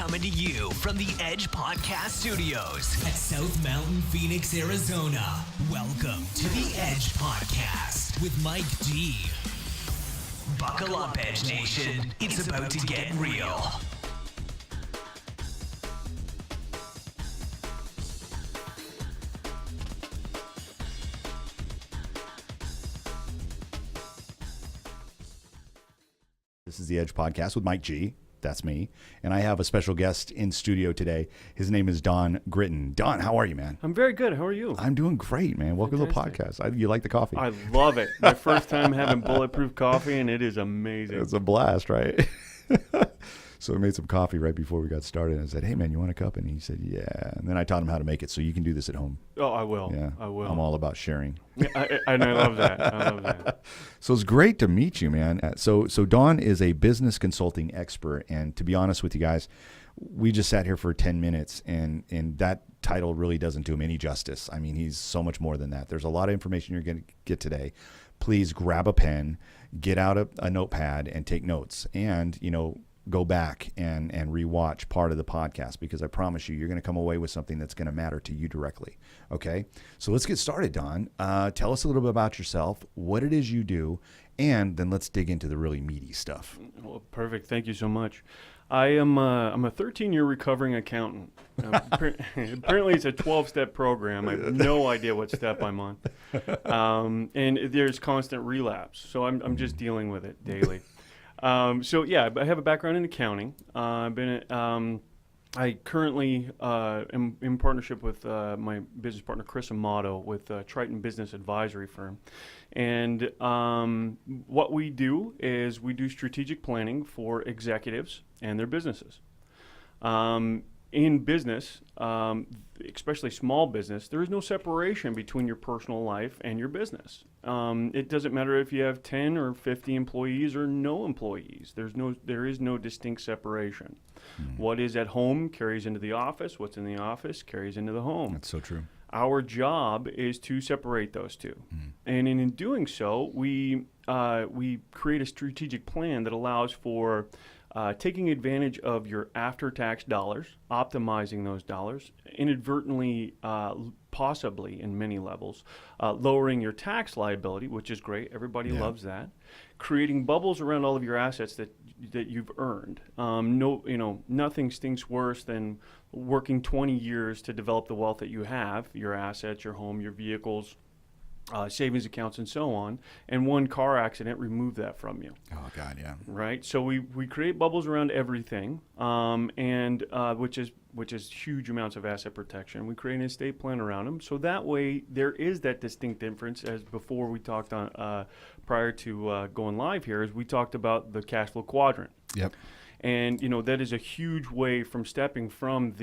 coming to you from the Edge Podcast Studios at South Mountain, Phoenix, Arizona. Welcome to the Edge Podcast with Mike G. Buckle up, Edge Nation. It's about to get real. This is the Edge Podcast with Mike G. That's me. And I have a special guest in studio today. His name is Don Gritten. Don, how are you, man? I'm very good. How are you? I'm doing great, man. Welcome to the podcast. You like the coffee? I love it. My first time having bulletproof coffee, and it is amazing. It's a blast, right? So I made some coffee right before we got started. And I said, hey, man, you want a cup? And he said, yeah. And then I taught him how to make it, so you can do this at home. Oh, I will. Yeah, I will. I'm all about sharing. Yeah, and I love that. I love that. So it's great to meet you, man. So Don is a business consulting expert. And to be honest with you guys, we just sat here for 10 minutes, and that title really doesn't do him any justice. I mean, he's so much more than that. There's a lot of information you're going to get today. Please grab a pen, get out a notepad, and take notes. And, go back and rewatch part of the podcast, because I promise you, you're going to come away with something that's going to matter to you directly. Okay. So let's get started, Don. Tell us a little bit about yourself, what it is you do, and then let's dig into the really meaty stuff. Well, perfect. Thank you so much. I'm a 13-year recovering accountant. Apparently it's a 12-step program. I have no idea what step I'm on. And there's constant relapse. So I'm just dealing with it daily. I have a background in accounting. I currently am in partnership with my business partner, Chris Amato, with Triton Business Advisory Firm. And what we do is we do strategic planning for executives and their businesses. In business, especially small business, there is no separation between your personal life and your business. It doesn't matter if you have 10 or 50 employees or no employees. There is no distinct separation. What is at home carries into the office. What's in the office carries into the home. That's so true. Our job is to separate those two. And in doing so, we create a strategic plan that allows for taking advantage of your after-tax dollars, optimizing those dollars, inadvertently, possibly in many levels, lowering your tax liability, which is great. Everybody loves that. Creating bubbles around all of your assets that you've earned. Nothing stinks worse than working 20 years to develop the wealth that you have, your assets, your home, your vehicles, savings accounts, and so on, and one car accident remove that from you. Oh God, yeah. Right. So we create bubbles around everything, which is huge amounts of asset protection. We create an estate plan around them, so that way there is that distinct difference. As before we talked on prior to going live here, as we talked about the cash flow quadrant. Yep. And that is a huge way from stepping from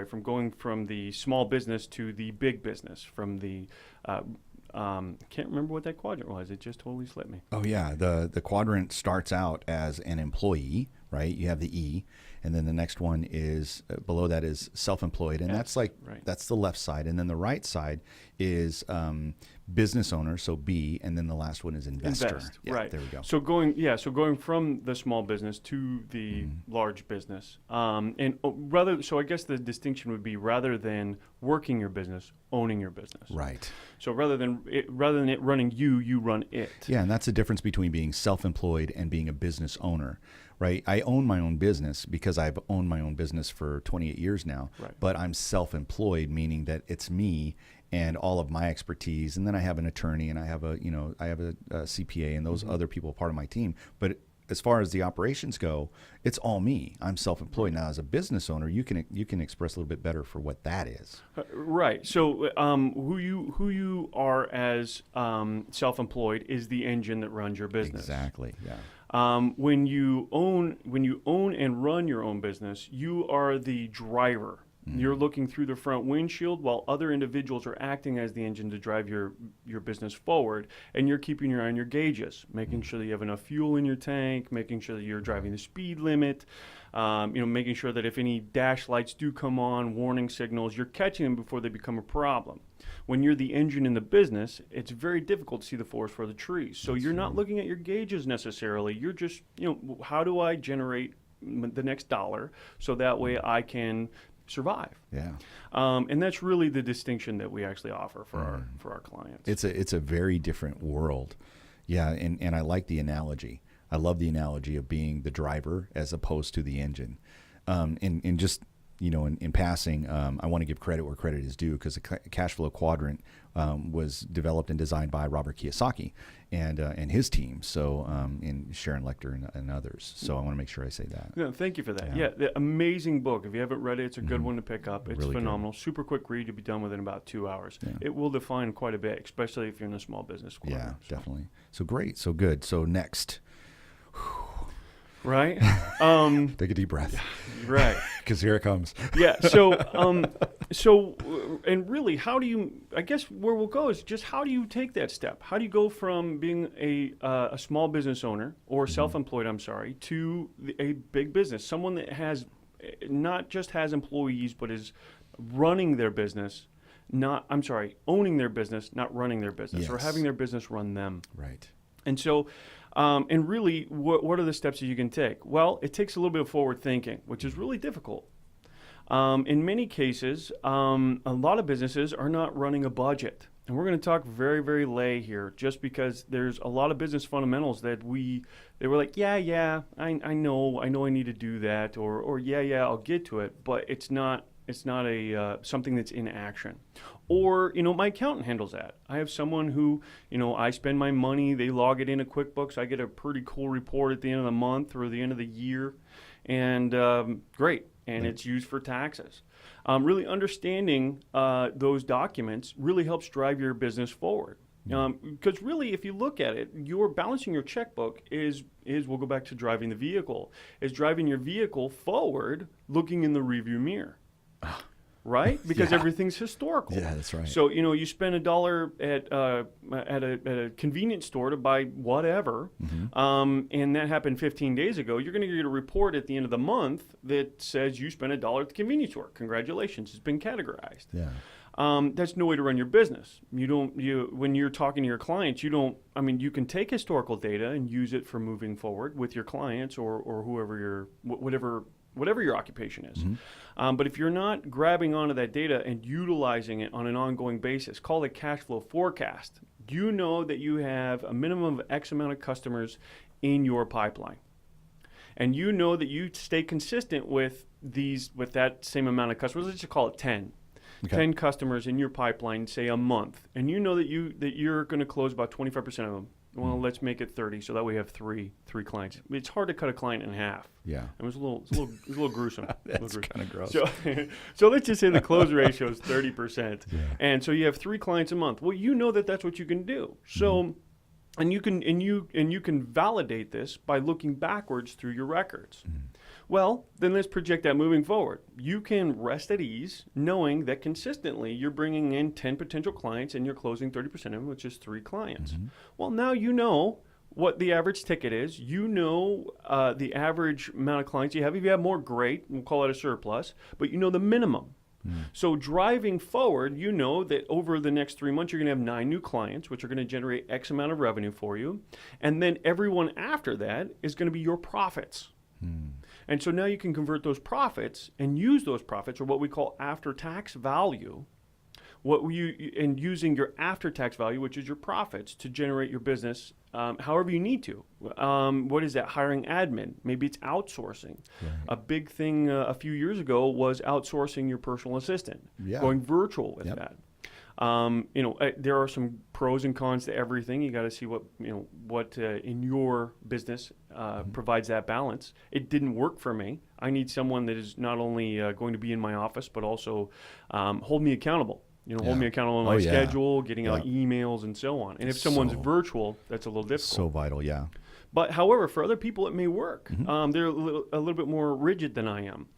from going from the small business to the big business, from the can't remember what that quadrant was. It just totally slipped me. Oh yeah, the quadrant starts out as an employee, right? You have the E, and then the next one is below that is self-employed, and that's the left side, and then the right side is business owner, so B, and then the last one is investor. Yeah, right. There we go. So going from the small business to the large business, so I guess the distinction would be, rather than working your business, owning your business. Right. So rather than it running you run it. Yeah, and that's the difference between being self-employed and being a business owner. Right. I own my own business because I've owned my own business for 28 years now. Right. But I'm self-employed, meaning that it's me and all of my expertise. And then I have an attorney, and I have a CPA, and those other people are part of my team. But as far as the operations go, it's all me. I'm self-employed. Now, as a business owner, you can express a little bit better for what that is. Right. So who you are as self-employed is the engine that runs your business. Exactly. Yeah. When you own and run your own business, you are the driver. You're looking through the front windshield while other individuals are acting as the engine to drive your business forward, and you're keeping your eye on your gauges, making sure that you have enough fuel in your tank, making sure that you're driving the speed limit, making sure that if any dash lights do come on, warning signals, you're catching them before they become a problem. When you're the engine in the business, it's very difficult to see the forest for the trees. So you're not looking at your gauges necessarily. You're just, how do I generate the next dollar so that way I can survive? Yeah. And that's really the distinction that we actually offer for our clients. It's a very different world. Yeah, and I like the analogy. I love the analogy of being the driver as opposed to the engine. And just, in passing, I want to give credit where credit is due, because the cash flow quadrant was developed and designed by Robert Kiyosaki and his team. So, and Sharon Lecter and others. So I want to make sure I say that. Yeah, thank you for that. Yeah, the amazing book. If you haven't read it, it's a good one to pick up. It's Really phenomenal. Super quick read. You'll be done within about 2 hours. Yeah. It will define quite a bit, especially if you're in a small business corner. Yeah, definitely. So great. So good. So next. Right? Take a deep breath. Right. Because here it comes. Yeah. So, and really, how do you, I guess where we'll go is just how do you take that step? How do you go from being a small business owner or self-employed, to a big business, someone that has not just has employees, but is running their business, owning their business, not running their business, or having their business run them. Right. And so, and really, what are the steps that you can take? Well, it takes a little bit of forward thinking, which is really difficult. In many cases, a lot of businesses are not running a budget. And we're going to talk very, very lay here, just because there's a lot of business fundamentals that they were like, I know I need to do that, or I'll get to it, but it's not a something that's in action. Or, my accountant handles that. I have someone who, I spend my money, they log it into QuickBooks. I get a pretty cool report at the end of the month or the end of the year, and great. And it's used for taxes. Really understanding those documents really helps drive your business forward. Because really, if you look at it, you're balancing your checkbook is we'll go back to driving the vehicle, is driving your vehicle forward, looking in the rearview mirror. Right? Because everything's historical. Yeah, that's right. So, you spend $1 at a convenience store to buy whatever, and that happened 15 days ago. You're going to get a report at the end of the month that says you spent $1 at the convenience store. Congratulations, it's been categorized. Yeah. That's no way to run your business. When you're talking to your clients, you can take historical data and use it for moving forward with your clients or whoever whatever your occupation is. But if you're not grabbing onto that data and utilizing it on an ongoing basis, call it cash flow forecast. You know that you have a minimum of X amount of customers in your pipeline. And you know that you stay consistent with that same amount of customers. Let's just call it 10. Okay. 10 customers in your pipeline, say a month. And you know that you're going to close about 25% of them. Well, let's make it 30, so that we have three clients. It's hard to cut a client in half. Yeah, it was a little gruesome. That's kind of gross. So let's just say the close ratio is 30%, and so you have 3 clients a month. Well, you know that's what you can do. So, and you can validate this by looking backwards through your records. Well, then let's project that moving forward. You can rest at ease knowing that consistently you're bringing in 10 potential clients and you're closing 30% of them, which is 3 clients. Well, now you know what the average ticket is. You know the average amount of clients you have. If you have more, great. We'll call it a surplus. But you know the minimum. So driving forward, you know that over the next 3 months, you're going to have 9 new clients, which are going to generate X amount of revenue for you. And then everyone after that is going to be your profits. And so now you can convert those profits and use those profits, or what we call after-tax value, and using your after-tax value, which is your profits, to generate your business however you need to. What is that? Hiring admin. Maybe it's outsourcing. Right. A big thing a few years ago was outsourcing your personal assistant, going virtual with that. There are some pros and cons to everything. You got to see what in your business provides that balance. It didn't work for me. I need someone that is not only going to be in my office, but also hold me accountable. Hold me accountable on my schedule, getting out emails and so on. And if someone's virtual, that's a little difficult. So vital, yeah. But however, for other people, it may work. They're a little bit more rigid than I am.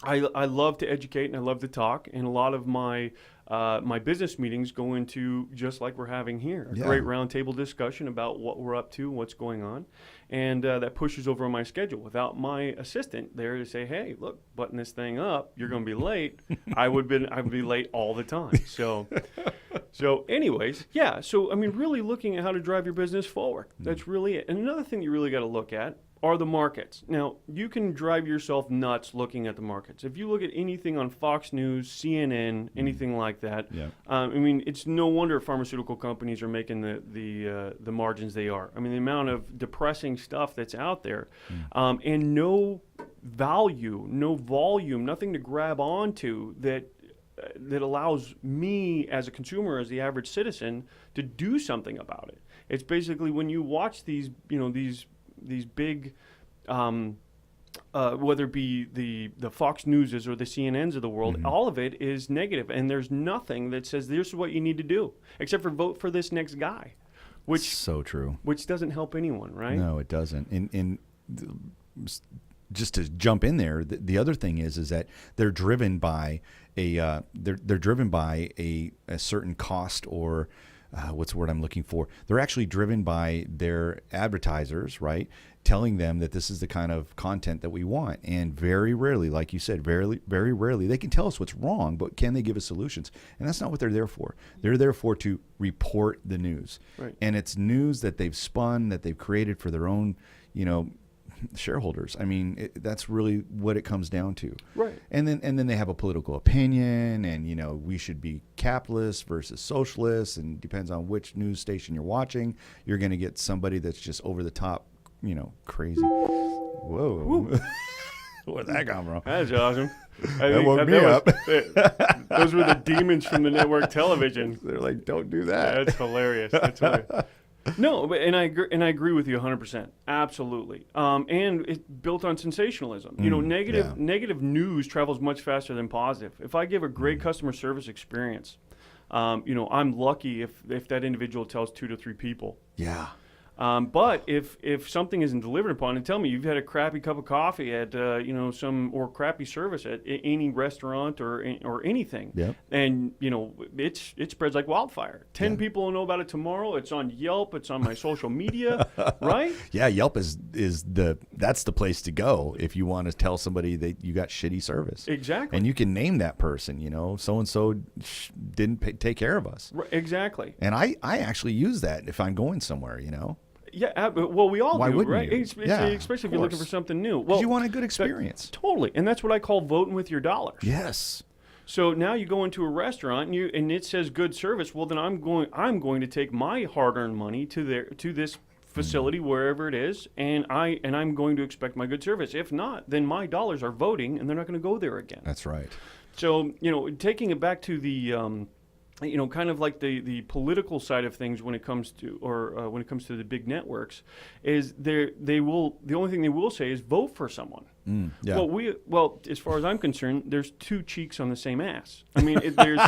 I love to educate and I love to talk, and a lot of my my business meetings go into just like we're having here, a great roundtable discussion about what we're up to, what's going on, and that pushes over my schedule. Without my assistant there to say, "Hey, look, button this thing up. You're going to be late," I would be late all the time. So, anyways, yeah. So, I mean, really looking at how to drive your business forward. That's really it. And another thing you really got to look at are the markets. Now, you can drive yourself nuts looking at the markets. If you look at anything on Fox News, CNN, anything like that, I mean, it's no wonder pharmaceutical companies are making the margins they are. I mean, the amount of depressing stuff that's out there, and no value, no volume, nothing to grab onto that allows me as a consumer, as the average citizen, to do something about it. It's basically when you watch these big, whether it be the Fox Newses or the CNNs of the world, all of it is negative, and there's nothing that says this is what you need to do, except for vote for this next guy, which so true, which doesn't help anyone, right? No, it doesn't. And just to jump in there, the other thing is that they're driven by a certain cost, or what's the word I'm looking for? They're actually driven by their advertisers, right? Telling them that this is the kind of content that we want. And very rarely, like you said, very rarely, they can tell us what's wrong, but can they give us solutions? And that's not what they're there for. They're there for to report the news. Right. And it's news that they've spun, that they've created for their own, shareholders. I mean, that's really what it comes down to. Right. And then they have a political opinion, and we should be capitalist versus socialist, and depends on which news station you're watching, you're going to get somebody that's just over the top, crazy. Whoa. Where'd that come from? That's awesome. That woke me up. Those were the demons from the network television. They're like, don't do that. That's hilarious. No, but and I agree with you 100%. Absolutely. And it's built on sensationalism. Negative news travels much faster than positive. If I give a great customer service experience, I'm lucky if that individual tells 2 to 3 people. Yeah. But if something isn't delivered upon, and tell me you've had a crappy cup of coffee at or crappy service at any restaurant or anything, and it spreads like wildfire. 10 people will know about it tomorrow. It's on Yelp. It's on my social media, right? Yeah, Yelp is that's the place to go if you want to tell somebody that you got shitty service. Exactly. And you can name that person. So and so didn't take care of us. Right, exactly. And I actually use that if I'm going somewhere. Yeah, well, we all Why do, wouldn't right? you? Especially if you're looking for something new. Well, you want a good experience. Totally, and that's what I call voting with your dollars. Yes. So now you go into a restaurant and it says good service. Well, then I'm going to take my hard-earned money to this facility, wherever it is, and I'm going to expect my good service. If not, then my dollars are voting, and they're not going to go there again. That's right. So taking it back to the kind of like the political side of things when it comes to the big networks, is the only thing they will say is vote for someone. Yeah. Well, as far as I'm concerned, there's 2 cheeks on the same ass. I mean, there's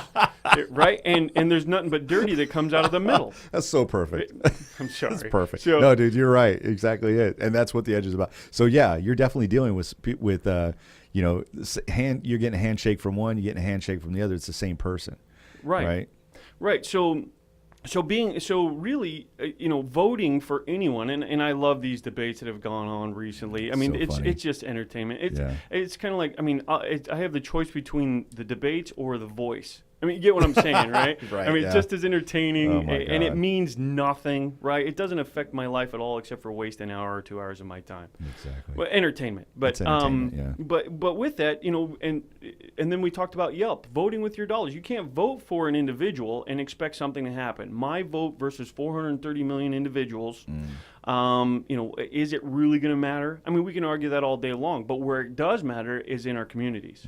right, and there's nothing but dirty that comes out of the middle. That's so perfect. I'm sorry. That's perfect. So, no, dude, you're right. Exactly it. And that's what the Edge is about. So yeah, you're definitely dealing with you're getting a handshake from one, you're getting a handshake from the other. It's the same person. Right. So really, voting for anyone, and I love these debates that have gone on recently. I mean, it's just entertainment. It's kind of like, I mean, I have the choice between the debates or The Voice. I mean, you get what I'm saying, right? Right. I mean, it's just as entertaining, and it God. means nothing, right? It doesn't affect my life at all, except for waste an hour or 2 hours of my time. Exactly. Well, entertainment, but It's entertainment, but with that, and then we talked about Yelp, voting with your dollars. You can't vote for an individual and expect something to happen. My vote versus 430 million individuals. Is it really going to matter? I mean, we can argue that all day long, but where it does matter is in our communities.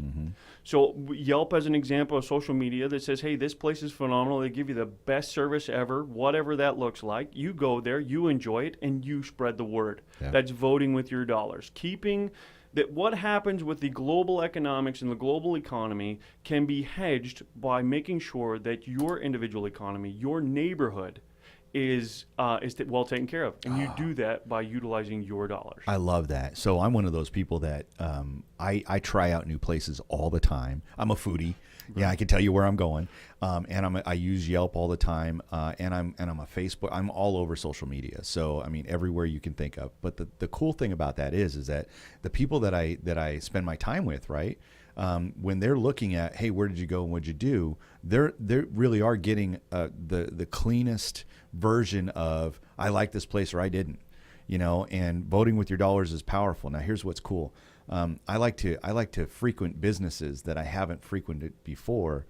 So Yelp as an example of social media that says, hey, this place is phenomenal. They give you the best service ever, whatever that looks like. You go there, you enjoy it, and you spread the word. Yeah. That's voting with your dollars. Keeping that what happens with the global economics and the global economy can be hedged by making sure that your individual economy, your neighborhood, is well taken care of, and you do that by utilizing your dollars. I love that. So I'm one of those people that I try out new places all the time. I'm a foodie. Yeah, I can tell you where I'm going, and I use Yelp all the time, and I'm a Facebook. I'm all over social media. So I mean, everywhere you can think of. But the cool thing about that is that the people that I spend my time with, right? When they're looking at, hey, where did you go and what'd you do? They really are getting the cleanest version of, I like this place or I didn't, and voting with your dollars is powerful. Now, here's what's cool. I like to frequent businesses that I haven't frequented before,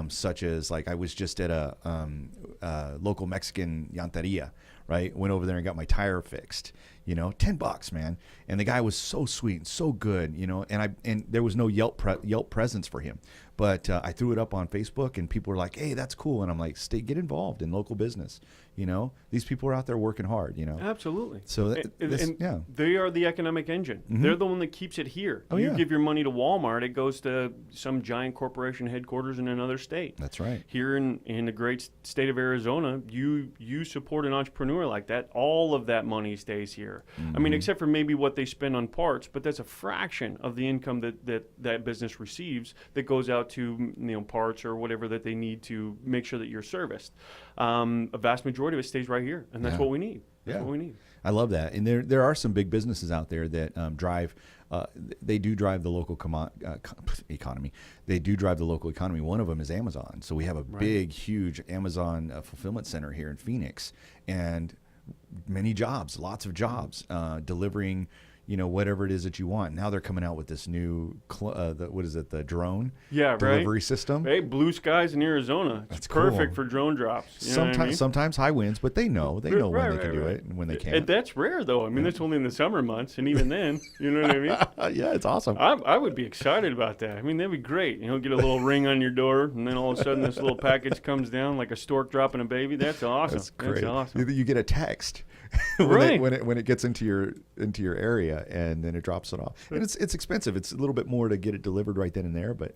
such as, like, I was just at a local Mexican llanteria, right? Went over there and got my tire fixed, $10, man. And the guy was so sweet and so good, and there was no Yelp presence for him. But I threw it up on Facebook, and people were like, hey, that's cool. And I'm like, get involved in local business. These people are out there working hard, Absolutely. So they are the economic engine. Mm-hmm. They're the one that keeps it here. Oh, you give your money to Walmart, it goes to some giant corporation headquarters in another state. That's right. Here in the great state of Arizona, you support an entrepreneur like that, all of that money stays here. Mm-hmm. I mean, except for maybe what they spend on parts, but that's a fraction of the income that business receives that goes out to parts or whatever that they need to make sure that you're serviced. A vast majority of it stays right here, and that's what we need. That's what we need. I love that. And there are some big businesses out there that drive the local economy. They do drive the local economy. One of them is Amazon. So we have a big, huge Amazon fulfillment center here in Phoenix, and many jobs, lots of jobs, delivering whatever it is that you want. Now they're coming out with this new, the drone delivery system. Hey, blue skies in Arizona. It's perfect for drone drops. Sometimes high winds, but they know when they can do it and when they can't. And that's rare, though. I mean, that's only in the summer months, and even then, you know what I mean? Yeah, it's awesome. I would be excited about that. I mean, that'd be great. Get a little ring on your door, and then all of a sudden this little package comes down like a stork dropping a baby. That's awesome. That's great. That's awesome. You get a text when it gets into your area, and then it drops it off. And it's expensive. It's a little bit more to get it delivered right then and there, but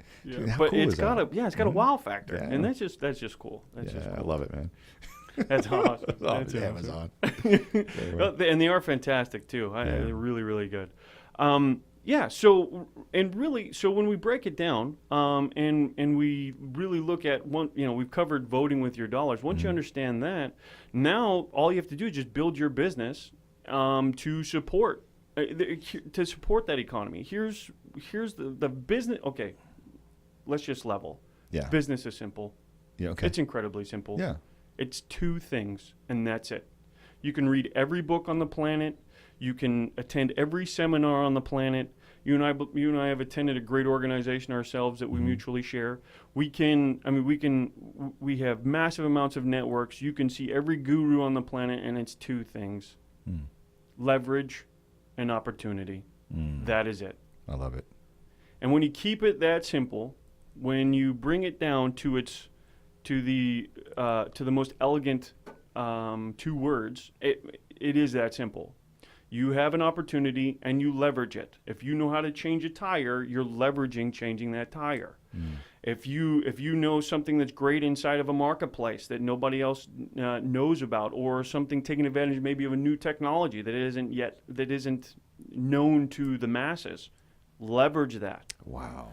how cool is that? It's got a wow factor, and that's just cool. That's just cool. I love it, man. That's awesome. That's Amazon. Well, and they are fantastic too. They're really, really good. So when we break it down, and we really look at we've covered voting with your dollars. Once you understand that, now all you have to do is just build your business to support that economy. Here's the business. Okay, let's just level. Yeah. Business is simple. Yeah. Okay. It's incredibly simple. Yeah. It's two things, and that's it. You can read every book on the planet. You can attend every seminar on the planet. You and I have attended a great organization ourselves that we mutually share. We have massive amounts of networks. You can see every guru on the planet, and it's two things: leverage and opportunity. That is it. I love it. And when you keep it that simple, when you bring it down to the most elegant two words, it is that simple. You have an opportunity and you leverage it. If you know how to change a tire, you're leveraging changing that tire. If you know something that's great inside of a marketplace that nobody else knows about, or something taking advantage maybe of a new technology that isn't known to the masses, leverage that. Wow.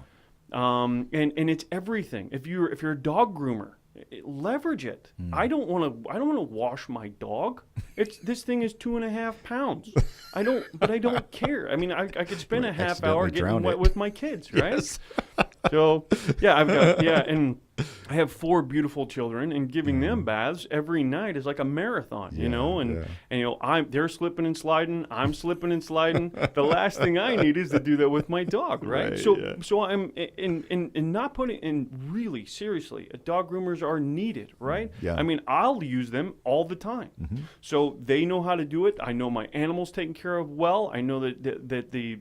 And it's everything. If you're a dog groomer, leverage it. I don't want to wash my dog. This thing is 2.5 pounds. I don't care. I mean, I could spend a half hour getting wet with my kids, right? Yes. So and I have 4 beautiful children, and giving them baths every night is like a marathon, they're slipping and sliding, I'm slipping and sliding. The last thing I need is to do that with my dog, right? So I'm in not putting in, really seriously, dog groomers are needed, right? Yeah. I mean, I'll use them all the time. So they know how to do it. I know my animal's taken care of well. I know that the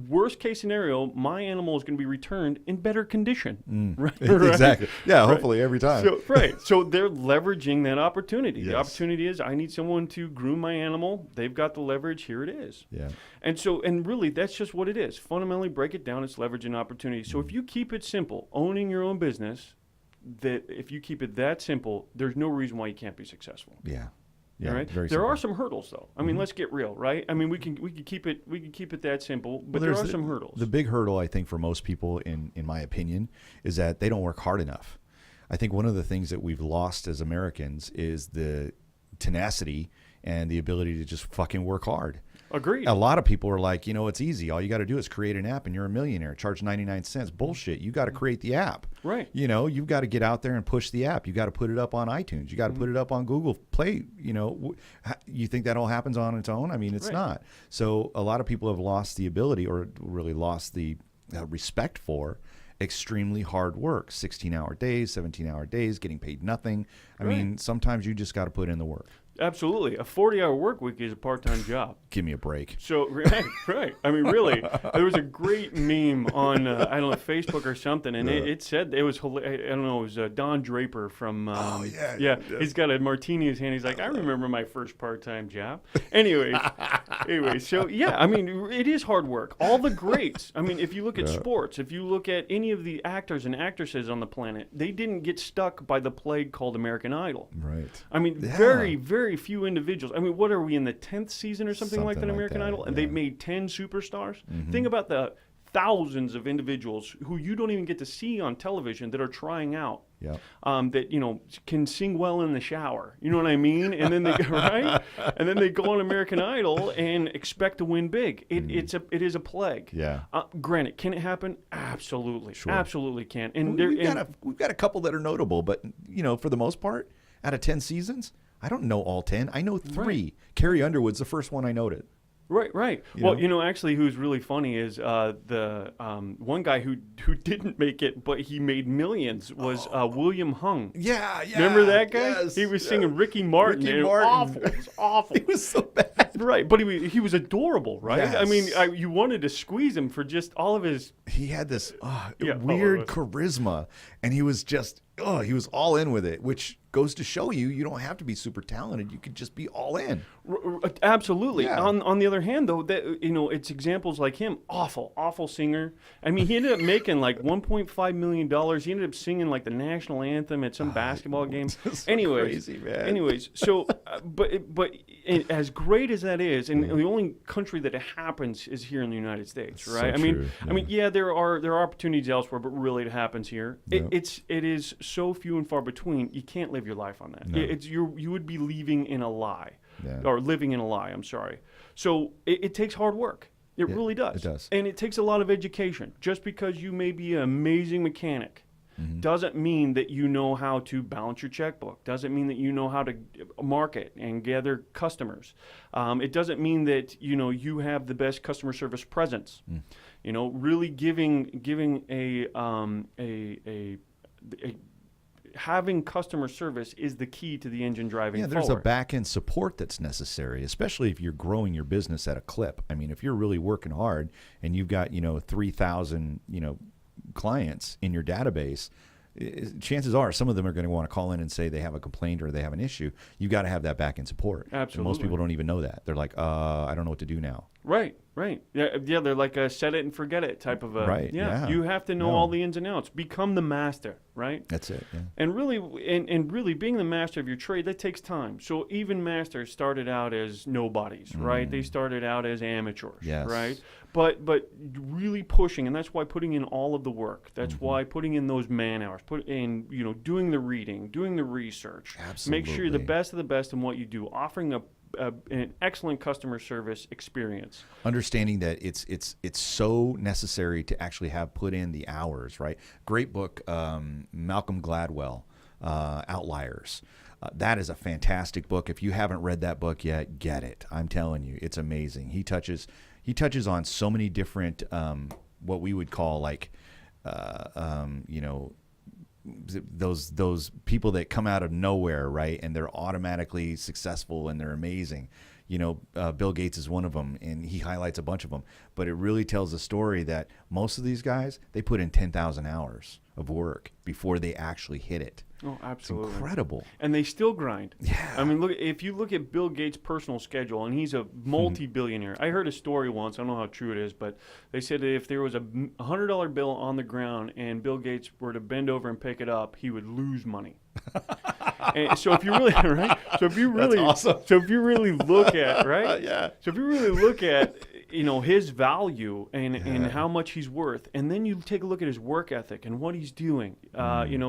worst case scenario, my animal is going to be returned in better condition, right? Exactly. Yeah, hopefully every time. So they're leveraging that opportunity. Yes. The opportunity is, I need someone to groom my animal. They've got the leverage. Here it is. Yeah. And really, that's just what it is. Fundamentally, break it down. It's leverage and opportunity. So if you keep it simple, owning your own business, that if you keep it that simple, there's no reason why you can't be successful. Yeah. Yeah. All right. Very There simple. are some hurdles, though. I mean, let's get real, right? I mean, we can keep it that simple, but there are some hurdles. The big hurdle, I think, for most people, in my opinion, is that they don't work hard enough. I think one of the things that we've lost as Americans is the tenacity and the ability to just fucking work hard. Agreed. A lot of people are like, it's easy. All you got to do is create an app and you're a millionaire. Charge 99 cents. Bullshit. You got to create the app. Right. You've got to get out there and push the app. You got to put it up on iTunes. You got to put it up on Google Play. You think that all happens on its own? I mean, it's not. So a lot of people have lost the ability, or really lost the respect for extremely hard work. 16-hour days, 17-hour days, getting paid nothing. I mean, sometimes you just got to put in the work. Absolutely. A 40-hour work week is a part-time job. Give me a break. So, right. I mean, really, there was a great meme on, I don't know, Facebook or something, and it said, it was, I don't know, it was Don Draper from, he's got a martini in his hand. He's like, I remember my first part-time job. Anyway, so, yeah, I mean, it is hard work. All the greats, I mean, if you look at sports, if you look at any of the actors and actresses on the planet, they didn't get stuck by the plague called American Idol. Right. I mean, very, very few individuals. I mean, what are we in the 10th season or something like that, American Idol? And they've made 10 superstars. Think about the thousands of individuals who you don't even get to see on television that are trying out. Yeah. That can sing well in the shower. You know what I mean? And then they and then they go on American Idol and expect to win big. It is a plague. Yeah. Granted, can it happen? Absolutely. Sure. Absolutely can. And we've got a couple that are notable, but for the most part, out of 10 seasons, I don't know all 10. I know 3. Right. Carrie Underwood's the first one I noted. Right. Actually, who's really funny is the one guy who didn't make it, but he made millions, was William Hung. Yeah. Remember that guy? Yes, he was singing Ricky Martin. Ricky Martin. It was awful. He was so bad. Right, but he was adorable, right? Yes. I mean, you wanted to squeeze him for just all of his... He had this weird charisma, and he was just... he was all in with it, which goes to show you don't have to be super talented. You could just be all in. Absolutely. Yeah. On the other hand, though, it's examples like him. Awful singer. I mean, he ended up making like $1.5 million. He ended up singing like the national anthem at some basketball game. Crazy, man. Anyways, so but as great as that is, and the only country that it happens is here in the United States, right? So I mean, there are opportunities elsewhere, but really it happens here. It is so few and far between. You can't live your life on that. No. You would be living in a lie. Yeah. Or living in a lie, I'm sorry. So it takes hard work. It really does. It does. And it takes a lot of education. Just because you may be an amazing mechanic doesn't mean that you know how to balance your checkbook. Doesn't mean that you know how to market and gather customers. It doesn't mean that you have the best customer service presence. Really giving having customer service is the key to the engine driving forward. There's a back-end support that's necessary, especially if you're growing your business at a clip. I mean, if you're really working hard and you've got, 3,000, clients in your database, chances are some of them are going to want to call in and say they have a complaint or they have an issue. You got to have that back-end support. Absolutely. And most people don't even know that. They're like, I don't know what to do now. Right. Yeah, they're like a set it and forget it type of a... Right, yeah. You have to know all the ins and outs. Become the master, right? That's it, yeah. And really being the master of your trade, that takes time. So even masters started out as nobodies, right? They started out as amateurs, yes. right? But really pushing, and that's why putting in all of the work. That's why putting in those man hours, doing the reading, doing the research. Absolutely. Make sure you're the best of the best in what you do, offering an excellent customer service experience. Understanding that it's so necessary to actually have put in the hours, right? Great book, Malcolm Gladwell, Outliers. That is a fantastic book. If you haven't read that book yet, get it. I'm telling you, it's amazing. He touches on so many different what we would call like those people that come out of nowhere, right? And they're automatically successful and they're amazing. Bill Gates is one of them, and he highlights a bunch of them. But it really tells a story that most of these guys, they put in 10,000 hours of work before they actually hit it. Oh, absolutely. It's incredible. And they still grind. Yeah. I mean, if you look at Bill Gates' personal schedule, and he's a multi-billionaire. I heard a story once, I don't know how true it is, but they said that if there was a $100 bill on the ground and Bill Gates were to bend over and pick it up, he would lose money. And so if you really, right? So if you really, That's awesome. So if you really look at, right? Yeah. So if you really look at, his value and how much he's worth, and then you take a look at his work ethic and what he's doing.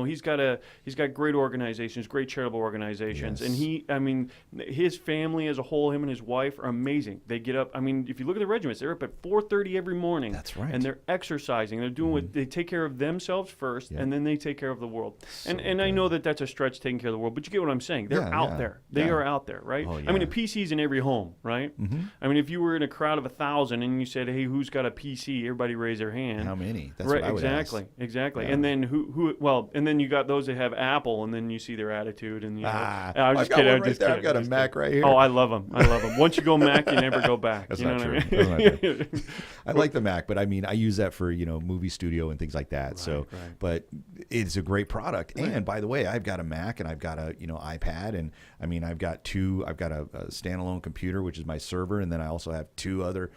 He's got great organizations, great charitable organizations, and his family as a whole, him and his wife are amazing. They get up. I mean, if you look at the regiments, they're up at 4:30 every morning. That's right. And they're exercising. They're doing what they take care of themselves first, and then they take care of the world. And I know that that's a stretch taking care of the world, but you get what I'm saying. They're out there. They are out there, right? Oh, yeah. I mean, a PC's in every home, right? I mean, if you were in a crowd of 1,000 and you said, "Hey, who's got a PC?" Everybody raise their hand. How many? That's right, what I would ask. Exactly. Yeah. And then and then you got those that have Apple, and then you see their attitude. And I've got one right there. I've got a Mac right here. Oh, I love them. Once you go Mac, you never go back. That's you know not what true. I mean? That's not true. I like the Mac, but I mean, I use that for movie studio and things like that. Right. But it's a great product. Right. And by the way, I've got a Mac and I've got a iPad, and I mean, I've got a standalone computer, which is my server, and then I also have two other.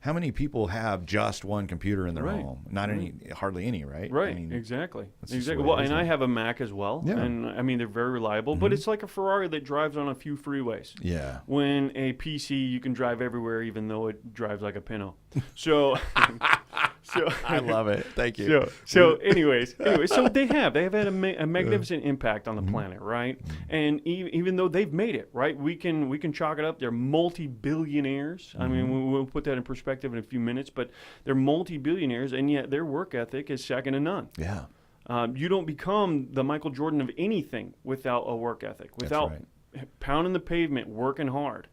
How many people have just one computer in their home? Not any, hardly any, right? Right. I mean, exactly. Exactly. Well, and I have a Mac as well. Yeah. And I mean, they're very reliable, but it's like a Ferrari that drives on a few freeways. Yeah. When a PC, you can drive everywhere, even though it drives like a Pinto. So, I love it. Thank you. So anyways, so they have had a magnificent impact on the planet, right? And even though they've made it, right, we can chalk it up. They're multi-billionaires. I mean, we'll put that in perspective in a few minutes, but they're multi-billionaires, and yet their work ethic is second to none. Yeah. You don't become the Michael Jordan of anything without a work ethic, without pounding the pavement, working hard.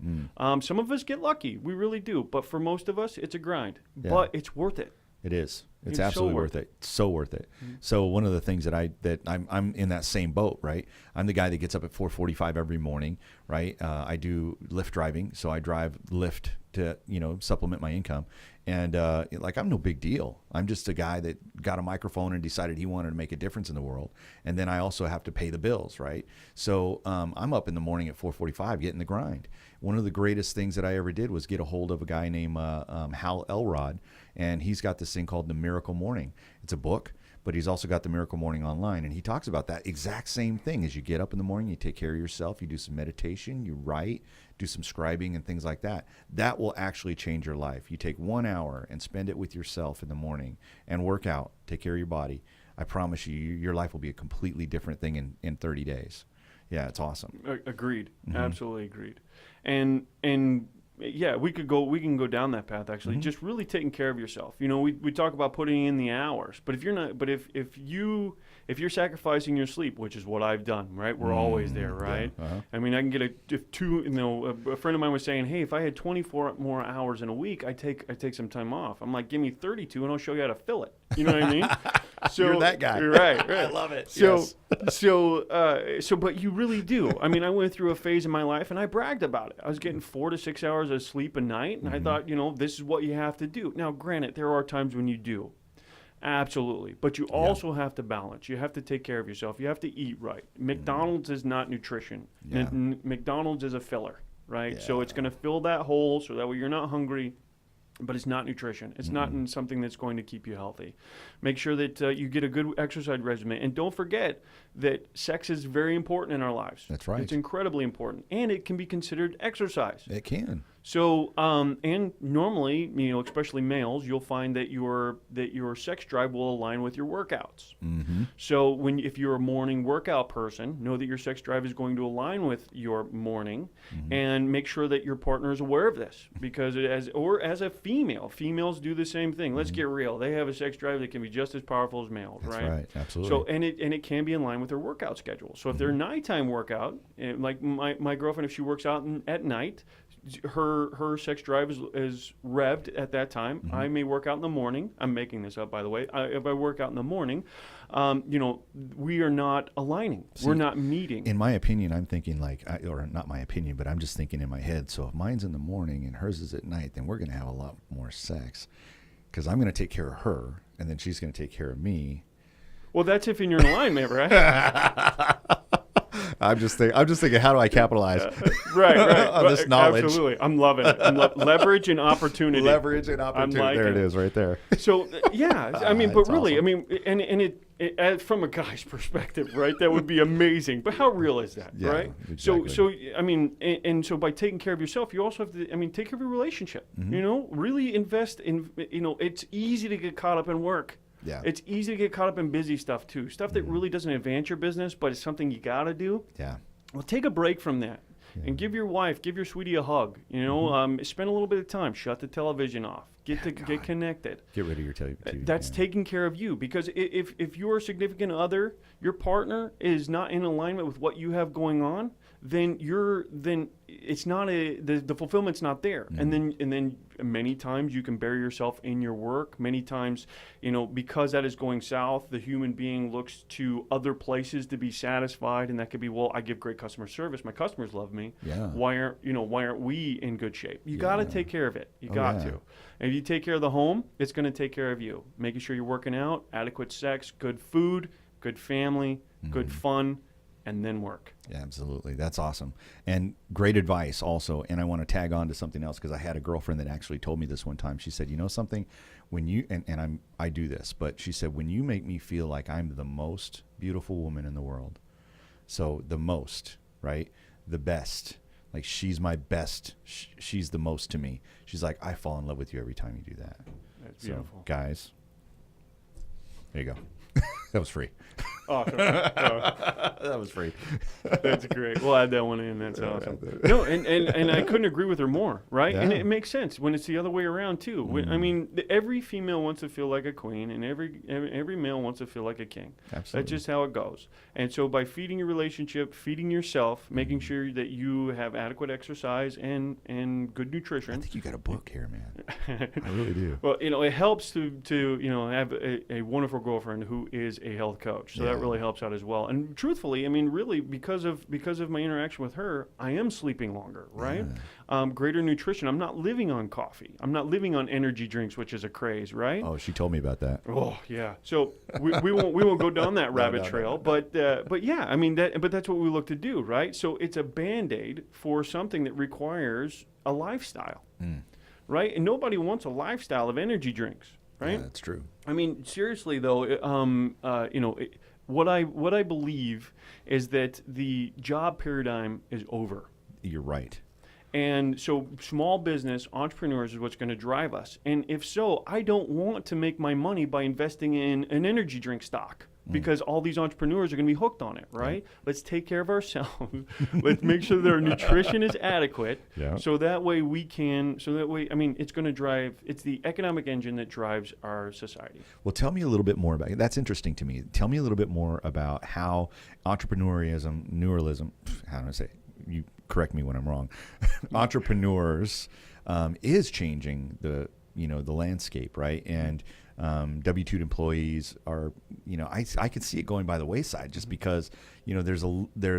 Some of us get lucky. We really do. But for most of us, it's a grind. Yeah. But it's worth it. It is. It's so absolutely worth worth it. So worth it. So one of the things that I'm in that same boat, right? I'm the guy that gets up at 4:45 every morning, right? I do Lyft driving, so I drive Lyft to supplement my income, and I'm no big deal. I'm just a guy that got a microphone and decided he wanted to make a difference in the world, and then I also have to pay the bills, right? So I'm up in the morning at 4:45 getting the grind. One of the greatest things that I ever did was get a hold of a guy named Hal Elrod, and he's got this thing called The Miracle Morning. It's a book, but he's also got The Miracle Morning online, and he talks about that exact same thing. As you get up in the morning, you take care of yourself, you do some meditation, you write, do some scribing and things like that. That will actually change your life. You take 1 hour and spend it with yourself in the morning and work out, take care of your body. I promise you, your life will be a completely different thing in 30 days. Yeah, it's awesome. Agreed. Absolutely agreed. And yeah, we can go down that path actually. Just really taking care of yourself. We talk about putting in the hours, but if you're not, but if you're sacrificing your sleep, which is what I've done, right? We're always there, right? Yeah, I mean, I can get a friend of mine was saying, hey, if I had 24 more hours in a week, I take some time off. I'm like, give me 32 and I'll show you how to fill it. You know what I mean? So You're that guy. Right. I love it. But you really do. I mean, I went through a phase in my life and I bragged about it. I was getting 4 to 6 hours of sleep a night, and I thought, this is what you have to do. Now, granted, there are times when you do. Absolutely. But you also have to balance. You have to take care of yourself. You have to eat right. McDonald's is not nutrition. Yeah. McDonald's is a filler, right? Yeah. So it's going to fill that hole so that way you're not hungry. But it's not nutrition. It's not in something that's going to keep you healthy. Make sure that you get a good exercise regimen. And don't forget that sex is very important in our lives. That's right. It's incredibly important. And it can be considered exercise. It can. So, and normally, especially males, you'll find that your sex drive will align with your workouts. So, if you're a morning workout person, know that your sex drive is going to align with your morning, and make sure that your partner is aware of this. Because as a female, females do the same thing. Let's get real; they have a sex drive that can be just as powerful as males, That's right? right. Absolutely. So, and it can be in line with their workout schedule. So, if they're nighttime workout, like my girlfriend, if she works out at night, her sex drive is revved at that time. I may work out in the morning. I'm making this up, by the way. If I work out in the morning, we are not aligning. We're not meeting. In my opinion, I'm thinking or not my opinion, but I'm just thinking in my head. So if mine's in the morning and hers is at night, then we're going to have a lot more sex because I'm going to take care of her, and then she's going to take care of me. Well, that's if you're in alignment, right? I'm just thinking, how do I capitalize right. on this knowledge? Absolutely. I'm loving it. Leverage and opportunity. Leverage and opportunity. There it is, right there. So, yeah, I mean, but really, awesome. I mean, and it from a guy's perspective, right, that would be amazing. But how real is that, Yeah, right? exactly. So I mean, and so by taking care of yourself, you also have to, I mean, take care of your relationship. You know, really invest in, you know, it's easy to get caught up in work. Yeah. It's easy to get caught up in busy stuff too. Stuff that really doesn't advance your business, but it's something you got to do. Yeah. Well, take a break from that. And give your wife, give your sweetie a hug. You know, spend a little bit of time. Shut the television off. Get connected. Get rid of your TV. That's taking care of you, because if your significant other, your partner, is not in alignment with what you have going on, then it's not the fulfillment's not there, and then many times you can bury yourself in your work. Many times, you know, because that is going south, the human being looks to other places to be satisfied, and that could be, well, I give great customer service, my customers love me. Yeah. Why aren't we in good shape? You got to take care of it. You got yeah. to. And if you take care of the home, it's going to take care of you. Making sure you're working out, adequate sex, good food, good family, good fun, and then work. Yeah, absolutely. That's awesome. And great advice also. And I want to tag on to something else, because I had a girlfriend that actually told me this one time. She said, you know something, when you, and I do this, but she said, when you make me feel like I'm the most beautiful woman in the world, so the most, right? The best. Like, she's my best. She's the most to me. She's like, I fall in love with you every time you do that. That's beautiful. Guys, there you go. That was free. Awesome. That was free. That's great. We'll add that one in. That's awesome. No, and I couldn't agree with her more, right? Yeah. And it makes sense when it's the other way around too. I mean, every female wants to feel like a queen, and every male wants to feel like a king. Absolutely. That's just how it goes. And so by feeding your relationship, feeding yourself, making sure that you have adequate exercise and good nutrition. I think you got a book here, man. I really do. Well, you know, it helps to you know, have a wonderful girlfriend who is a health coach. So that really helps out as well. And truthfully, I mean, really, because of my interaction with her, I am sleeping longer, right? Greater nutrition. I'm not living on coffee. I'm not living on energy drinks, which is a craze, right? Oh, she told me about that. Oh yeah. So we won't go down that rabbit trail, but yeah, I mean but that's what we look to do, right? So it's a Band-Aid for something that requires a lifestyle, right? And nobody wants a lifestyle of energy drinks, right? Yeah, that's true. I mean, seriously though, you know, what I believe is that the job paradigm is over. You're right. And so small business entrepreneurs is what's going to drive us. And if so, I don't want to make my money by investing in an energy drink stock, because all these entrepreneurs are going to be hooked on it, right? Let's take care of ourselves. Let's make sure that our nutrition is adequate. Yeah. So that way, I mean, it's going to drive, it's the economic engine that drives our society. Well, tell me a little bit more about it. That's interesting to me. Tell me a little bit more about how neuralism, how do I say it? You correct me when I'm wrong. Entrepreneurs is changing the landscape, right? And W-2 employees are, you know, I can see it going by the wayside, just because, you know, there's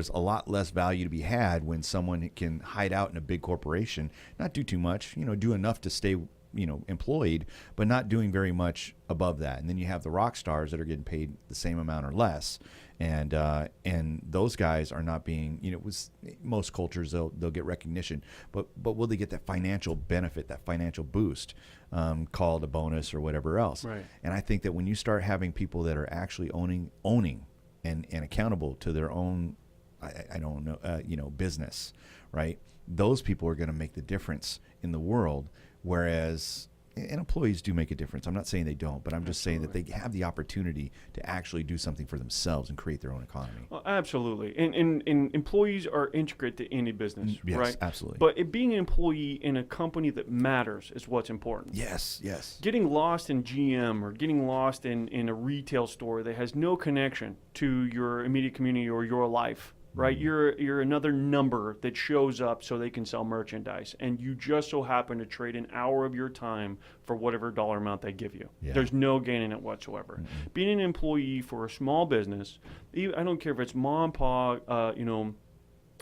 a lot less value to be had when someone can hide out in a big corporation, not do too much, you know, do enough to stay, you know, employed, but not doing very much above that. And then you have the rock stars that are getting paid the same amount or less. And those guys are not being, you know, most cultures, they'll get recognition, but will they get that financial benefit, that financial boost, called a bonus or whatever else? Right. And I think that when you start having people that are actually owning and accountable to their own, I don't know, you know, business, right? Those people are going to make the difference in the world. Whereas, and employees do make a difference. I'm not saying they don't, but I'm just saying that they have the opportunity to actually do something for themselves and create their own economy. Well, absolutely. And employees are intricate to any business, Yes, right? absolutely. But being an employee in a company that matters is what's important. Yes, yes. Getting lost in GM or getting lost in a retail store that has no connection to your immediate community or your life, right? You're another number that shows up so they can sell merchandise, and you just so happen to trade an hour of your time for whatever dollar amount they give you. Yeah. There's no gain in it whatsoever. Being an employee for a small business, I don't care if it's mom and pa, you know,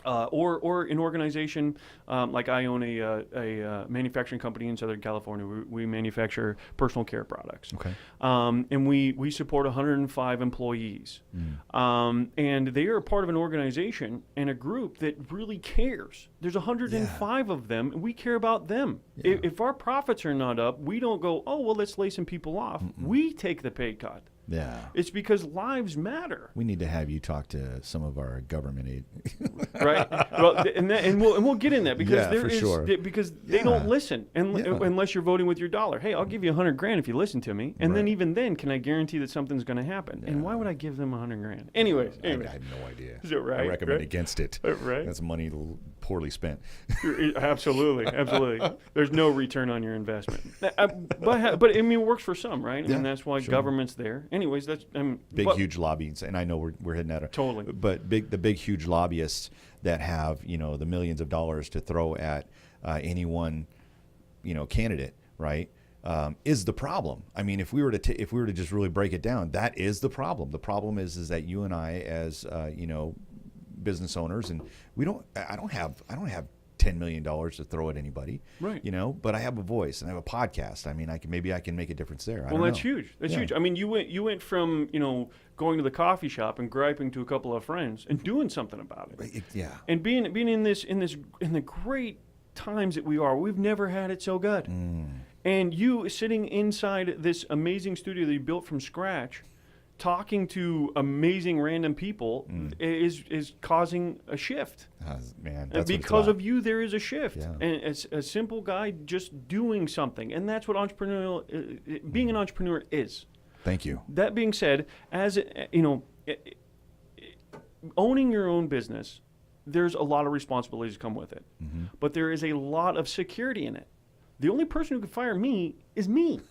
or an organization like I own a manufacturing company in Southern California. We manufacture personal care products. Okay. And we support 105 employees. And they are a part of an organization and a group that really cares. There's 105 of them, and we care about them. Yeah. If our profits are not up, we don't go, oh, well, let's lay some people off. We take the pay cut. Yeah. It's because lives matter. We need to have you talk to some of our government aid. Right. Well, and we'll get in that because because they don't listen unless you're voting with your dollar. Hey, I'll give you $100,000 if you listen to me, and then even then, can I guarantee that something's going to happen? And why would I give them $100,000? Anyways, I have no idea. Is it right? I recommend against it. Right. That's money poorly spent. Absolutely. There's no return on your investment. But I mean, it works for some, right? Yeah, And that's why government's there. Anyways, that's huge lobbyists, and I know we're hitting at it. Totally. But the big huge lobbyists that have the millions of dollars to throw at any one candidate, right? Is the problem. I mean, if we were to just really break it down, that is the problem. The problem is that you and I, as business owners, and I don't have $10 million to throw at anybody, right? But I have a voice and I have a podcast. I mean, I can make a difference there. Well, that's huge. That's huge. I mean, you went from going to the coffee shop and griping to a couple of friends and doing something about it. Yeah. And being in the great times that we've never had it so good. And you sitting inside this amazing studio that you built from scratch, talking to amazing random people is causing a shift. Man, and because of you, there is a shift. Yeah. And it's a simple guy just doing something. And that's what being an entrepreneur is. Thank you. That being said, as owning your own business, there's a lot of responsibilities that come with it. But there is a lot of security in it. The only person who can fire me is me.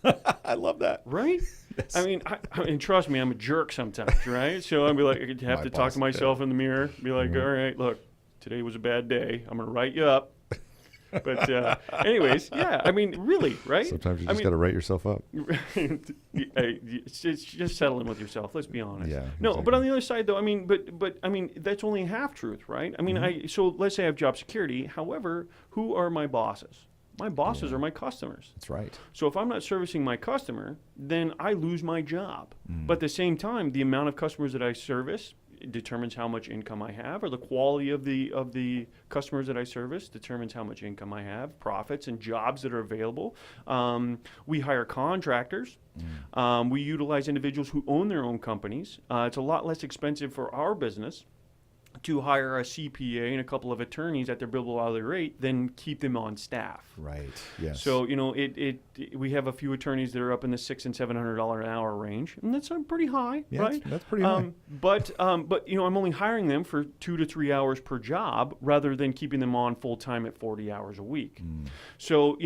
I love that. Right? Yes. I mean, and trust me, I'm a jerk sometimes, right? So I'd be like, I have to talk to myself in the mirror, be like, all right, look, today was a bad day. I'm going to write you up. But anyways, yeah, I mean, really, right? Sometimes you just got to write yourself up. It's just settling with yourself. Let's be honest. Yeah. No, exactly. but on the other side, though, I mean, but I mean, that's only half truth, right? I mean, so let's say I have job security. However, who are my bosses? My bosses are my customers. That's right. So if I'm not servicing my customer, then I lose my job. But at the same time, the amount of customers that I service determines how much income I have, or the quality of the customers that I service determines how much income I have, profits and jobs that are available. We hire contractors. We utilize individuals who own their own companies. It's a lot less expensive for our business to hire a CPA and a couple of attorneys at their billable hourly rate than keep them on staff. Right. Yes. So we have a few attorneys that are up in the $600 and $700 an hour range, and that's pretty high, right? That's pretty high. But I'm only hiring them for 2 to 3 hours per job rather than keeping them on full time at 40 hours a week. So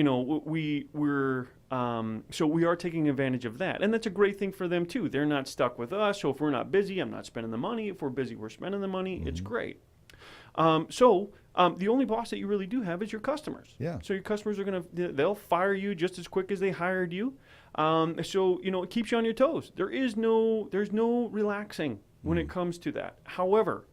so we are taking advantage of that, and that's a great thing for them too. They're not stuck with us. So if we're not busy, I'm not spending the money. If we're busy, we're spending the money. It's great. The only boss that you really do have is your customers. Yeah. So your customers they'll fire you just as quick as they hired you. So it keeps you on your toes. There's no relaxing when it comes to that. However,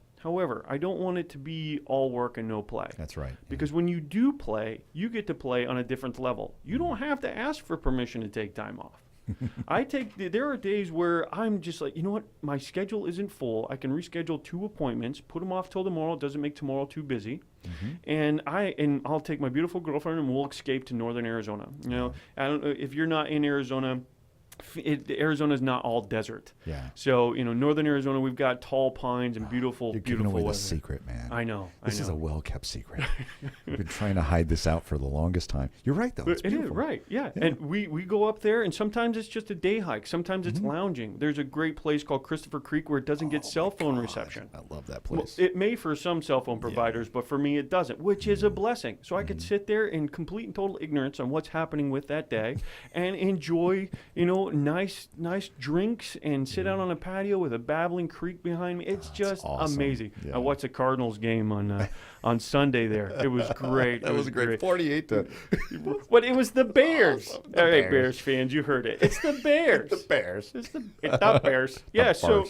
I don't want it to be all work and no play. That's right. Because when you do play, you get to play on a different level. You don't have to ask for permission to take time off. There are days where I'm just like, you know what? My schedule isn't full. I can reschedule 2 appointments, put them off till tomorrow. It doesn't make tomorrow too busy. And I'll take my beautiful girlfriend and we'll escape to northern Arizona. I don't know if you're not in Arizona. Arizona is not all desert. Yeah. So northern Arizona, we've got tall pines and beautiful, You're giving beautiful away weather. the secret, man. I know. This is a well-kept secret. We've been trying to hide this out for the longest time. You're right, though. It's beautiful. It is, right, yeah. And we go up there, and sometimes it's just a day hike. Sometimes it's lounging. There's a great place called Christopher Creek where it doesn't get cell phone reception. I love that place. Well, it may for some cell phone providers, but for me it doesn't, which is a blessing. So I could sit there in complete and total ignorance on what's happening with that day and enjoy, nice drinks and sit out on a patio with a babbling creek behind me. It's just awesome. amazing. Yeah. I watched the Cardinals game on Sunday there. It was great. That was great. 48 to. But it was the Bears. Awesome. All right, Bears fans, you heard it. It's the Bears. The Bears. It's the Bears. Yeah. So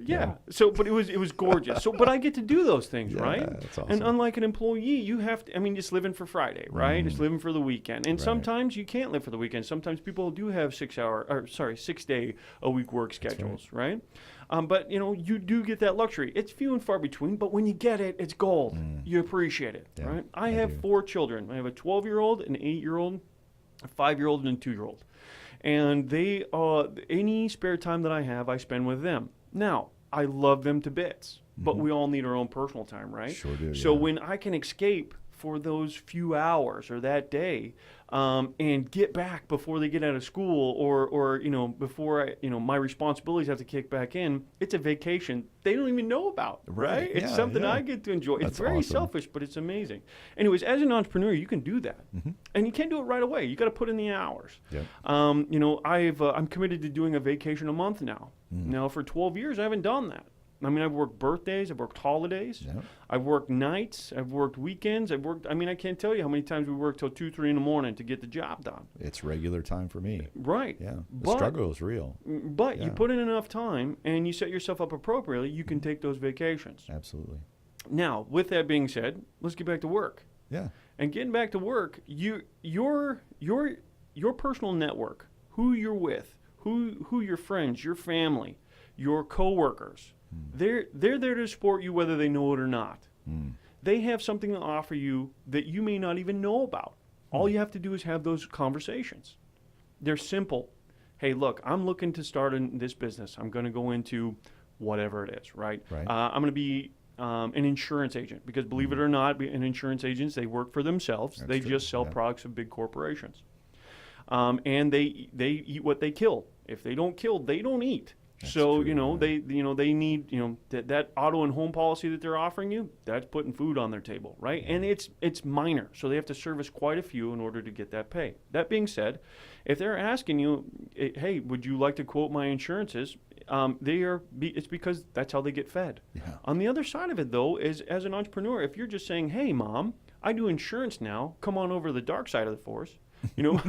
yeah. So, but it was gorgeous. So, but I get to do those things, right? That's awesome. And unlike an employee, you have to. I mean, just living for Friday, right? It's living for the weekend. And sometimes you can't live for the weekend. Sometimes people do have 6 day a week work schedules, right? But you do get that luxury. It's few and far between, but when you get it, it's gold. You appreciate it, right? I have 4 children. I have a 12-year-old, an 8-year-old, a 5-year-old, and a 2-year-old. And they any spare time that I have, I spend with them. Now, I love them to bits, but we all need our own personal time, right? Sure do. So when I can escape for those few hours or that day, and get back before they get out of school, or before my responsibilities have to kick back in, it's a vacation they don't even know about, right? It's something I get to enjoy. It's very selfish, but it's amazing. Anyways, as an entrepreneur, you can do that, and you can't do it right away. You got to put in the hours. Yep. I'm committed to doing a vacation a month now. Now, for 12 years, I haven't done that. I mean, I've worked birthdays, I've worked holidays, I've worked nights, I've worked weekends, I can't tell you how many times we worked till 2, 3 in the morning to get the job done. It's regular time for me. Right. Yeah. The struggle is real. But you put in enough time and you set yourself up appropriately, you can take those vacations. Absolutely. Now, with that being said, let's get back to work. Yeah. And getting back to work, your personal network, who you're with, who your friends, your family, your coworkers, they're there to support you whether they know it or not. They have something to offer you that you may not even know about. All you have to do is have those conversations. They're simple. Hey, look, I'm looking to start in this business. I'm going to go into whatever it is, right? I'm going to be an insurance agent because, believe it or not, an insurance agents, they work for themselves. That's true. Just sell products of big corporations. And they eat what they kill. If they don't kill, they don't eat. That's so true, they need that auto and home policy that they're offering you. That's putting food on their table, right? And it's minor, so they have to service quite a few in order to get that pay. That being said, if they're asking you, hey, would you like to quote my insurances? It's because that's how they get fed. Yeah. On the other side of it, though, is as an entrepreneur, if you're just saying, hey, Mom, I do insurance now. Come on over to the dark side of the force. Mommy,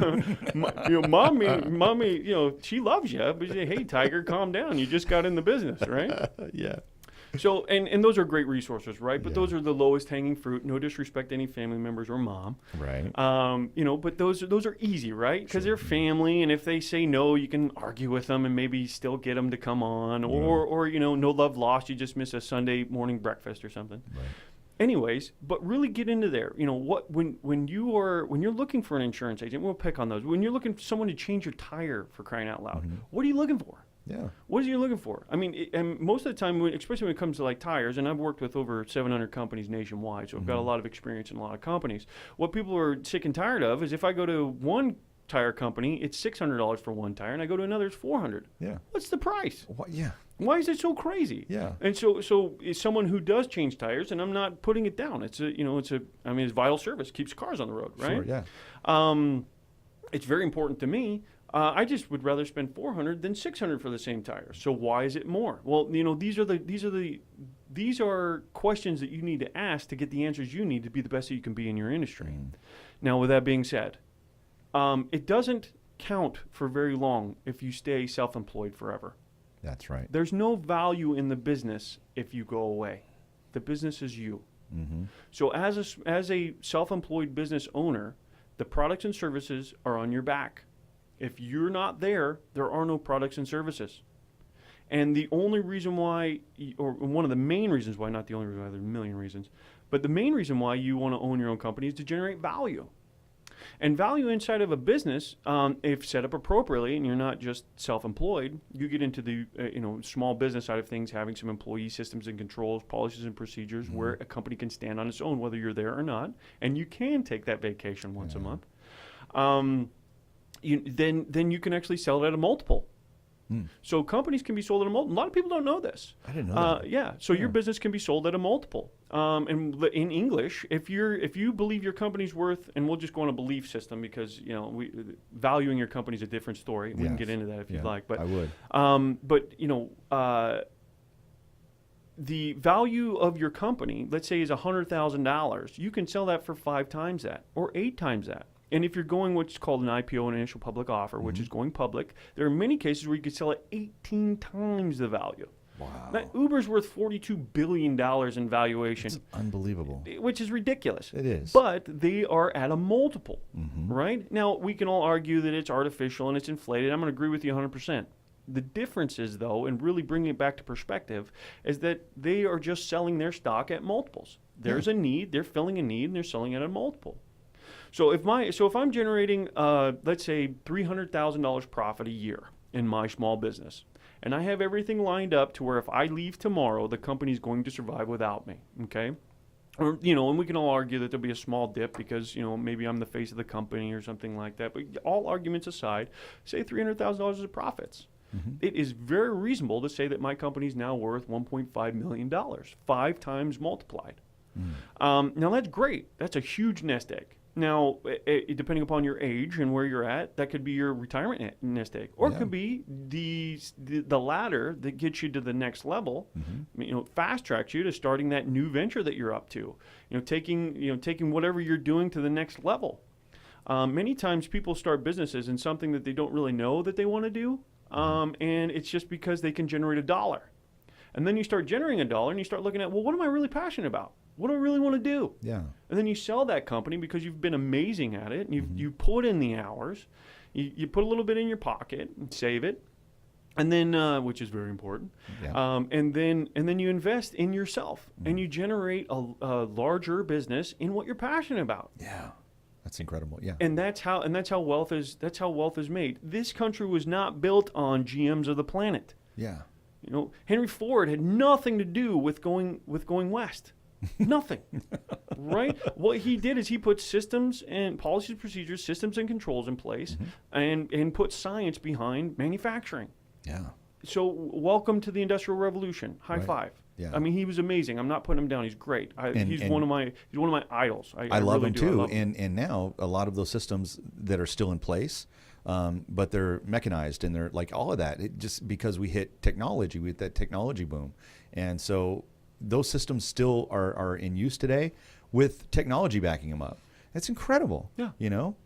she loves you, but you say, hey, Tiger, calm down. You just got in the business, right? Yeah. So, and those are great resources, right? But those are the lowest hanging fruit. No disrespect to any family members or mom. Right. But those are easy, right? Because they're family, and if they say no, you can argue with them and maybe still get them to come on. Or no love lost. You just miss a Sunday morning breakfast or something. Right. Anyways, but really get into there. When you're looking for an insurance agent, we'll pick on those. When you're looking for someone to change your tire, for crying out loud, what are you looking for? Yeah. What are you looking for? I mean, and most of the time, especially when it comes to like tires, and I've worked with over 700 companies nationwide, so I've got a lot of experience in a lot of companies. What people are sick and tired of is if I go to one tire company, it's $600 for one tire, and I go to another, it's $400. Yeah. What's the price? What? Yeah. Why is it so crazy? Yeah. And so is someone who does change tires, and I'm not putting it down. It's it's vital service, keeps cars on the road, right? Sure, yeah. It's very important to me. I just would rather spend $400 than $600 for the same tires. So why is it more? Well, these are questions that you need to ask to get the answers you need to be the best that you can be in your industry. Now, with that being said, it doesn't count for very long if you stay self-employed forever. That's right. There's no value in the business if you go away. The business is you. So as a self-employed business owner, the products and services are on your back. If you're not there, there are no products and services. And the only reason why, or one of the main reasons why, not the only reason why, there's a million reasons, but the main reason why you want to own your own company is to generate value. And value inside of a business, if set up appropriately and you're not just self-employed, you get into the small business side of things, having some employee systems and controls, policies and procedures where a company can stand on its own, whether you're there or not, and you can take that vacation once a month. Then you can actually sell it at a multiple. So companies can be sold at a multiple. A lot of people don't know this. I didn't know that. Yeah. So your business can be sold at a multiple. And in English, if you believe your company's worth, and we'll just go on a belief system because valuing your company is a different story. We can get into that if you'd like. But I would. The value of your company, let's say, is $100,000. You can sell that for 5 times that or 8 times that. And if you're going what's called an IPO, an initial public offer, which is going public, there are many cases where you could sell it 18 times the value. Wow. Now, Uber's worth $42 billion in valuation. It's unbelievable. Which is ridiculous. It is. But they are at a multiple, right? Now, we can all argue that it's artificial and it's inflated. I'm going to agree with you 100%. The difference is, though, and really bringing it back to perspective, is that they are just selling their stock at multiples. There's a need, they're filling a need, and they're selling at a multiple. So if I'm generating, let's say, $300,000 profit a year in my small business, and I have everything lined up to where if I leave tomorrow, the company's going to survive without me, okay? Or, and we can all argue that there'll be a small dip because, maybe I'm the face of the company or something like that. But all arguments aside, say $300,000 of profits. It is very reasonable to say that my company is now worth $1.5 million, 5 times multiplied. Now, that's great. That's a huge nest egg. Now, depending upon your age and where you're at, that could be your retirement nest egg, or it could be the ladder that gets you to the next level. Fast tracks you to starting that new venture that you're up to. Taking whatever you're doing to the next level. Many times people start businesses in something that they don't really know that they want to do. And it's just because they can generate $1. And then you start generating $1 and you start looking at, well, what am I really passionate about? What do I really want to do? Yeah. And then you sell that company because you've been amazing at it and you put in the hours. You put a little bit in your pocket and save it. And then, which is very important. Yeah. And then you invest in yourself and you generate a larger business in what you're passionate about. Yeah. That's incredible. Yeah. And that's how wealth is made. This country was not built on GMs of the planet. Yeah. Henry Ford had nothing to do with going west. Nothing. Right? What he did is he put systems and policies, procedures, systems and controls in place and put science behind manufacturing. Yeah. So welcome to the Industrial Revolution. High five. Yeah. I mean, he was amazing. I'm not putting him down. He's great. He's one of my idols. I love really him do. too. Love him. And now a lot of those systems that are still in place, but they're mechanized and they're like all of that. It just because we hit technology, we hit that technology boom, and so those systems still are in use today with technology backing them up. It's incredible. Yeah.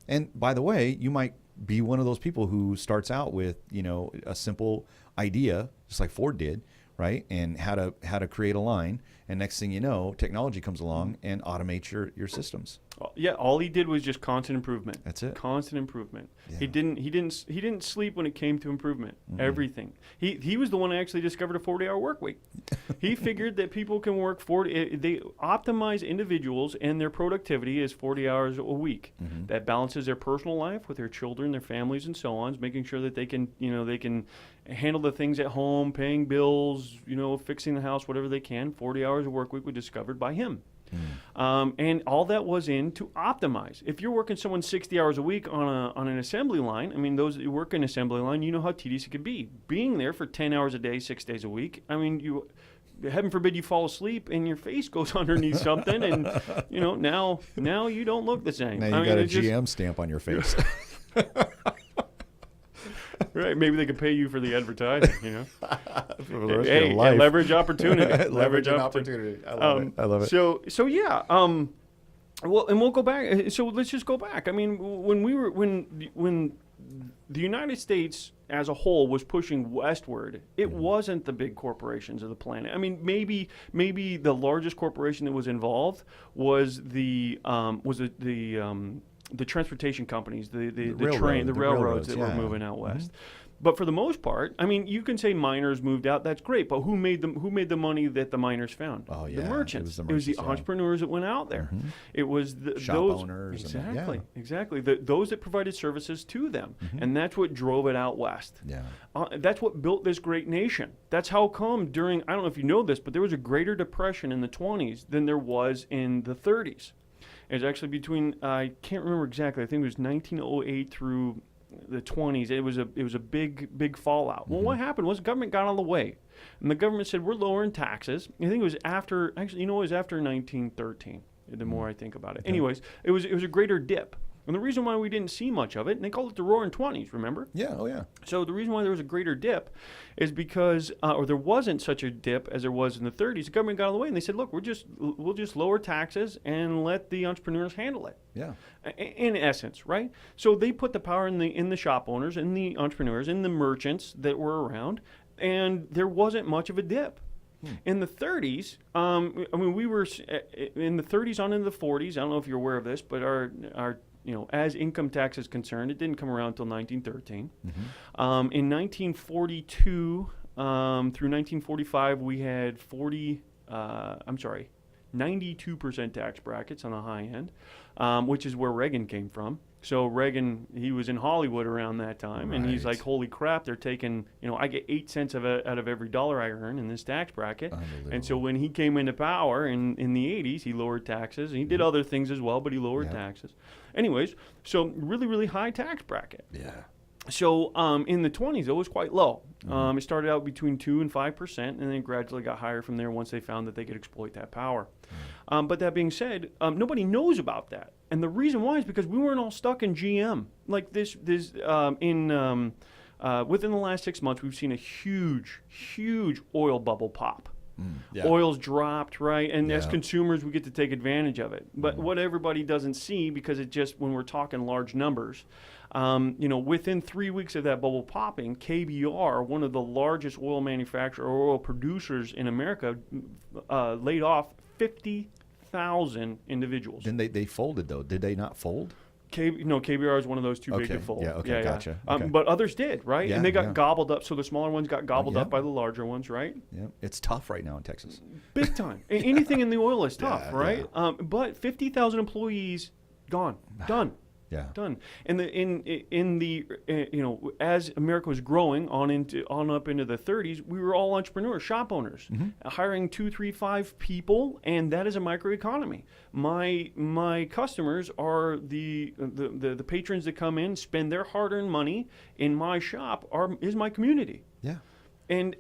And by the way, you might be one of those people who starts out with a simple idea, just like Ford did. Right, and how to create a line, and next thing you know, technology comes along and automates your systems. Yeah, all he did was just constant improvement. That's it. Constant improvement. Yeah. He didn't sleep when it came to improvement. Everything. He was the one who actually discovered a 40-hour work week. He figured that people can work 40. They optimize individuals and their productivity as 40 hours a week. That balances their personal life with their children, their families, and so on, making sure that they can handle the things at home, paying bills, fixing the house, whatever they can. 40 hours a work week was discovered by him. And all that was in to optimize. If you're working someone 60 hours a week on an assembly line, I mean, those that work in assembly line, you know how tedious it can be. Being there for 10 hours a day, 6 days a week, I mean, heaven forbid you fall asleep and your face goes underneath something and, now you don't look the same. Now you got a GM stamp on your face. Right, maybe they could pay you for the advertising, For the rest of your life. Leverage opportunity. Leverage opportunity. I love it. So yeah. Well, and we'll go back. So let's just go back. I mean, when the United States as a whole was pushing westward, it wasn't the big corporations of the planet. I mean, maybe the largest corporation that was involved was the transportation companies, the railroads that were moving out west. But for the most part, I mean, you can say miners moved out. That's great. But who made the money that the miners found? Oh, yeah. The merchants. It was the entrepreneurs that went out there. It was those owners. Exactly. Those that provided services to them. And that's what drove it out west. Yeah. That's what built this great nation. That's how come during, I don't know if you know this, but there was a greater depression in the 20s than there was in the 30s. It was actually between, I can't remember exactly, I think it was 1908 through the 20s, it was a big fallout. Well, what happened was the government got out of the way, and the government said we're lowering taxes. I think it was after it was after 1913. The more I think about it, anyways, it was a greater dip. And the reason why we didn't see much of it, and they called it the Roaring '20s, remember? Yeah, oh yeah. So the reason why there was a greater dip is because, or there wasn't such a dip as there was in the '30s. The government got out of the way, and they said, "Look, we'll just lower taxes and let the entrepreneurs handle it." Yeah. In essence, right? So they put the power in the shop owners, in the entrepreneurs, in the merchants that were around, and there wasn't much of a dip. In the 30s, we were in the 30s on into the 40s. I don't know if you're aware of this, but our as income tax is concerned, it didn't come around until 1913. In 1942 through 1945, we had 92% tax brackets on the high end, which is where Reagan came from. So Reagan, he was in Hollywood around that time, and he's like, holy crap, they're taking, I get 8 cents out of every dollar I earn in this tax bracket. And so when he came into power in the 80s, he lowered taxes. And he did other things as well, but he lowered taxes. Anyways, so really, really high tax bracket. Yeah. So in the 20s, it was quite low. It started out between 2 and 5%, and then gradually got higher from there once they found that they could exploit that power. But that being said, nobody knows about that. And the reason why is because we weren't all stuck in GM. Like within the last 6 months, we've seen a huge oil bubble pop. Oil's dropped, right? And as consumers, we get to take advantage of it. But what everybody doesn't see, because it just, when we're talking large numbers, within 3 weeks of that bubble popping, KBR, one of the largest oil manufacturer or oil producers in America, laid off 50,000 individuals. Then they folded, though. Did they not fold? KBR is one of those too big to fold. Yeah, okay, gotcha. Okay. But others did, right? Yeah, and they got gobbled up. So the smaller ones got gobbled up by the larger ones, right? Yeah, it's tough right now in Texas. Big time. Anything in the oil is tough, right? Yeah. But 50,000 employees gone, done. Yeah. Done. And as America was growing on up into the 30s, we were all entrepreneurs, shop owners, hiring 2, 3, 5 people, and that is a microeconomy. My customers are the patrons that come in, spend their hard-earned money in my shop is my community. Yeah. And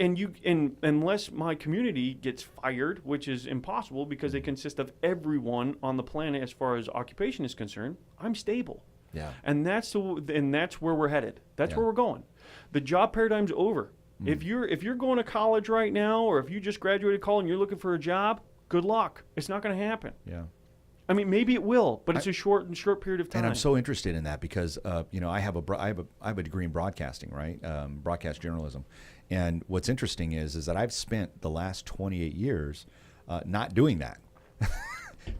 unless my community gets fired, which is impossible because they consist of everyone on the planet as far as occupation is concerned, I'm stable. Yeah. And that's where we're headed. That's where we're going. The job paradigm's over. If you're going to college right now, or if you just graduated college and you're looking for a job, good luck. It's not going to happen. Yeah. I mean, maybe it will, but it's a short period of time. And I'm so interested in that because I have a degree in broadcasting, right? Broadcast journalism. And what's interesting is that I've spent the last 28 years not doing that.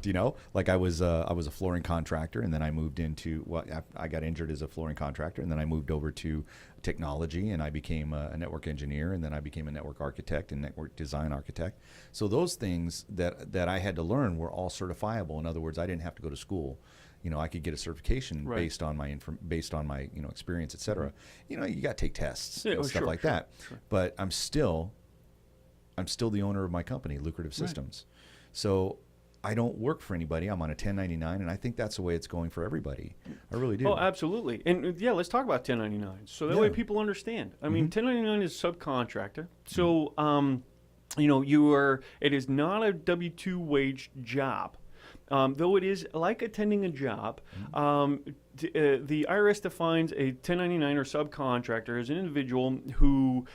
Do you know? Like I was a flooring contractor, and then I moved into I got injured as a flooring contractor, and then I moved over to technology, and I became a network engineer, and then I became a network architect and network design architect. So those things that I had to learn were all certifiable. In other words, I didn't have to go to school. I could get a certification based on my experience, et cetera. You got to take tests and stuff like that. Sure. But I'm still the owner of my company, Lucrative Systems. So I don't work for anybody. I'm on a 1099, and I think that's the way it's going for everybody. I really do. Oh, absolutely. And let's talk about 1099s. So that way people understand. I mean, 1099 is subcontractor. So, it is not a W-2 wage job. Though it is like attending a job, the IRS defines a 1099 or subcontractor as an individual who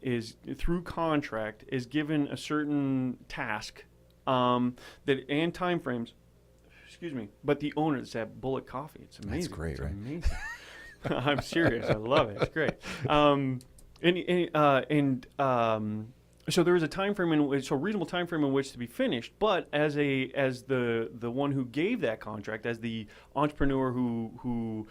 is, through contract, is given a certain task and timeframes. Excuse me, but the owners have Bullet Coffee. It's amazing. That's great, right? Amazing. I'm serious. I love it. It's great. So there is a time frame reasonable time frame in which to be finished. But as the one who gave that contract, as the entrepreneur who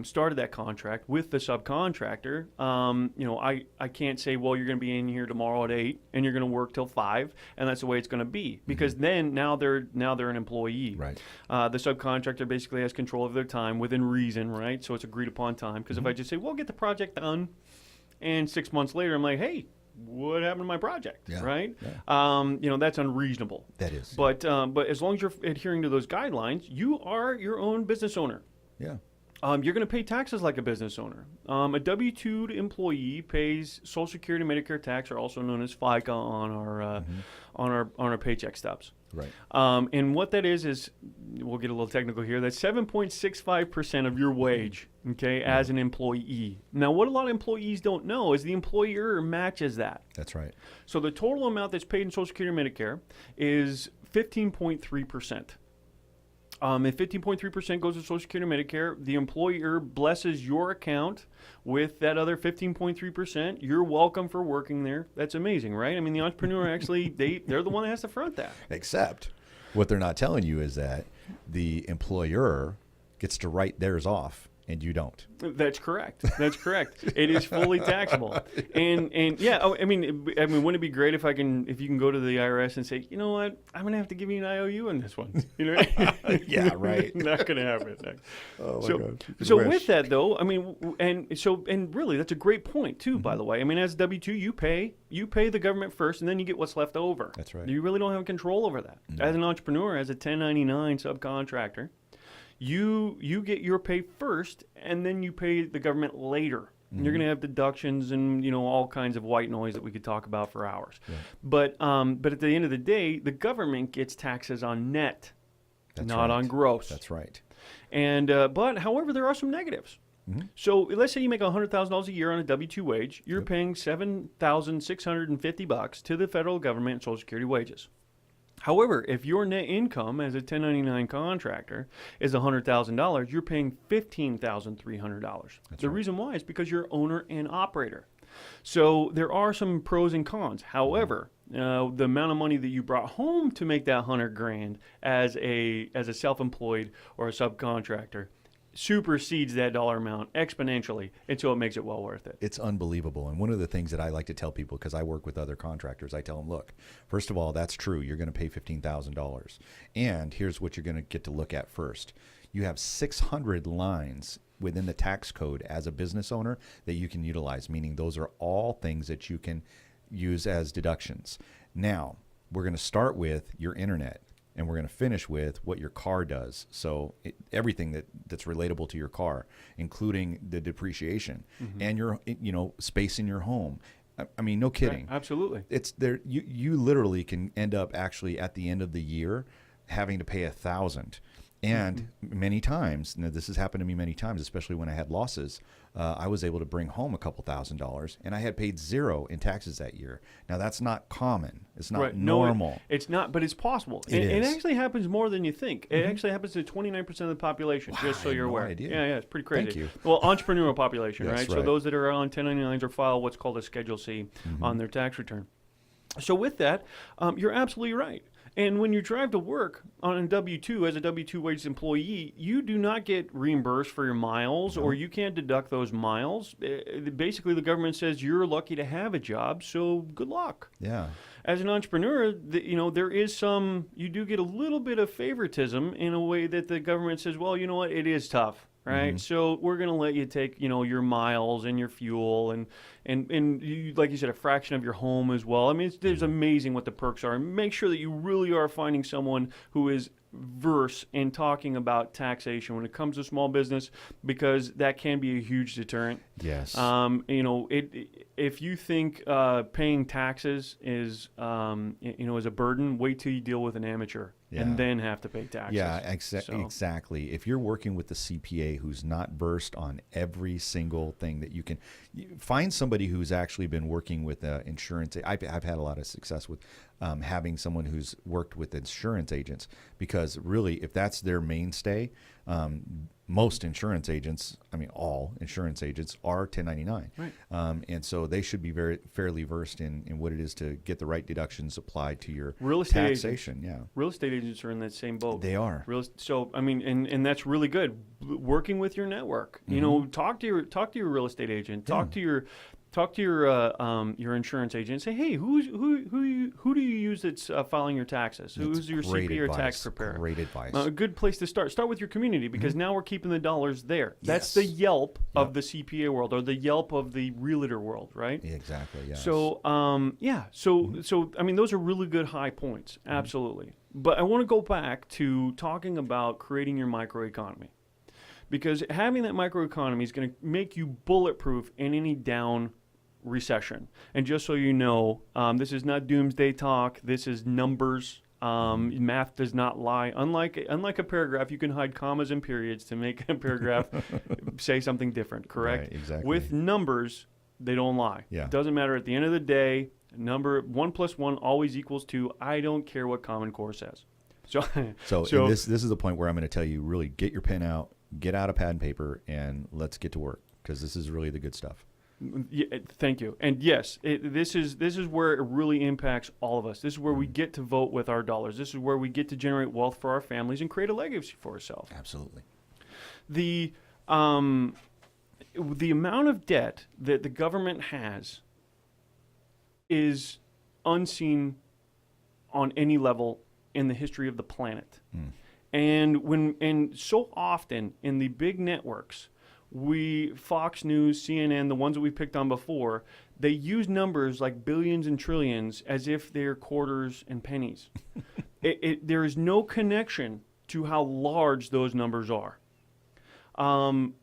started that contract with the subcontractor, I can't say, well, you're going to be in here tomorrow at 8 and you're going to work till 5, and that's the way it's going to be, because then now they're an employee. Right. The subcontractor basically has control of their time within reason, right? So it's agreed upon time. Because if I just say, well, get the project done, and 6 months later I'm like, hey, what happened to my project, right? Yeah. That's unreasonable. That is. But as long as you're adhering to those guidelines, you are your own business owner. Yeah. You're going to pay taxes like a business owner. A W-2 employee pays Social Security, Medicare tax, or also known as FICA, on our paycheck stubs. Right. And what that is we'll get a little technical here. That's 7.65% of your wage, okay, as an employee. Now, what a lot of employees don't know is the employer matches that. That's right. So the total amount that's paid in Social Security and Medicare is 15.3%. If 15.3% goes to Social Security and Medicare, the employer blesses your account with that other 15.3%. You're welcome for working there. That's amazing, right? I mean, the entrepreneur actually, they're the one that has to front that. Except what they're not telling you is that the employer gets to write theirs off and you don't. That's correct. That's correct. It is fully taxable. And yeah, I mean, wouldn't it be great if you can go to the IRS and say, you know what, I'm going to have to give you an IOU on this one. You know? Yeah, right. Not going to happen. Oh my God. So with that though, I mean, and really that's a great point too, by the way. I mean, as W-2, you pay the government first and then you get what's left over. That's right. You really don't have control over that. No. As an entrepreneur, as a 1099 subcontractor, you get your pay first, and then you pay the government later. Mm-hmm. You're going to have deductions and all kinds of white noise that we could talk about for hours. Yeah. But at the end of the day, the government gets taxes on net, not on gross. That's right. And but however, there are some negatives. Mm-hmm. So let's say you make $100,000 a year on a W-2 wage. You're paying $7,650 to the federal government in Social Security wages. However, if your net income as a 1099 contractor is $100,000, you're paying $15,300. The reason why is because you're owner and operator. So there are some pros and cons. However, the amount of money that you brought home to make that $100,000 as a self-employed or a subcontractor supersedes that dollar amount exponentially until it makes it well worth it. It's unbelievable. And one of the things that I like to tell people, because I work with other contractors, I tell them, look, first of all, that's true. You're going to pay $15,000. And here's what you're going to get to look at first. You have 600 lines within the tax code as a business owner that you can utilize, meaning those are all things that you can use as deductions. Now, we're going to start with your internet. And we're going to finish with what your car does. So everything that's relatable to your car, including the depreciation and your space in your home. I mean, no kidding. Right, absolutely. It's there. You literally can end up actually at the end of the year having to pay $1,000. And many times, this has happened to me many times, especially when I had losses, I was able to bring home a couple $1,000s, and I had paid $0 in taxes that year. Now, that's not common. It's not normal. No, it's not, but it's possible. It actually happens more than you think. It actually happens to 29% of the population, just so you're aware. Idea. Yeah, it's pretty crazy. Thank you. Well, entrepreneurial population, Yes, right? So those that are on 1099s or file what's called a Schedule C on their tax return. So with that, you're absolutely right. And when you drive to work on a W-2 as a W-2 wage employee, you do not get reimbursed for your miles, or you can't deduct those miles. Basically, the government says you're lucky to have a job, so good luck. Yeah. As an entrepreneur, there is you do get a little bit of favoritism in a way that the government says, well, you know what, it is tough. Right, so we're going to let you take, your miles and your fuel and you, like you said, a fraction of your home as well. I mean, it's amazing what the perks are. And make sure that you really are finding someone who is versed in talking about taxation when it comes to small business, because that can be a huge deterrent. Yes. If you think paying taxes is is a burden, wait till you deal with an amateur. Yeah. And then have to pay taxes. Yeah, exactly. If you're working with a CPA who's not versed on every single thing that you find somebody who's actually been working with insurance. I've had a lot of success with having someone who's worked with insurance agents, because really, if that's their mainstay, most insurance agents, all insurance agents are 1099. Right. And so they should be fairly versed in what it is to get the right deductions applied to your real estate taxation. Agents. Yeah. Real estate agents are in that same boat. They are. And that's really good. Working with your network, talk to your real estate agent, talk to your insurance agent. Say, hey, who do you use that's filing your taxes? Who's your CPA or tax preparer? Great advice. A good place to start. Start with your community, because now we're keeping the dollars there. That's the Yelp of the CPA world, or the Yelp of the realtor world, right? Yeah, exactly. Yeah. So those are really good high points. Absolutely. But I want to go back to talking about creating your microeconomy. because having that microeconomy is going to make you bulletproof in any down recession. And just so you know, this is not doomsday talk. This is numbers. Math does not lie. Unlike a paragraph, you can hide commas and periods to make a paragraph say something different, correct? Right, exactly. With numbers, they don't lie. Yeah. It doesn't matter. At the end of the day, number 1 + 1 always equals 2. I don't care what Common Core says. So and this is the point where I'm going to tell you, really get your pen out, get out a pad and paper, and let's get to work, because this is really the good stuff. Yeah, thank you. And yes, this is where it really impacts all of us. This is where we get to vote with our dollars. This is where we get to generate wealth for our families and create a legacy for ourselves. Absolutely. The amount of debt that the government has is unseen on any level in the history of the planet. And so often in the big networks, Fox News, CNN, the ones that we picked on before, they use numbers like billions and trillions as if they're quarters and pennies. There is no connection to how large those numbers are.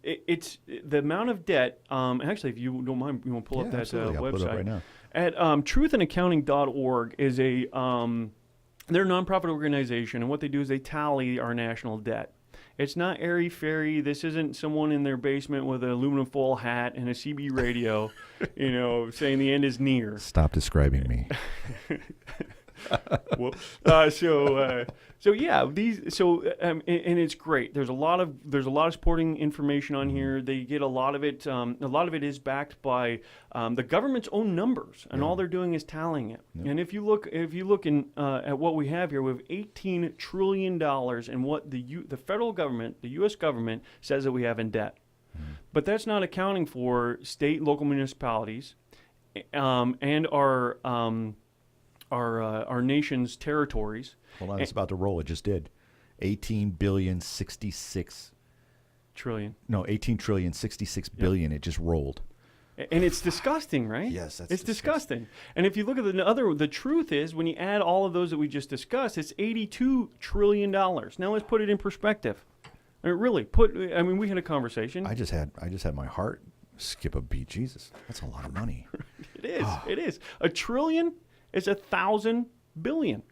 It's the amount of debt. Actually, if you don't mind, you want to pull up that absolutely. I'll website. pull it up right now. At truthandaccounting.org is they're a nonprofit organization, and what they do is they tally our national debt. It's not airy-fairy. This isn't someone in their basement with an aluminum foil hat and a CB radio, saying the end is near. Stop describing me. Whoops. And it's great. There's a lot of supporting information on here. They get a lot of it. A lot of it is backed by the government's own numbers, and all they're doing is tallying it. Yep. And if you look at what we have here, we have $18 trillion, and what the federal government, the U.S. government, says that we have in debt. But that's not accounting for state and local municipalities, and our nation's territories. Hold on, it's about to roll. It just did. 18 trillion 66 billion. It just rolled. And it's disgusting, right? Yes, that's it's disgusting. And if you look at the truth is, when you add all of those that we just discussed, it's $82 trillion. Now let's put it in perspective. I mean, we had a conversation. I just had my heart skip a beat. Jesus, that's a lot of money. It is. It is. A trillion is 1,000 billion.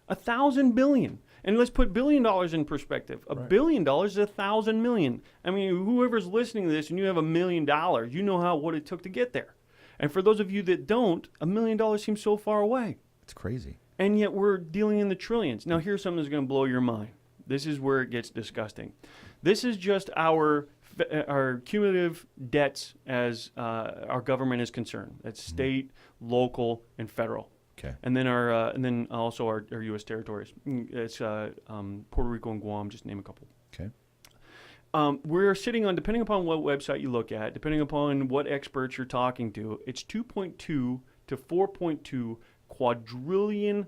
1,000 billion. And let's put $1 billion in perspective. $1 billion is 1,000 million. I mean, whoever's listening to this and you have $1 million, you know what it took to get there. And for those of you that don't, $1 million seems so far away. It's crazy. And yet we're dealing in the trillions. Now here's something that's going to blow your mind. This is where it gets disgusting. This is just our cumulative debts as our government is concerned. That's state, local, and federal. Okay. And then also our U.S. territories. It's Puerto Rico and Guam, just name a couple. Okay. We're sitting on, depending upon what website you look at, depending upon what experts you're talking to, it's $2.2 to $4.2 quadrillion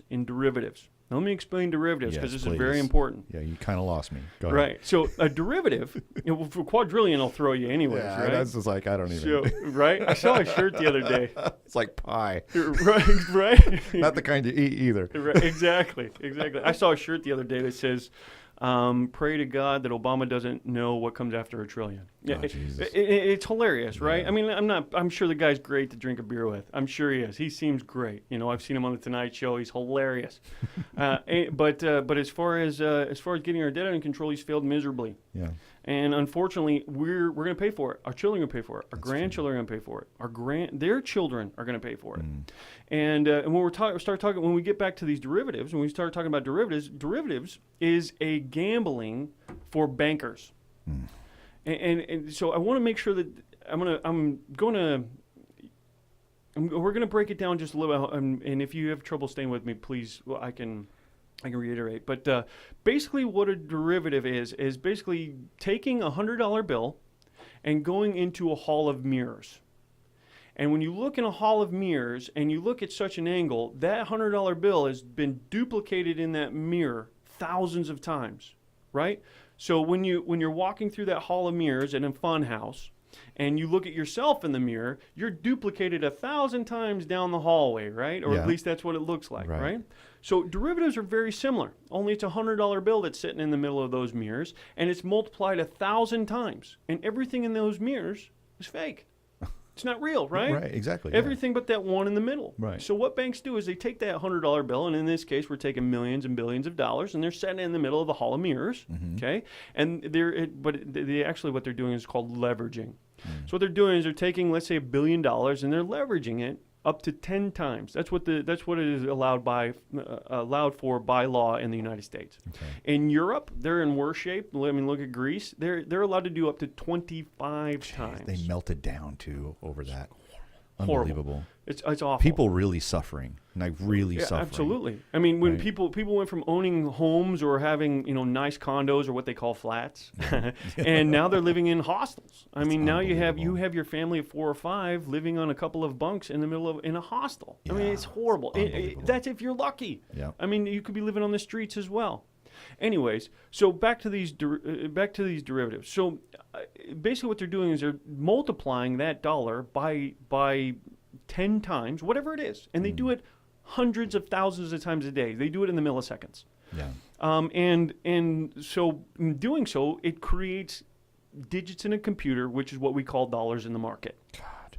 in derivatives. Now, let me explain derivatives, because this is very important. Yeah, you kind of lost me. Go ahead. Right. So a derivative, for quadrillion, I'll throw you anyways, yeah, right? That's just like, I don't even. So, right? I saw a shirt the other day. It's like pie. Right. Not the kind you eat either. Right, exactly. I saw a shirt the other day that says, pray to God that Obama doesn't know what comes after a trillion. Yeah, it's hilarious, right? Yeah. I mean, I'm sure the guy's great to drink a beer with. I'm sure he is. He seems great. I've seen him on the Tonight Show. He's hilarious. But as far as getting our debt under control, he's failed miserably. Yeah. And unfortunately, we're going to pay for it. Our children are going to pay for it. Our grandchildren are going to pay for it. Their children are going to pay for it. And when we get back to these derivatives, when we start talking about derivatives is a gambling for bankers. And so I want to make sure that we're going to break it down just a little bit. And if you have trouble staying with me, please, I can reiterate. But basically what a derivative is basically taking a $100 bill and going into a hall of mirrors. And when you look in a hall of mirrors and you look at such an angle, that $100 bill has been duplicated in that mirror thousands of times, right? So when you're walking through that hall of mirrors in a fun house, and you look at yourself in the mirror, you're duplicated 1,000 times down the hallway, right? Or Yeah. at least that's what it looks like, Right. right? So derivatives are very similar, only it's a $100 bill that's sitting in the middle of those mirrors, and it's multiplied 1,000 times, and everything in those mirrors is fake. It's not real, right? Right, exactly. yeah. Everything but that one in the middle. Right. So what banks do is they take that $100 bill, and in this case, we're taking millions and billions of dollars, and they're setting it in the middle of the hall of mirrors. Okay, and they actually what they're doing is called leveraging. So what they're doing is they're taking, let's say, $1 billion, and they're leveraging it up to 10 times. That's what it is allowed for by law in the United States. Okay. In Europe, they're in worse shape. I mean, look at Greece. They're allowed to do up to 25 times. They melted down too over that. Horrible. Unbelievable. It's awful. People really suffering, like really Yeah, suffering. absolutely. I mean, when Right. people went from owning homes or having nice condos or what they call flats, and now they're living in hostels. I mean, now you have your family of 4 or 5 living on a couple of bunks in the middle of in a hostel. I mean, Yeah, it's horrible. unbelievable. That's if you're lucky. Yeah. I mean, you could be living on the streets as well. Anyways, so back to these derivatives. So basically, what they're doing is they're multiplying that dollar by 10 times, whatever it is, and they do it hundreds of thousands of times a day. They do it in the milliseconds. Yeah. And so in doing so, it creates digits in a computer, which is what we call dollars in the market. God.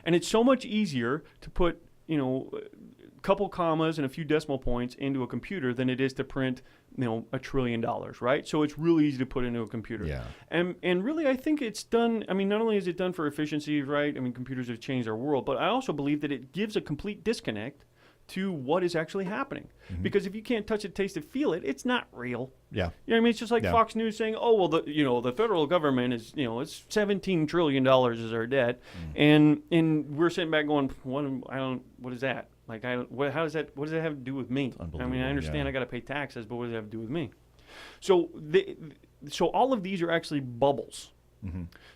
And it's so much easier to put, a couple commas and a few decimal points into a computer than it is to print, $1 trillion, right? So it's really easy to put into a computer. Yeah. And really, I think it's done. I mean, not only is it done for efficiency, right? I mean, computers have changed our world, but I also believe that it gives a complete disconnect to what is actually happening. Because if you can't touch it, taste it, feel it, it's not real. Yeah. You know what I mean? It's just like Yeah. Fox News saying, "Oh, well, the federal government is, it's $17 trillion is our debt," and we're sitting back going, what is that? Like, what does that have to do with me? I mean, I Unbelievable, understand yeah. I got to pay taxes, but what does that have to do with me? So so all of these are actually bubbles.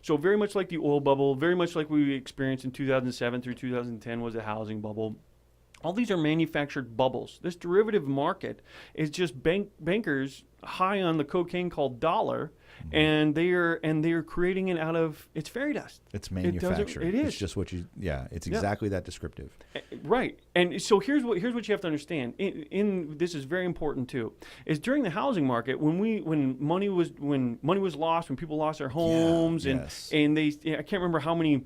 So very much like the oil bubble, very much like we experienced in 2007 through 2010 was a housing bubble. All these are manufactured bubbles. This derivative market is just bankers high on the cocaine called dollar, and they are creating it out of it's fairy dust. It's manufactured. It is It's just what it's exactly that descriptive. Right. And so here's what you have to understand. In this is very important too. Is during the housing market when money was lost, when people lost their homes, yes. and I can't remember how many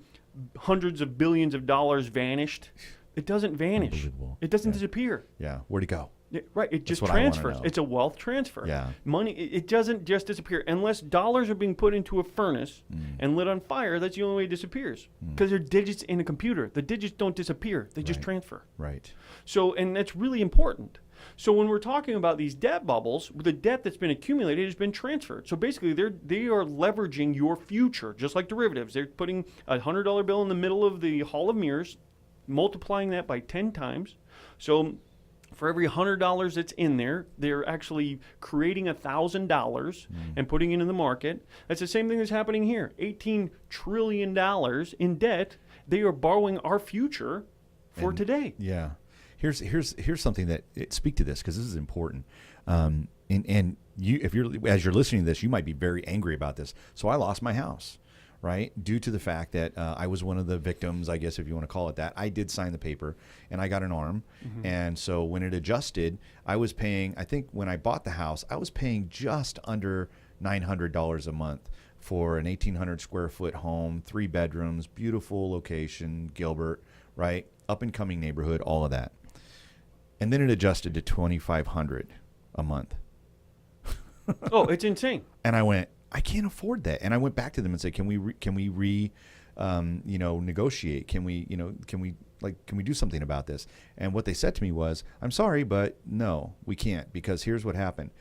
hundreds of billions of dollars vanished. It doesn't vanish. Unbelievable. It doesn't Yeah. disappear. Yeah. Where'd it go? Right. It just what I wanna transfers. know. It's a wealth transfer. Yeah. Money. It doesn't just disappear unless dollars are being put into a furnace and lit on fire. That's the only way it disappears because they're digits in a computer. The digits don't disappear. They just Right. transfer. Right. So, and that's really important. So when we're talking about these debt bubbles, the debt that's been accumulated has been transferred. So basically, they are leveraging your future, just like derivatives. They're putting a $100 bill in the middle of the hall of mirrors, multiplying that by 10 times. So for every $100 that's in there, they're actually creating $1,000 and putting it in the market. That's the same thing that's happening here. $18 trillion in debt. They are borrowing our future for today. Yeah. Here's something that speak to this because this is important. And you, as you're listening to this, you might be very angry about this. So I lost my house, right? Due to the fact that I was one of the victims, I guess if you want to call it that. I did sign the paper, and I got an arm. And so when it adjusted, I was paying. I think when I bought the house, I was paying just under $900 a month for an 1,800 square foot home, 3 bedrooms, beautiful location, Gilbert, right? Up and coming neighborhood, all of that. And then it adjusted to $2,500 a month. Oh, it's insane. And I went, I can't afford that. And I went back to them and said, can we negotiate? Can we do something about this? And what they said to me was, I'm sorry, but no, we can't, because here's what happened.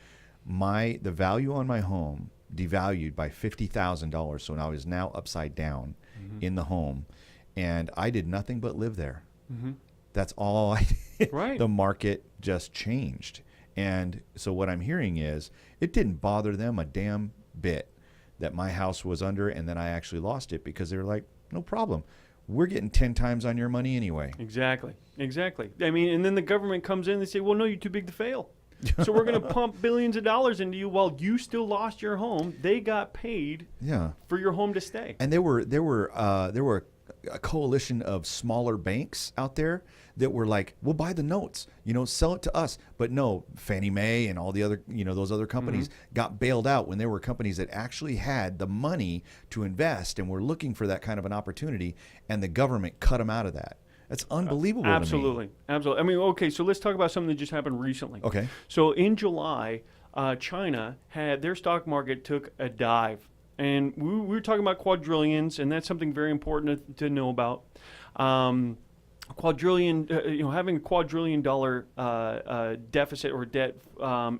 The value on my home devalued by $50,000. So now is now upside down in the home. And I did nothing but live there. That's all I did. Right. The market just changed. And so what I'm hearing is it didn't bother them a damn bit that my house was under and then I actually lost it, because they were like, no problem. We're getting 10 times on your money anyway. Exactly. I mean, and then the government comes in and they say, well, no, you're too big to fail. So we're going to pump billions of dollars into you while you still lost your home. They got paid for your home to stay. And there were a coalition of smaller banks out there that were like, we'll buy the notes, sell it to us. But no, Fannie Mae and all the other, those other companies got bailed out when there were companies that actually had the money to invest and were looking for that kind of an opportunity, and the government cut them out of that. That's unbelievable. Absolutely. To me. Absolutely. I mean, okay, so let's talk about something that just happened recently. Okay. So in July, China had their stock market took a dive. And we were talking about quadrillions, and that's something very important to know about. Quadrillion, having a $quadrillion deficit or debt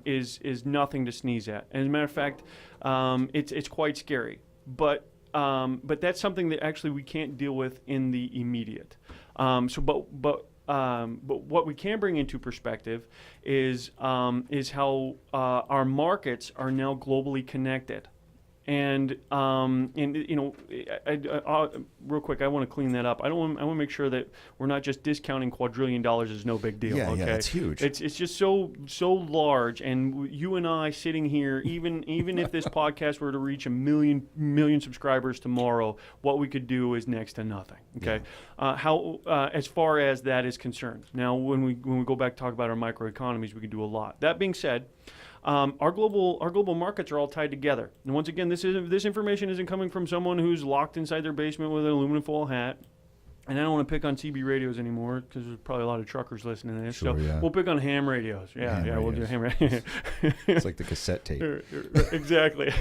is nothing to sneeze at. As a matter of fact, it's quite scary. But that's something that actually we can't deal with in the immediate. But what we can bring into perspective is how our markets are now globally connected. And real quick, I want to clean that up. I want to make sure that we're not just discounting $quadrillion as no big deal. Yeah, that's huge. It's just so large, and you and I sitting here, even if this podcast were to reach a million subscribers tomorrow, what we could do is next to nothing. Okay, as far as that is concerned. Now, when we go back to talk about our microeconomies, we can do a lot. That being said. Our global markets are all tied together. And once again, this information isn't coming from someone who's locked inside their basement with an aluminum foil hat. And I don't want to pick on CB radios anymore because there's probably a lot of truckers listening to this. Sure, so we'll pick on ham radios. We'll do ham radios. It's like the cassette tape. Exactly.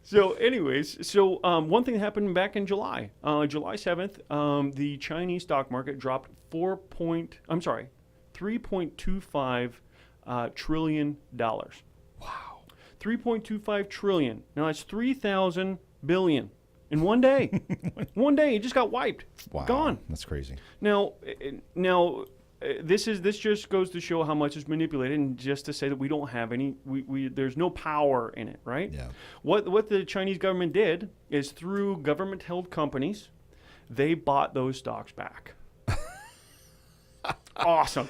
So anyways, one thing that happened back in July. July 7th, the Chinese stock market dropped $3.25 trillion. Wow. 3.25 trillion. Now that's 3,000 billion in one day. One day it just got wiped. Wow. Gone. That's crazy. Now this just goes to show how much is manipulated, and just to say that we don't have any there's no power in it, right? Yeah. What the Chinese government did is through government held companies, they bought those stocks back. Awesome.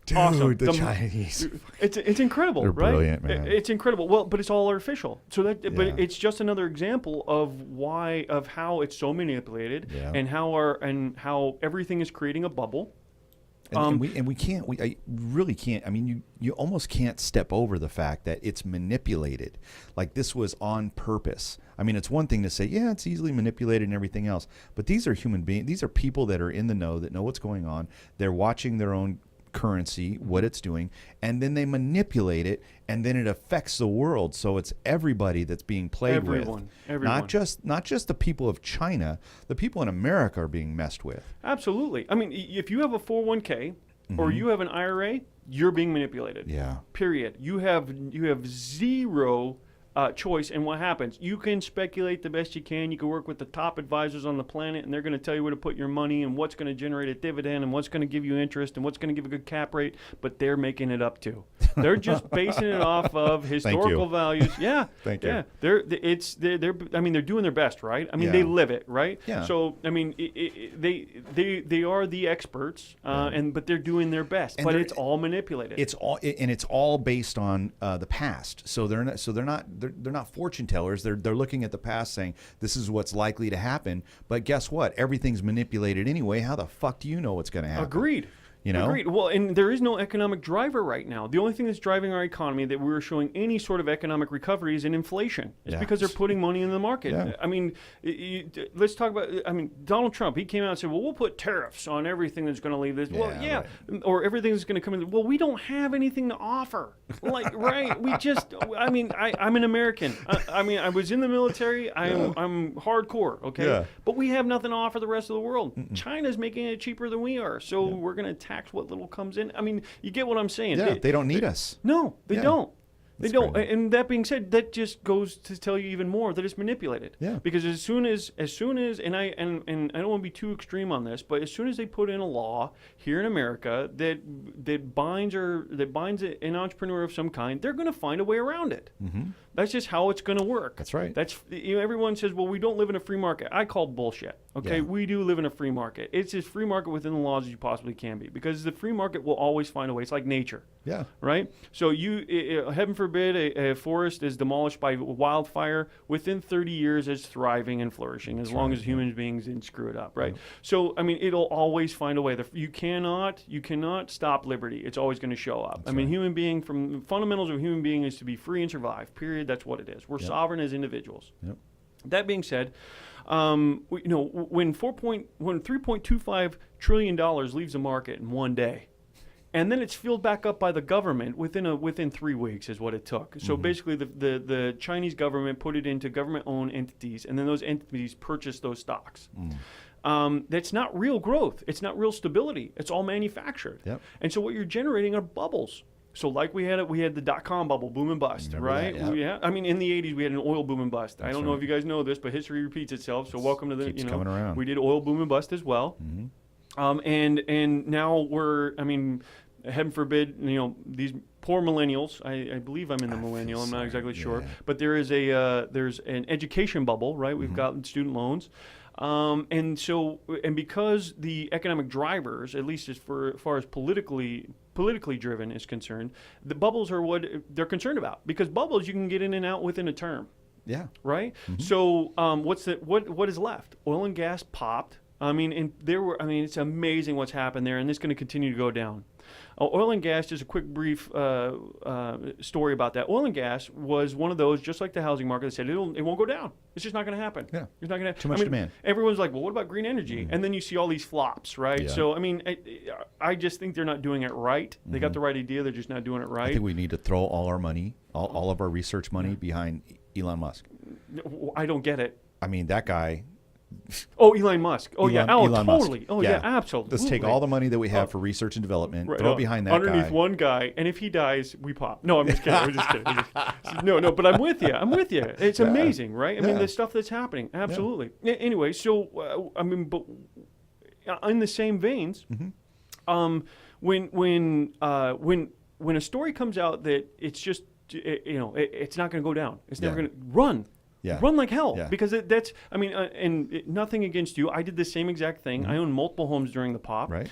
Dude, awesome. The Chinese. It's incredible, They're right? Brilliant, man. It's incredible. Well, but it's all artificial. So but it's just another example of how it's so manipulated, and how everything is creating a bubble. And I really can't. I mean, you almost can't step over the fact that it's manipulated. Like this was on purpose. I mean, it's one thing to say, yeah, it's easily manipulated and everything else, but these are human beings. These are people that are in the know, that know what's going on. They're watching their own currency, what it's doing, and then they manipulate it, and then it affects the world. So it's everybody that's being played with. Everyone. Not just the people of China. The people in America are being messed with. Absolutely. I mean, if you have a 401k or you have an IRA, you're being manipulated. Yeah. Period. You have zero choice. And what happens? You can speculate the best you can. You can work with the top advisors on the planet, and they're going to tell you where to put your money and what's going to generate a dividend and what's going to give you interest and what's going to give a good cap rate. But they're making it up too. They're just basing it off of historical values. Yeah. Thank you. They're doing their best, right? I mean, they live it, right? Yeah. So I mean, they are the experts, but they're doing their best. And but it's all manipulated. It's all based on the past. So they're not fortune tellers. They're looking at the past, saying this is what's likely to happen. But guess what? Everything's manipulated anyway. How the fuck do you know what's going to happen? Agreed. Agreed. Well, and there is no economic driver right now. The only thing that's driving our economy that we're showing any sort of economic recovery is in inflation. It's because they're putting money in the market. Yeah. I mean, let's talk about, Donald Trump, he came out and said, well, we'll put tariffs on everything that's going to leave this. Right. Or everything that's going to come in. Well, we don't have anything to offer. Right? I'm an American. I was in the military. I'm hardcore, okay? Yeah. But we have nothing to offer the rest of the world. China's making it cheaper than we are. So we're going to tax what little comes in. I mean, you get what I'm saying. Yeah, they don't need us. No, they don't. They don't. Crazy. And that being said, that just goes to tell you even more that it's manipulated. Yeah. Because as soon as and I don't want to be too extreme on this, but as soon as they put in a law here in America that binds an entrepreneur of some kind, they're going to find a way around it. That's just how it's going to work. That's right. Everyone says, well, we don't live in a free market. I call bullshit. Okay, Yeah. we do live in a free market. It's as free market within the laws as you possibly can be, because the free market will always find a way. It's like nature. Yeah. Right? So heaven forbid, a forest is demolished by wildfire. Within 30 years, it's thriving and flourishing, as long as human beings didn't screw it up, right? Yeah. So, I mean, it'll always find a way. You cannot stop liberty. It's always going to show up. That's human being, from the fundamentals of human being is to be free and survive, period. That's what it is. We're sovereign as individuals. Yep. That being said, when $3.25 trillion leaves the market in one day, and then it's filled back up by the government within 3 weeks is what it took. So basically, the Chinese government put it into government-owned entities, and then those entities purchased those stocks. That's not real growth. It's not real stability. It's all manufactured. Yep. And so what you're generating are bubbles. So like we had the dot-com bubble, boom and bust, right? That, yeah. I mean, in the 80s, we had an oil boom and bust. I don't know if you guys know this, but history repeats itself. So welcome to the, coming around. We did oil boom and bust as well. And now heaven forbid, these poor millennials. I believe I'm in the millennial. I'm not exactly sure, but there's an education bubble, right? We've got student loans. And because the economic drivers, at least as far as politically driven is concerned, the bubbles are what they're concerned about, because bubbles you can get in and out within a term. Yeah. Right. So what is left? Oil and gas popped. It's amazing what's happened there, and it's going to continue to go down. Oil and gas, just a quick brief story about that. Oil and gas was one of those, just like the housing market, that said it won't go down. It's just not going to happen. Yeah. It's not going to. Too much demand. Everyone's like, well, what about green energy? And then you see all these flops, right? Yeah. So, I just think they're not doing it right. They got the right idea. They're just not doing it right. I think we need to throw all our money, all of our research money behind Elon Musk. I don't get it. I mean, that guy... Oh, Elon Musk. Oh, Elon totally. Musk. Oh, yeah, absolutely. Let's take all the money that we have for research and development, throw it behind that underneath guy. one guy, and if he dies, we pop. No, I'm just kidding. No, but I'm with you. It's amazing, right? I mean, the stuff that's happening. Absolutely. Yeah. Anyway, so, but in the same veins, when a story comes out that it's just, it's not going to go down. It's never going to run. Yeah. Run like hell, because nothing against you. I did the same exact thing. I owned multiple homes during the pop. Right.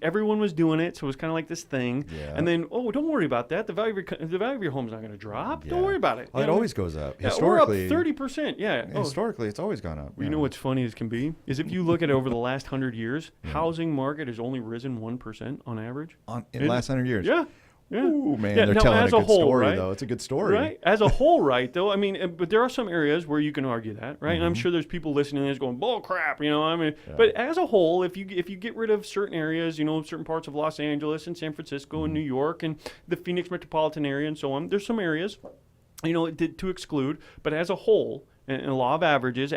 Everyone was doing it, so it was kind of like this thing. Yeah. And then, don't worry about that. The value of your home's not going to drop. Yeah. Don't worry about it. Well, it always goes up. Historically, we're up 30%. Yeah. Historically, it's always gone up. You know what's funny as can be is if you look at it over the last 100 years, housing market has only risen 1% on average. In the last 100 years. Yeah. Yeah. Ooh, man, they're telling a good story, though. It's a good story. Right? As a whole, right, though, but there are some areas where you can argue that, right? And I'm sure there's people listening to this going, bull crap, But as a whole, if you get rid of certain areas, certain parts of Los Angeles and San Francisco and New York and the Phoenix metropolitan area and so on, there's some areas, to exclude. But as a whole, and the law of averages,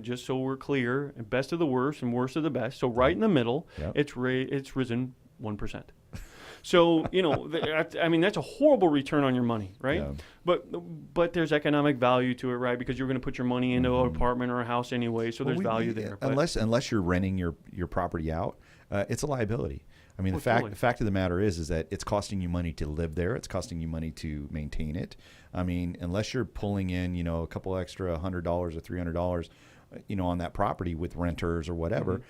just so we're clear, best of the worst and worst of the best. So right in the middle, it's risen 1%. So, that's a horrible return on your money, right? Yeah. But there's economic value to it, right? Because you're going to put your money into an apartment or a house anyway, so there's value there. Unless you're renting your property out, it's a liability. I mean, the fact of the matter is that it's costing you money to live there. It's costing you money to maintain it. I mean, unless you're pulling in, a couple extra $100 or $300, on that property with renters or whatever,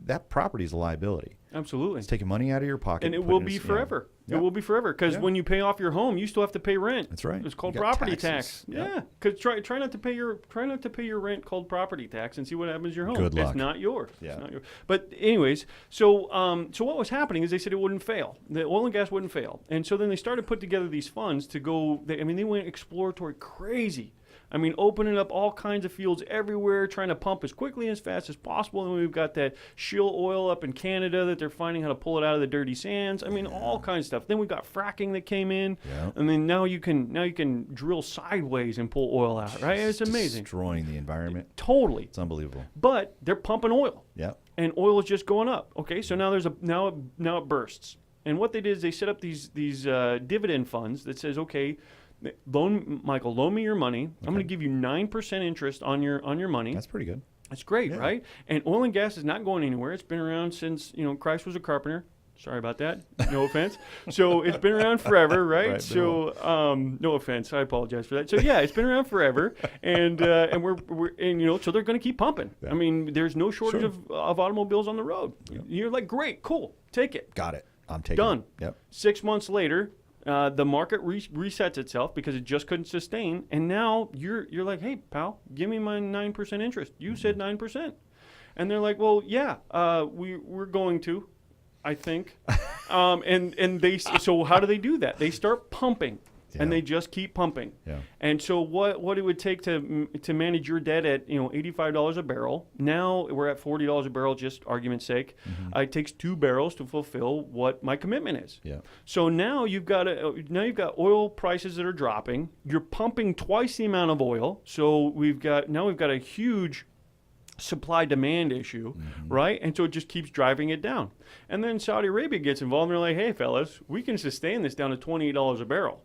that property is a liability. Absolutely. It's taking money out of your pocket. And it will be forever. It will be forever, because when you pay off your home, you still have to pay rent. That's right. It's called property tax. Yeah. Because try not to pay your rent called property tax and see what happens to your home. Good luck. It's not yours. Yeah. It's not yours. But anyways, so what was happening is they said it wouldn't fail. The oil and gas wouldn't fail. And so then they started put together these funds to go. They went exploratory crazy. Opening up all kinds of fields everywhere, trying to pump as quickly and as fast as possible. And we've got that shale oil up in Canada that they're finding how to pull it out of the dirty sands. All kinds of stuff. Then we've got fracking that came in. Yeah. And then now you can drill sideways and pull oil out, right? It's amazing. Destroying the environment. Totally. It's unbelievable. But they're pumping oil. Yeah. And oil is just going up. Okay, so now now it bursts. And what they did is they set up these dividend funds that says, okay, Michael, loan me your money. Okay. I'm going to give you 9% interest on your money. That's pretty good. That's great, right? And oil and gas is not going anywhere. It's been around since Christ was a carpenter. Sorry about that. No offense. So it's been around forever, right? Right, So no offense. I apologize for that. So yeah, it's been around forever, and we're so they're going to keep pumping. Yeah. I mean, there's no shortage Sure. of automobiles on the road. Yep. You're like, great, cool, take it. Got it. I'm taking Done. it. Yep. 6 months later, the market resets itself because it just couldn't sustain, and now you're like, hey, pal, give me my 9% interest. You said 9%, and they're like, well, yeah, we're going to, I think, and they so how do they do that? They start pumping. Yeah. And they just keep pumping. Yeah. And so what it would take to manage your debt at $85 a barrel. Now we're at $40 a barrel, just argument's sake. Mm-hmm. It takes 2 barrels to fulfill what my commitment is. Yeah. So now you've got oil prices that are dropping. You're pumping twice the amount of oil. So we've got a huge supply-demand issue, right? And so it just keeps driving it down. And then Saudi Arabia gets involved, and they're like, hey, fellas, we can sustain this down to $28 a barrel.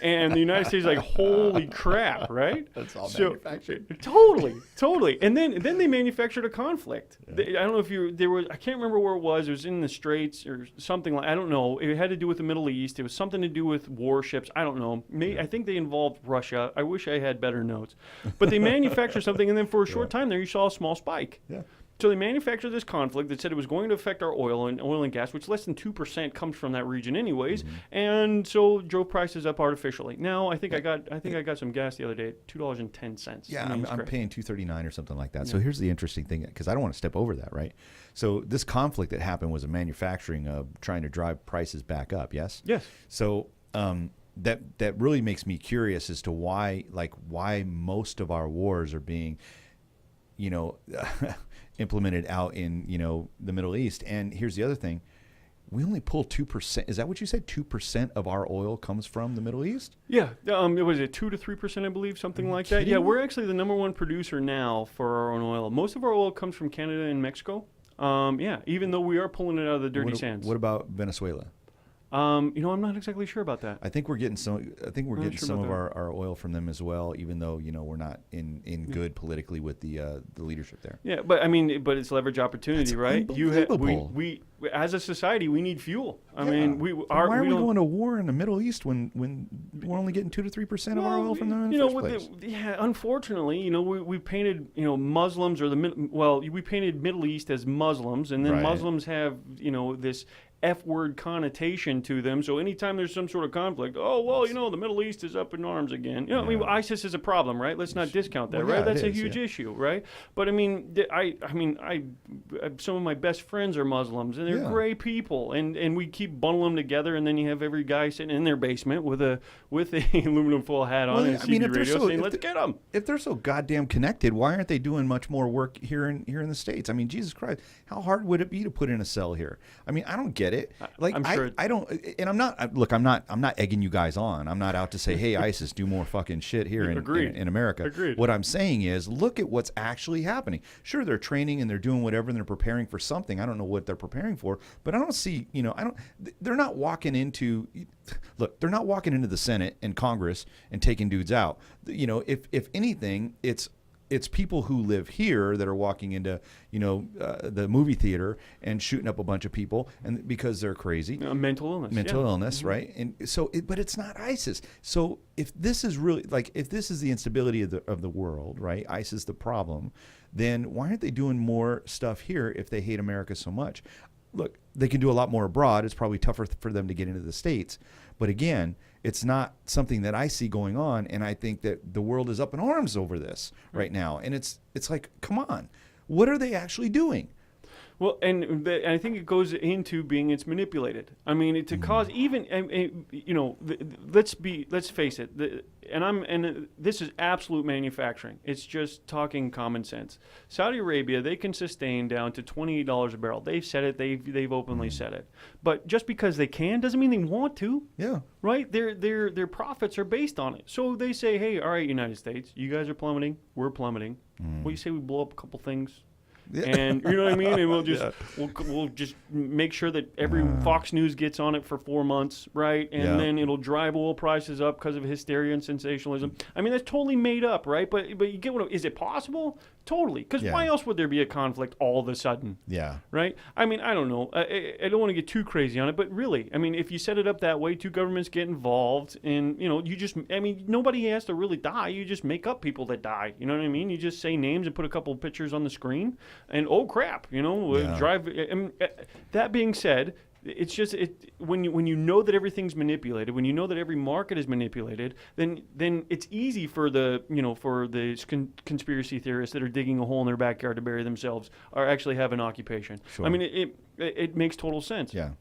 And the United States is like, holy crap, right? That's all So, manufactured. Totally. And then they manufactured a conflict. Yeah. I don't know if I can't remember where it was. It was in the Straits or something I don't know. It had to do with the Middle East. It was something to do with warships. I don't know. I think they involved Russia. I wish I had better notes. But they manufactured something, and then for a short time there, you saw a small spike. Yeah. So they manufactured this conflict that said it was going to affect our oil and gas, which less than 2% comes from that region anyways, and so drove prices up artificially. Now I think I got some gas the other day at $2.10. Yeah, I mean, I'm paying $2.39 or something like that. Yeah. So here's the interesting thing, because I don't want to step over that, right? So this conflict that happened was a manufacturing of trying to drive prices back up. Yes. Yes. So that really makes me curious as to why most of our wars are being, implemented out in the Middle East. And here's the other thing: we only pull 2%. Is that what you said? 2% of our oil comes from the Middle East? Yeah. Was it 2 to 3%? I believe something like that. Yeah, we're actually the number one producer now for our own oil. Most of our oil comes from Canada and Mexico. Even though we are pulling it out of the dirty sands. What about Venezuela? I'm not exactly sure about that. I think we're getting some of our oil from them as well, even though we're not in good politically with the leadership there. Yeah, but it's leverage opportunity, That's right? unbelievable. We as a society we need fuel. I Yeah. mean, why are we going to war in the Middle East when we're only getting 2 to 3% of our oil from them in the first place? Unfortunately, we painted Muslims we painted Middle East as Muslims, and then Right. Muslims have this F-word connotation to them. So anytime there's some sort of conflict, the Middle East is up in arms again. I mean, ISIS is a problem, right? Let's not discount that, right? That's a huge issue, right? But I mean, some of my best friends are Muslims, and they're great people, and we keep bundling them together, and then you have every guy sitting in their basement with a aluminum foil hat on and a CB radio saying, "Let's get them." If they're so goddamn connected, why aren't they doing much more work here in the States? I mean, Jesus Christ, how hard would it be to put in a cell here? I mean, I don't get it. Like, I'm sure I don't, and I'm not egging you guys on. I'm not out to say, hey, ISIS, do more fucking shit here in America. Agreed. What I'm saying is, look at what's actually happening. Sure, they're training and they're doing whatever and they're preparing for something. I don't know what they're preparing for, but I don't see, they're not walking into the Senate and Congress and taking dudes out. If anything, it's people who live here that are walking into, the movie theater and shooting up a bunch of people, and because they're crazy. Mental illness, right? And so, but it's not ISIS. So if this is really if this is the instability of the world, right? ISIS the problem, then why aren't they doing more stuff here if they hate America so much? Look, they can do a lot more abroad. It's probably tougher for them to get into the States. But again, it's not something that I see going on, and I think that the world is up in arms over this right now. And it's like, come on, what are they actually doing? Well, and I think it goes into being it's manipulated. I mean, to cause even let's face it. This is absolute manufacturing. It's just talking common sense. Saudi Arabia, they can sustain down to $28 a barrel. They've said it. They've openly said it. But just because they can doesn't mean they want to. Yeah. Right? Their profits are based on it. So they say, hey, all right, United States, you guys are plummeting. We're plummeting. Well, you say we blow up a couple things. Yeah. And you know what I mean, and we'll just make sure that every Fox News gets on it for 4 months, right? And then it'll drive oil prices up because of hysteria and sensationalism. I mean, that's totally made up, right? But you get is it possible Totally. Because why else would there be a conflict all of a sudden? Yeah. Right? I mean, I don't know. I don't want to get too crazy on it, but really, I mean, if you set it up that way, two governments get involved, and, nobody has to really die. You just make up people that die. You know what I mean? You just say names and put a couple of pictures on the screen, and oh crap, drive. That being said, it's just when you know that everything's manipulated, when you know that every market is manipulated, then it's easy for the conspiracy theorists that are digging a hole in their backyard to bury themselves or actually have an occupation. Sure. I mean, it makes total sense. Yeah.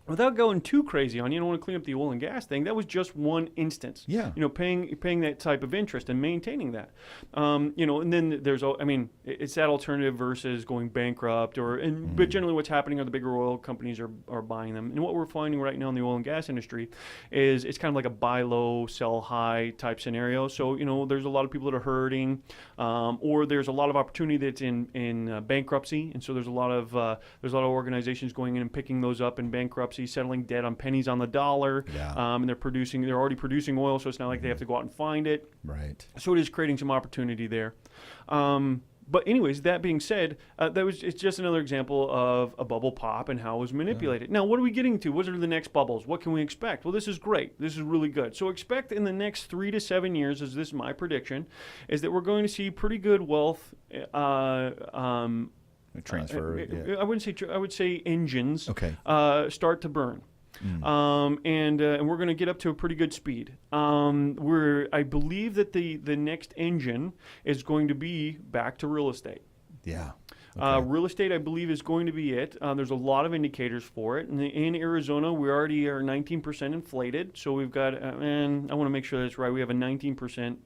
Without going too crazy on, you don't want to clean up the oil and gas thing. That was just one instance. Yeah. Paying that type of interest and maintaining that. And then it's that alternative versus going bankrupt but generally what's happening are the bigger oil companies are buying them. And what we're finding right now in the oil and gas industry is it's kind of like a buy low, sell high type scenario. So, there's a lot of people that are hurting, or there's a lot of opportunity that's in bankruptcy. And so there's a lot of organizations going in and picking those up in bankruptcy, settling debt on pennies on the dollar. Yeah. And they're already producing oil, so it's not like they have to go out and find it. Right. So it is creating some opportunity there. But anyways, that being said, it's just another example of a bubble pop and how it was manipulated. Yeah. Now, what are we getting to? What are the next bubbles? What can we expect? Well, this is great. This is really good. So expect in the next 3 to 7 years, this is my prediction, is that we're going to see pretty good wealth transfer. I wouldn't say. I would say engines. Okay. Start to burn. And we're going to get up to a pretty good speed. I believe that the next engine is going to be back to real estate. Yeah. Okay. Real estate, I believe, is going to be it. There's a lot of indicators for it. In Arizona, we already are 19% inflated. So we've got, and I want to make sure that's right. We have a 19%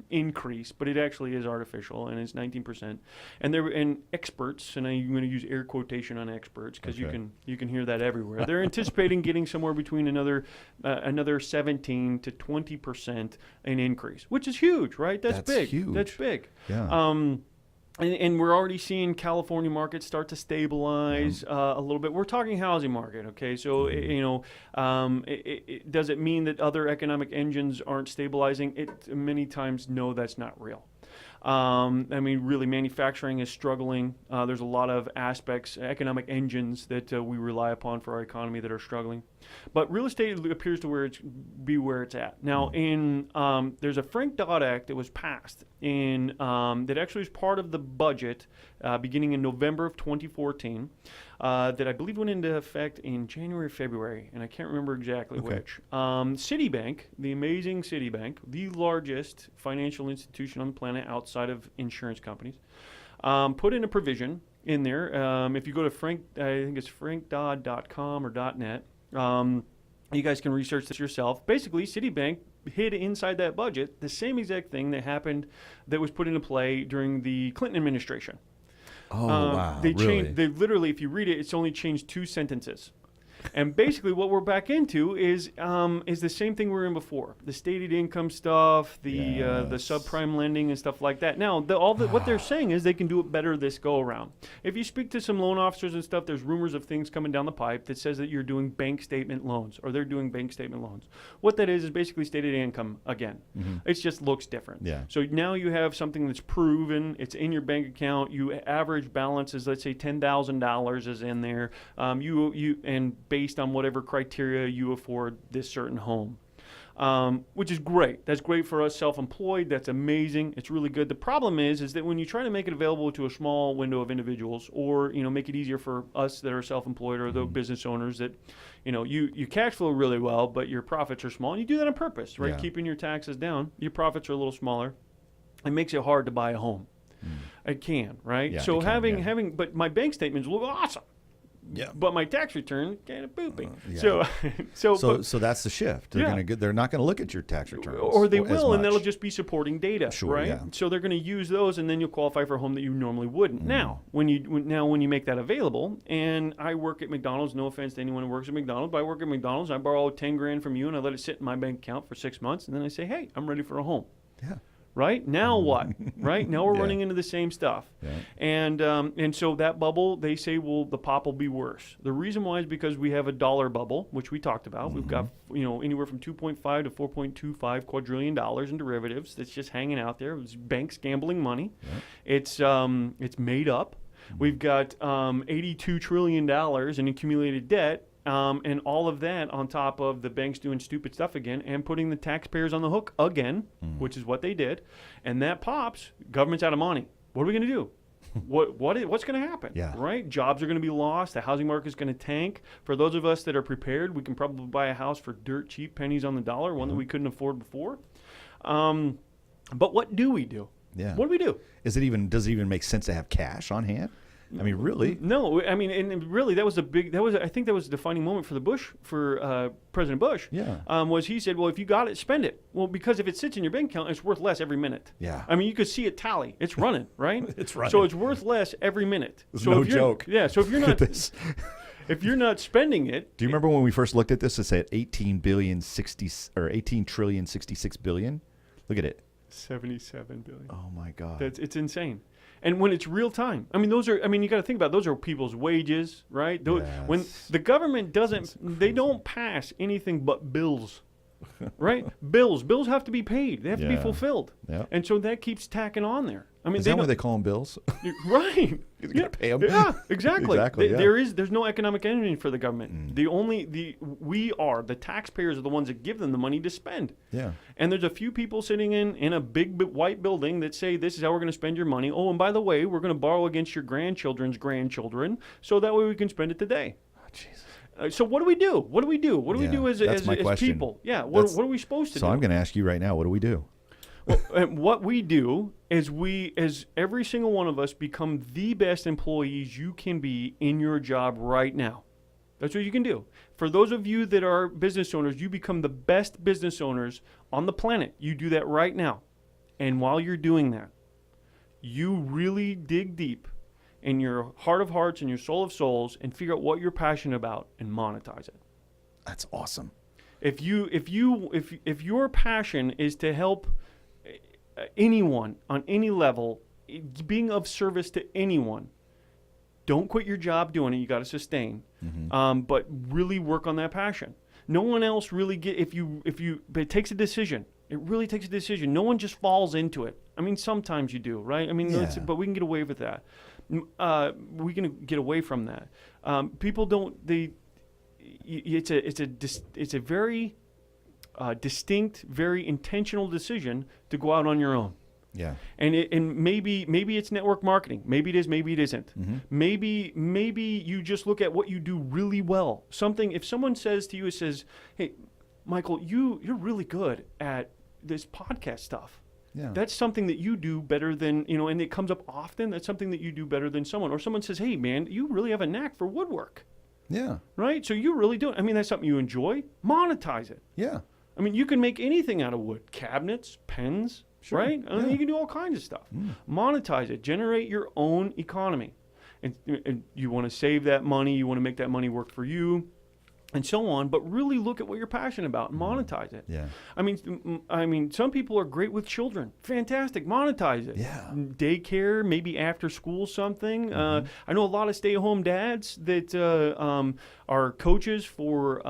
increase, but it actually is artificial, and it's 19%. And experts, and I'm going to use air quotation on experts because you can hear that everywhere. They're anticipating getting somewhere between another 17 to 20% an increase, which is huge, right? That's big. Huge. That's big. Yeah. And we're already seeing California markets start to stabilize a little bit. We're talking housing market, okay? So, does it mean that other economic engines aren't stabilizing? Many times, no, that's not real. Really, manufacturing is struggling. There's a lot of aspects, economic engines that we rely upon for our economy that are struggling. But real estate appears to be where it's at. Now, there's a Frank Dodd Act that was passed that actually was part of the budget beginning in November of 2014 that I believe went into effect in January, February, and I can't remember exactly which. Citibank, the amazing Citibank, the largest financial institution on the planet outside of insurance companies, put in a provision in there. If you go to I think it's frankdodd.com or .net, you guys can research this yourself. Basically, Citibank hid inside that budget the same exact thing that was put into play during the Clinton administration. Oh, wow. They literally, if you read it, it's only changed 2 sentences. And basically what we're back into is the same thing we were in before. The stated income stuff, the subprime lending and stuff like that. Now, what they're saying is they can do it better this go around. If you speak to some loan officers and stuff, there's rumors of things coming down the pipe that says that you're doing bank statement loans, or they're doing bank statement loans. What that is basically stated income again. Mm-hmm. It just looks different. Yeah. So now you have something that's proven, it's in your bank account, you average balance is, let's say, $10,000 is in there, and based on whatever criteria you afford this certain home, which is great. That's great for us self-employed. That's amazing. It's really good. The problem is that when you try to make it available to a small window of individuals, or make it easier for us that are self-employed or the business owners that, you cash flow really well, but your profits are small, and you do that on purpose, right? Yeah. Keeping your taxes down. Your profits are a little smaller. It makes it hard to buy a home. It can, right? Yeah, so but my bank statements look awesome. Yeah. But my tax return kind of pooping. Yeah. So that's the shift. They're not going to look at your tax returns, or they will, and that'll just be supporting data, sure, right? Yeah. So they're going to use those, and then you'll qualify for a home that you normally wouldn't. Now, when you make that available, and I work at McDonald's. No offense to anyone who works at McDonald's, but I work at McDonald's. I borrow $10,000 from you, and I let it sit in my bank account for 6 months, and then I say, hey, I'm ready for a home. Yeah. right? Now what? Right? Now we're Yeah. running into the same stuff. Yeah. And so that bubble, they say, well, the pop will be worse. The reason why is because we have a dollar bubble, which we talked about. We've got, anywhere from 2.5 to 4.25 quadrillion dollars in derivatives that's just hanging out there. It's banks gambling money. Yeah. It's made up. We've got $82 trillion in accumulated debt. And all of that on top of the banks doing stupid stuff again and putting the taxpayers on the hook again, which is what they did. And that pops, government's out of money. What are we going to do? What's going to happen? Yeah. Right? Jobs are going to be lost. The housing market is going to tank. For those of us that are prepared, we can probably buy a house for dirt cheap, pennies on the dollar, one that we couldn't afford before. But what do we do? Yeah. What do we do? Does it even make sense to have cash on hand? I mean, really? No, I mean, and really, I think that was a defining moment for President Bush. Yeah. Was he said, well, if you got it, spend it. Well, because if it sits in your bank account, it's worth less every minute. Yeah. I mean, you could see it tally. It's running, right? It's running. So it's worth less every minute. It's So no if you're- joke. Yeah. So if you're Look at not, this. if you're not spending it, Do you remember when we first looked at this? It said 18 trillion 66 billion. Look at it. 77 billion. Oh my God. It's insane. And when it's real time, I mean, you got to think about it, those are people's wages, right? When Yes. the government they don't pass anything but bills, right? Bills have to be paid. They have to be Yeah. fulfilled. Yeah. And so that keeps tacking on there. I mean, Is that why they call them bills? right. You gotta pay 'em. Yeah, exactly. Exactly, yeah. There's no economic engine for the government. The taxpayers are the ones that give them the money to spend. Yeah. And there's a few people sitting in a big white building that say, this is how we're going to spend your money. Oh, and by the way, we're going to borrow against your grandchildren's grandchildren, so that way we can spend it today. Oh, Jesus. So what do we do? What do we do? What do we Yeah, do as that's my question. people? Yeah, what are we supposed to do? So I'm going to ask you right now, what do we do? Well, and what we do is as every single one of us become the best employees you can be in your job right now. That's what you can do. For those of you that are business owners, you become the best business owners on the planet. You do that right now. And while you're doing that, you really dig deep in your heart of hearts and your soul of souls and figure out what you're passionate about and monetize it. That's awesome. If your passion is to help anyone on any level, being of service to anyone, don't quit your job doing it. You got to sustain, but really work on that passion. No one else really but it takes a decision. It really takes a decision. No one just falls into it. I mean, sometimes you do, right? I mean, Yeah. but we can get away with that. We can get away from that. People don't. It's a very distinct, very intentional decision to go out on your own. Yeah. And maybe it's network marketing. Maybe it is. Maybe it isn't. Mm-hmm. Maybe you just look at what you do really well. If someone says to you, "Hey, Michael, you're really good at this podcast stuff." Yeah. That's something that you do better than, and it comes up often. That's something that you do better than someone. Or someone says, "Hey, man, you really have a knack for woodwork." Yeah. Right? So you really do it. I mean, that's something you enjoy. Monetize it. Yeah. I mean, you can make anything out of wood. Cabinets, pens, Sure, right? I mean, yeah. you can do all kinds of stuff. Monetize it. Generate your own economy. And you want to save that money. You want to make that money work for you, and so on. But really look at what you're passionate about and monetize it. Yeah. I mean, some people are great with children. Fantastic. Monetize it. Yeah. Daycare, maybe after school something. I know a lot of stay-at-home dads that are coaches for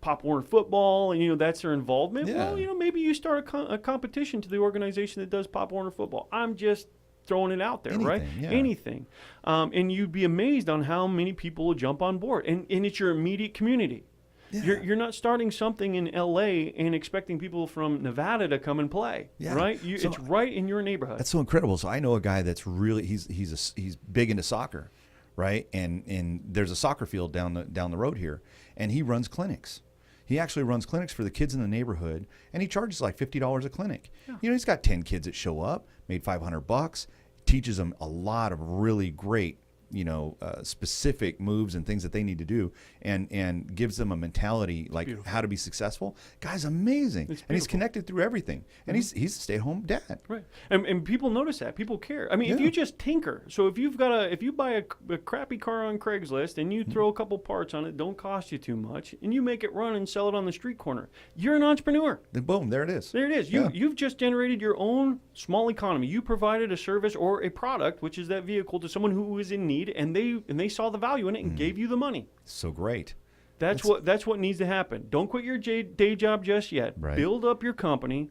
Pop Warner football, and that's their involvement. Yeah. Well, maybe you start a competition to the organization that does Pop Warner football. I'm just throwing it out there, right? Anything, yeah. Anything. And you'd be amazed on how many people will jump on board. And it's your immediate community. Yeah. You're not starting something in L.A. and expecting people from Nevada to come and play, Yeah. right? So it's right in your neighborhood. That's so incredible. So I know a guy that's really he's big into soccer, right? And there's a soccer field down the road here, and he runs clinics. He actually runs clinics for the kids in the neighborhood, and he charges like $50 a clinic. Yeah. He's got 10 kids that show up, made $500, teaches them a lot of really great specific moves and things that they need to do, and gives them a mentality like how to be successful. Guy's amazing, and he's connected through everything, and he's a stay-at-home dad. Right, and people notice that. People care. I mean, if you just tinker, so if you buy a crappy car on Craigslist and you throw a couple parts on it, don't cost you too much, and you make it run and sell it on the street corner, you're an entrepreneur. Then boom, there it is. There it is. You've just generated your own small economy. You provided a service or a product, which is that vehicle, to someone who is in need, and they saw the value in it and gave you the money. So great. That's what needs to happen. Don't quit your day job just yet. Right. Build up your company,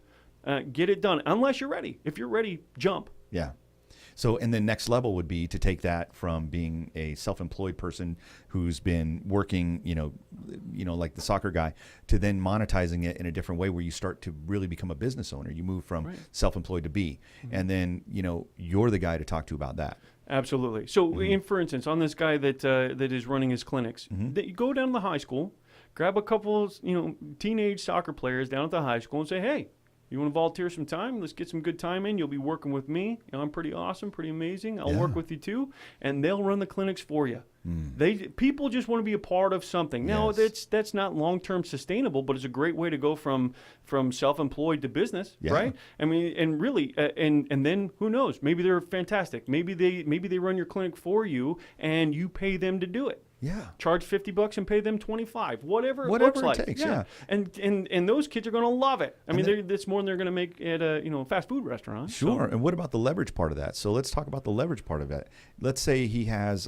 get it done. Unless you're ready. If you're ready, jump. Yeah. So, and the next level would be to take that from being a self-employed person who's been working, like the soccer guy, to then monetizing it in a different way where you start to really become a business owner. You move from self-employed to be, and then, you're the guy to talk to about that. Absolutely. So, for instance, on this guy that is running his clinics, that you go down to the high school, grab a couple, teenage soccer players down at the high school and say, hey, you want to volunteer some time? Let's get some good time in. You'll be working with me. I'm pretty awesome, pretty amazing. I'll work with you too, and they'll run the clinics for you. People just want to be a part of something. Now, that's not long-term sustainable, but it's a great way to go from self-employed to business, right? I mean, and really, and then who knows? Maybe they're fantastic. Maybe they run your clinic for you, and you pay them to do it. Yeah. Charge $50 and pay them $25. Whatever it Whatever looks it like. takes, yeah. And those kids are going to love it. I mean, that's more than they're going to make at a fast food restaurant. Sure. So. And what about the leverage part of that? So let's talk about the leverage part of it. Let's say he's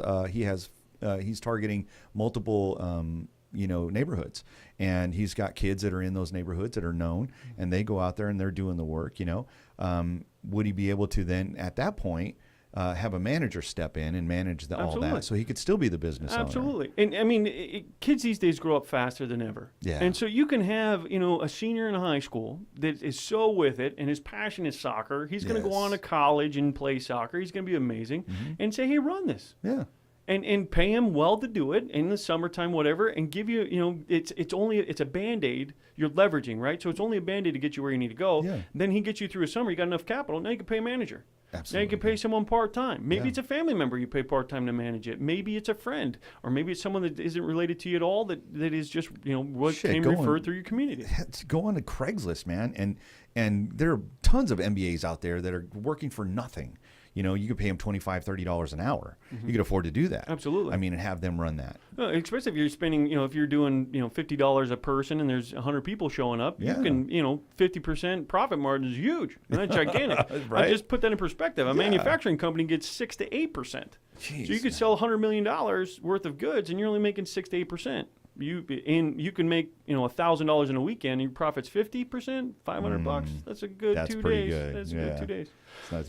targeting multiple neighborhoods, and he's got kids that are in those neighborhoods that are known, and they go out there and they're doing the work. Would he be able to then at that point have a manager step in and manage all that, so he could still be the business owner? Absolutely. And I mean, kids these days grow up faster than ever. Yeah. And so you can have, a senior in high school that is so with it, and his passion is soccer. He's going to go on to college and play soccer. He's going to be amazing. And say, hey, run this. Yeah. And pay him well to do it in the summertime, whatever, and give you, it's a Band-Aid. You're leveraging, right? So it's only a Band-Aid to get you where you need to go. Yeah. Then he gets you through a summer. You got enough capital. Now you can pay a manager. Absolutely. Now you can pay someone part-time. Maybe it's a family member you pay part-time to manage it. Maybe it's a friend, or maybe it's someone that isn't related to you at all that is just, came referred through your community. Go on to Craigslist, man, and there are tons of MBAs out there that are working for nothing. You could pay them $25, $30 an hour. You could afford to do that. Absolutely. I mean, and have them run that. Especially if you're spending, if you're doing, $50 a person and there's 100 people showing up, you can, 50% profit margin is huge. And that's gigantic. Right? I just put that in perspective. A manufacturing company gets 6 to 8%. Jeez, so you could sell $100 million worth of goods and you're only making 6 to 8%. You can make $1,000 in a weekend and your profit's 50%, $500. That's a good 2 days. Good. That's a good 2 days.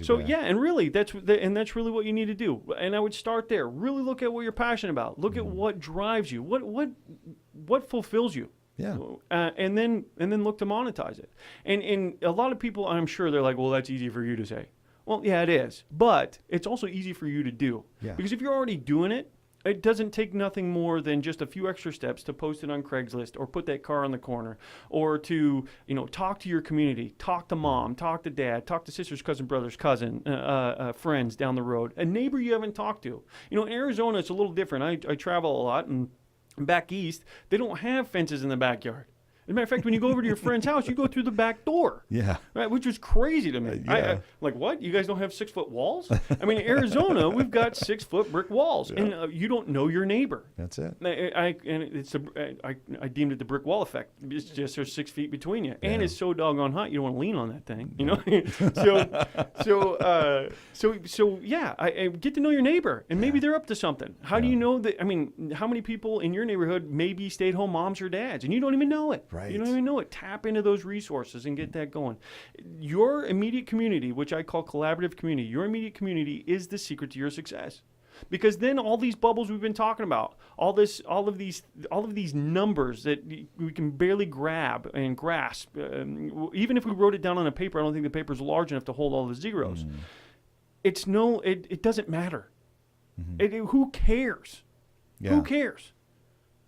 So bad. And really that's really what you need to do. And I would start there. Really look at what you're passionate about. Look at what drives you. What fulfills you. Yeah. And then look to monetize it. And a lot of people, I'm sure they're like, well, that's easy for you to say. Well, yeah, it is. But it's also easy for you to do. Yeah. Because if you're already doing it, it doesn't take nothing more than just a few extra steps to post it on Craigslist or put that car on the corner or to, talk to your community, talk to mom, talk to dad, talk to sisters, cousin, brothers, friends down the road, a neighbor you haven't talked to. In Arizona, it's a little different. I travel a lot, and back east, they don't have fences in the backyard. As a matter of fact, when you go over to your friend's house, you go through the back door. Yeah. Right, which was crazy to me. Yeah. Like, what? You guys don't have 6-foot walls? I mean, in Arizona, we've got 6-foot brick walls, and you don't know your neighbor. That's it. I deemed it the brick wall effect. It's just there's 6 feet between you, and it's so doggone hot you don't want to lean on that thing. So I get to know your neighbor, and maybe they're up to something. How do you know that? I mean, how many people in your neighborhood may be stay-at-home moms or dads, and you don't even know it? Right. You don't even know it. Tap into those resources and get that going. Your immediate community, which I call collaborative community, your immediate community is the secret to your success. Because then all these bubbles we've been talking about, all of these numbers that we can barely grab and grasp, even if we wrote it down on a paper, I don't think the paper's large enough to hold all the zeros. It doesn't matter. Who cares? Yeah. Who cares?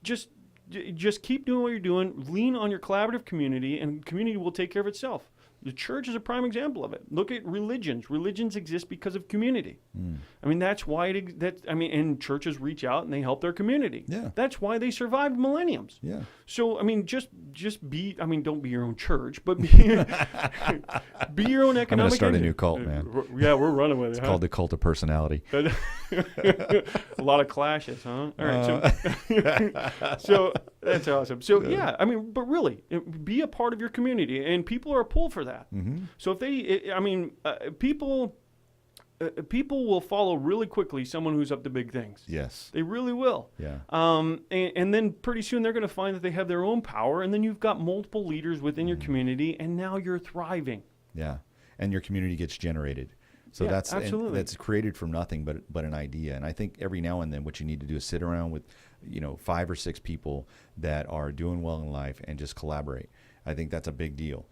Just keep doing what you're doing. Lean on your collaborative community, and community will take care of itself. The church is a prime example of it. Look at religions. Religions exist because of community. I mean, that's why and churches reach out and they help their community. Yeah. That's why they survived millenniums. Yeah. So, I mean, just be, I mean, don't be your own church, but be, be your own economic I'm going to start a engine. new cult, man. Yeah, we're running with it. It's called the Cult of Personality. A lot of clashes, huh? All right. So that's awesome. So, yeah, I mean, but really, be a part of your community, and people are a pull for that. So if people will follow really quickly someone who's up to big things. Yes. They really will. Yeah. And then pretty soon they're going to find that they have their own power, and then you've got multiple leaders within your community, and now you're thriving. Yeah. And your community gets generated. So Yeah, that's absolutely. that's created from nothing but an idea. And I think every now and then what you need to do is sit around with, 5 or 6 people that are doing well in life and just collaborate. I think that's a big deal.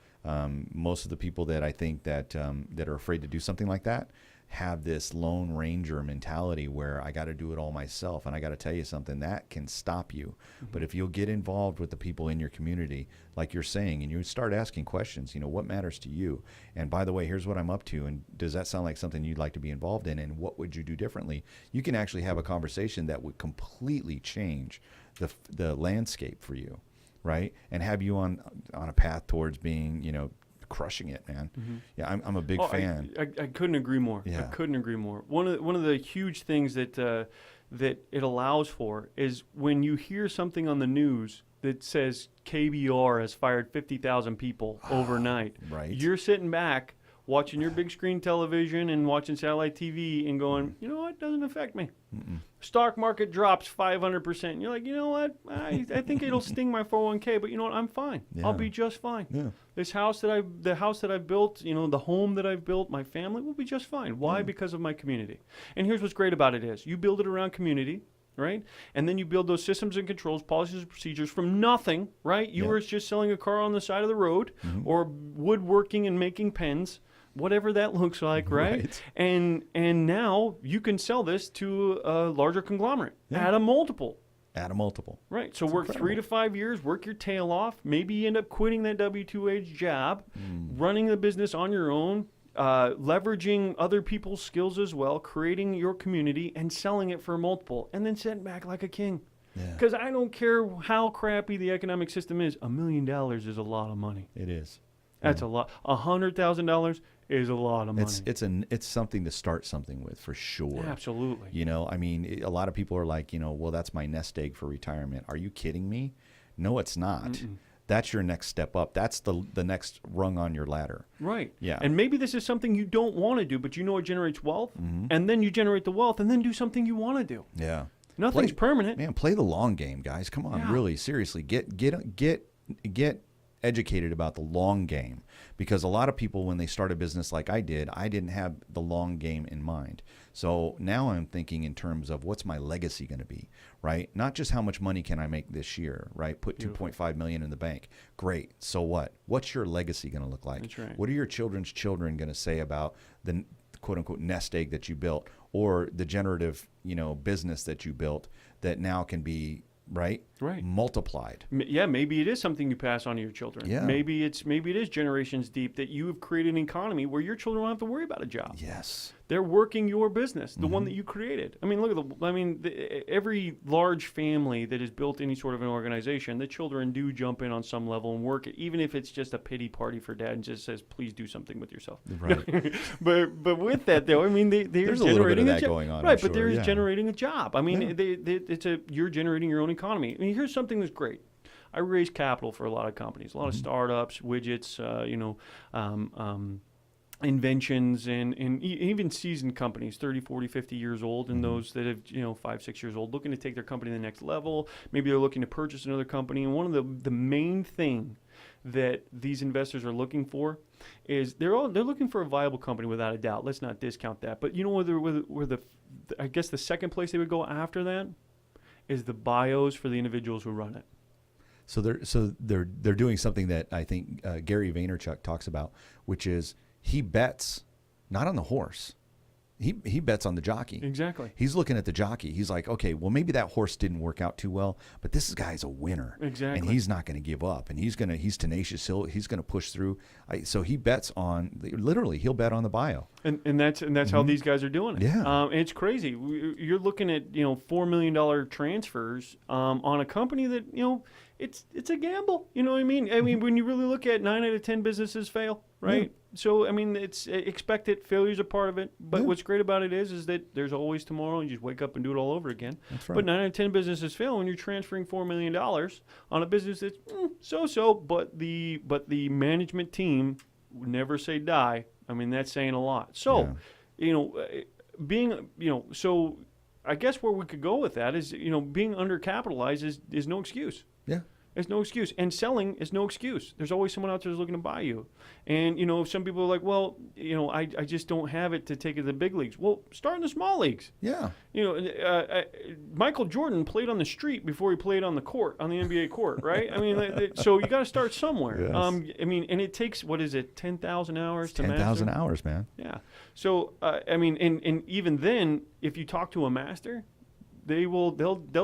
Most of the people that I think that are afraid to do something like that have this Lone Ranger mentality where I got to do it all myself. And I got to tell you something, that can stop you. But if you'll get involved with the people in your community, like you're saying, and you start asking questions, what matters to you? And by the way, here's what I'm up to. And does that sound like something you'd like to be involved in? And what would you do differently? You can actually have a conversation that would completely change the landscape for you, right? And have you on a path towards being, crushing it, man. Yeah, I'm a big fan. I couldn't agree more. Yeah. I couldn't agree more. One of the huge things that it allows for is when you hear something on the news that says KBR has fired 50,000 people overnight. Right. You're sitting back watching your big screen television and watching satellite TV and going, you know what, doesn't affect me. Stock market drops 500%. And you're like, you know what, I think it'll sting my 401k, but you know what, I'm fine. Yeah. I'll be just fine. Yeah. The house that I've built, the home that I've built, my family will be just fine. Why? Because of my community. And here's what's great about it is you build it around community, right? And then you build those systems and controls, policies and procedures from nothing, right? You were just selling a car on the side of the road or woodworking and making pens, whatever that looks like, right? And now you can sell this to a larger conglomerate at a multiple. At a multiple. Right. So work incredible. 3 to 5 years, work your tail off. Maybe you end up quitting that W-2 job, running the business on your own, leveraging other people's skills as well, creating your community and selling it for a multiple, and then sitting back like a king. Because I don't care how crappy the economic system is, $1 million is a lot of money. It is. That's a lot. $100,000 is a lot of money. It's something to start something with for sure. Absolutely. A lot of people are like, well, that's my nest egg for retirement. Are you kidding me? No, it's not. That's your next step up. That's the next rung on your ladder. Right. Yeah. And maybe this is something you don't want to do, but it generates wealth, and then you generate the wealth, and then do something you want to do. Yeah. Nothing's permanent. Man, play the long game, guys. Come on, really, seriously. Get educated about the long game, because a lot of people, when they start a business like I didn't have the long game in mind. So now I'm thinking in terms of what's my legacy going to be, right? Not just how much money can I make this year, right? Put $2.5 million in the bank. Great. So what? What's your legacy going to look like? That's right. What are your children's children going to say about the quote unquote nest egg that you built, or the generative, business that you built that now can be right multiplied? Yeah, maybe it is something you pass on to your children. Yeah. Maybe it is generations deep that you have created an economy where your children don't have to worry about a job. Yes. They're working your business, the one that you created. I mean, look at every large family that has built any sort of an organization, the children do jump in on some level and work it, even if it's just a pity party for dad and just says, please do something with yourself. Right. but with that, though, I mean, there's a little bit of that going on. Right, but there is generating a job. I mean, you're generating your own economy. I mean, here's something that's great. I raise capital for a lot of companies, a lot of startups, widgets, inventions, and even seasoned companies, 30, 40, 50 years old, and those that have, 5, 6 years old, looking to take their company to the next level. Maybe they're looking to purchase another company. And one of the main thing that these investors are looking for is they're looking for a viable company, without a doubt. Let's not discount that. But where I guess the second place they would go after that is the bios for the individuals who run it. So they're doing something that I think Gary Vaynerchuk talks about, which is he bets not on the horse, He bets on the jockey. Exactly. He's looking at the jockey. He's like, okay, well, maybe that horse didn't work out too well, but this guy's a winner. Exactly. And he's not going to give up, and he's tenacious. He's going to push through. So he bets on, literally, he'll bet on the bio. And that's how these guys are doing it. Yeah. And it's crazy. You're looking at $4 million transfers on a company that it's a gamble. You know what I mean? I mean, when you really look at 9 out of 10 businesses fail, right? Yeah. So I mean, it's expected. Failures are part of it. But what's great about it is that there's always tomorrow, and you just wake up and do it all over again. That's right. But 9 out of 10 businesses fail when you're transferring $4 million on a business that's so-so. But the management team would never say die. I mean, that's saying a lot. So, so I guess where we could go with that is, being undercapitalized is no excuse. Yeah. It's no excuse. And selling is no excuse. There's always someone out there who's looking to buy you. And, some people are like, well, I just don't have it to take it to the big leagues. Well, start in the small leagues. Yeah. Michael Jordan played on the street before he played on the court, on the NBA court, right? I mean, so you got to start somewhere. Yes. And it takes, 10,000 hours to master? 10,000 hours, man. Yeah. So, and even then, if you talk to a master, they'll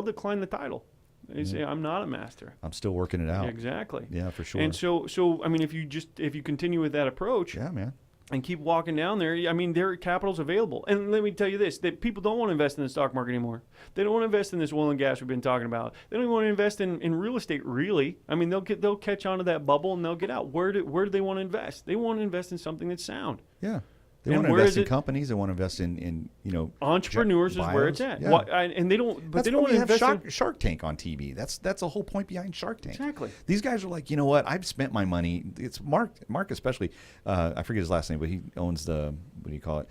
decline the title. They say, I'm not a master. I'm still working it out. Exactly. Yeah, for sure. And so I mean, if you continue with that approach, yeah, man, and keep walking down there, I mean, their capital's available. And let me tell you this, that people don't want to invest in the stock market anymore. They don't want to invest in this oil and gas we've been talking about. They don't even want to invest in real estate, really. I mean, they'll catch onto that bubble and they'll get out. Where do they want to invest? They want to invest in something that's sound. Yeah. They want to invest in companies. They want to invest in entrepreneurs is where it's at. Yeah. And they don't. But they don't want to invest Shark Tank on TV. That's the whole point behind Shark Tank. Exactly. These guys are like, you know what? I've spent my money. It's Mark especially. I forget his last name, but he owns the, what do you call it?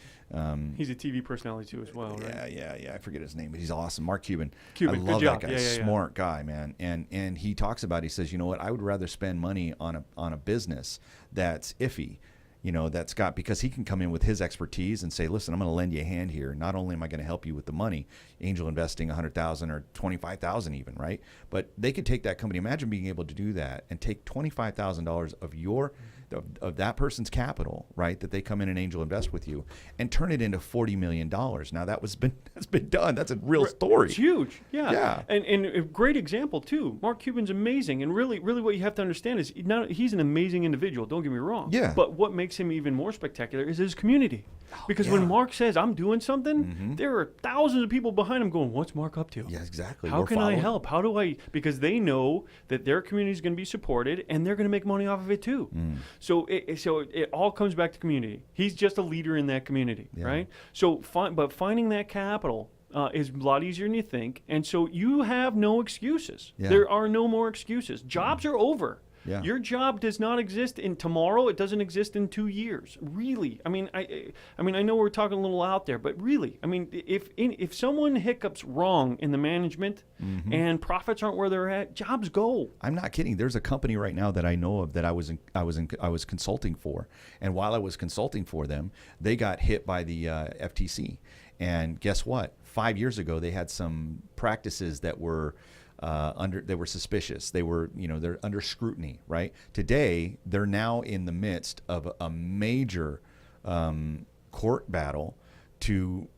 He's a TV personality too as well, right? Yeah. I forget his name, but he's awesome. Mark Cuban. I love good job. that guy. Smart guy, man. And he talks about. He says, you know what? I would rather spend money on a business that's iffy. That's got, because he can come in with his expertise and say, listen, I'm going to lend you a hand here. Not only am I going to help you with the money, angel investing $100,000 or $25,000 even, right? But they could take that company. Imagine being able to do that and take $25,000 of that person's capital, right? That they come in and angel invest with you and turn it into $40 million. Now that's been done. That's a real story. It's huge. Yeah. Yeah. And a great example too. Mark Cuban's amazing. And really what you have to understand is he's an amazing individual. Don't get me wrong. Yeah. But what makes him even more spectacular is his community. Because when Mark says, I'm doing something, there are thousands of people behind him going, what's Mark up to? Yeah, exactly. How can I help? How do I? Because they know that their community is going to be supported and they're going to make money off of it too. So it all comes back to community. He's just a leader in that community, right? So, but finding that capital is a lot easier than you think. And so you have no excuses. Yeah. There are no more excuses. Jobs are over. Yeah. Your job does not exist in tomorrow. It doesn't exist in 2 years. Really. I mean, I know we're talking a little out there, but really, I mean, if someone hiccups wrong in the management and profits aren't where they're at, jobs go. I'm not kidding. There's a company right now that I know of that I was consulting for, and while I was consulting for them, they got hit by the FTC. And guess what? 5 years ago, they had some practices that were they were suspicious. They were, they're under scrutiny, right? Today, they're now in the midst of a major court battle to,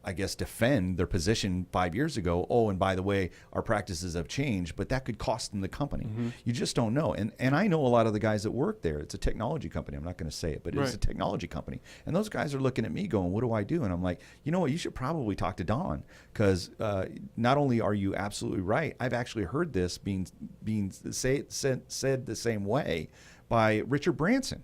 I guess, defend their position 5 years ago. Oh, and by the way, our practices have changed, but that could cost them the company. You just don't know. And I know a lot of the guys that work there. It's a technology company. I'm not going to say it, but it's a technology company. And those guys are looking at me going, what do I do? And I'm like, you know what? You should probably talk to Don, because not only are you absolutely right, I've actually heard this being said the same way by Richard Branson.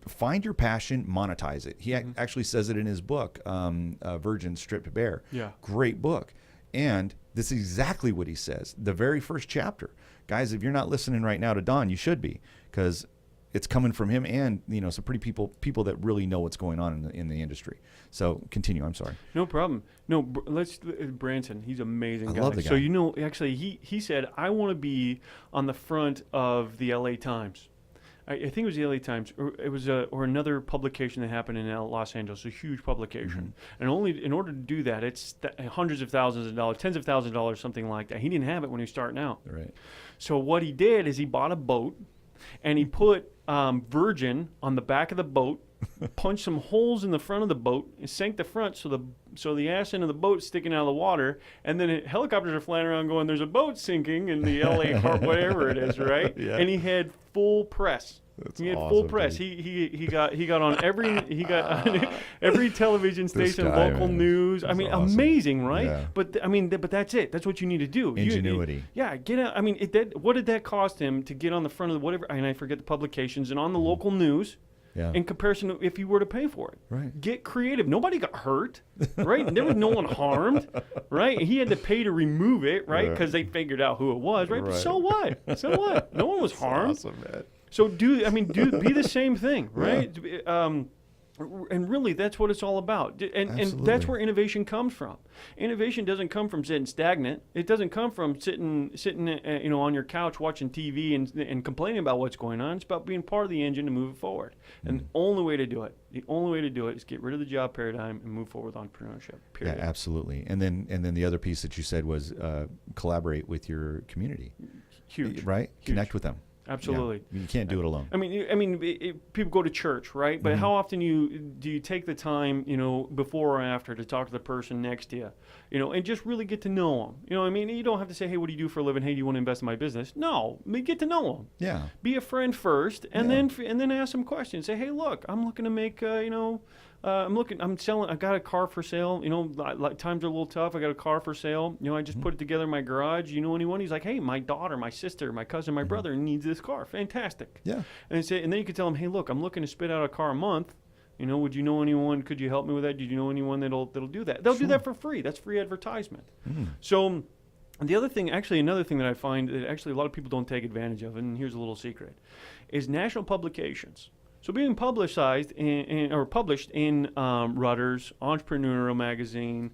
Find your passion, monetize it. He actually says it in his book, Virgin Stripped Bare. Yeah. Great book. And this is exactly what he says. The very first chapter. Guys, if you're not listening right now to Don, you should be, because it's coming from him and, some pretty people that really know what's going on in the industry. So continue. I'm sorry. No problem. No, Branson, he's an amazing guy. I love the guy. So, actually, he said, I want to be on the front of the LA Times. I think it was the LA Times, or it was or another publication that happened in Los Angeles, a huge publication. And only in order to do that, it's hundreds of thousands of dollars, tens of thousands of dollars, something like that. He didn't have it when he was starting out. Right. So what he did is he bought a boat, and he put Virgin on the back of the boat, punched some holes in the front of the boat, and sank the front so the ass end of the boat sticking out of the water, and then helicopters are flying around going, "There's a boat sinking in the LA Harbor," whatever it is, right? Yeah. And he had full press. That's He had awesome, full press. dude. He got on every television This station, guy, local man. news. That's I mean, awesome. amazing, right? Yeah. But but that's it. That's what you need to do. Ingenuity. Get out. I mean, what did that cost him to get on the front of the whatever? And I forget the publications and on the local news. Yeah. In comparison to if you were to pay for it. Right. Get creative. Nobody got hurt, right? There was no one harmed, right? He had to pay to remove it, right? Because they figured out who it was, right? But so what? So what? No one was harmed. Awesome, man. So be the same thing, right? Yeah. And really, that's what it's all about. And that's where innovation comes from. Innovation doesn't come from sitting stagnant. It doesn't come from sitting on your couch watching TV and complaining about what's going on. It's about being part of the engine to move it forward. And the only way to do it is get rid of the job paradigm and move forward with entrepreneurship. Period. Yeah, absolutely. And then the other piece that you said was collaborate with your community. Huge. Right? Huge. Connect with them. Absolutely. Yeah. You can't do it alone. I mean, people go to church, right? But how often do you take the time, before or after, to talk to the person next to you, and just really get to know them? You know what I mean? You don't have to say, "Hey, what do you do for a living? Hey, do you want to invest in my business?" No, get to know them. Yeah. Be a friend first, and then ask some questions. Say, "Hey, look, I'm looking to make, I'm selling. I got a car for sale. Times are a little tough. I got a car for sale. I just put it together in my garage. You know anyone?" He's like, "Hey, my daughter, my sister, my cousin, my brother needs this car. Fantastic." Yeah. And then you could tell them, "Hey, look, I'm looking to spit out a car a month. Would you know anyone? Could you help me with that? Did you know anyone that'll do that? They'll do that for free. That's free advertisement." So. Another thing that I find that actually a lot of people don't take advantage of, and here's a little secret, is national publications. So being publicized or published in Reuters, Entrepreneurial Magazine,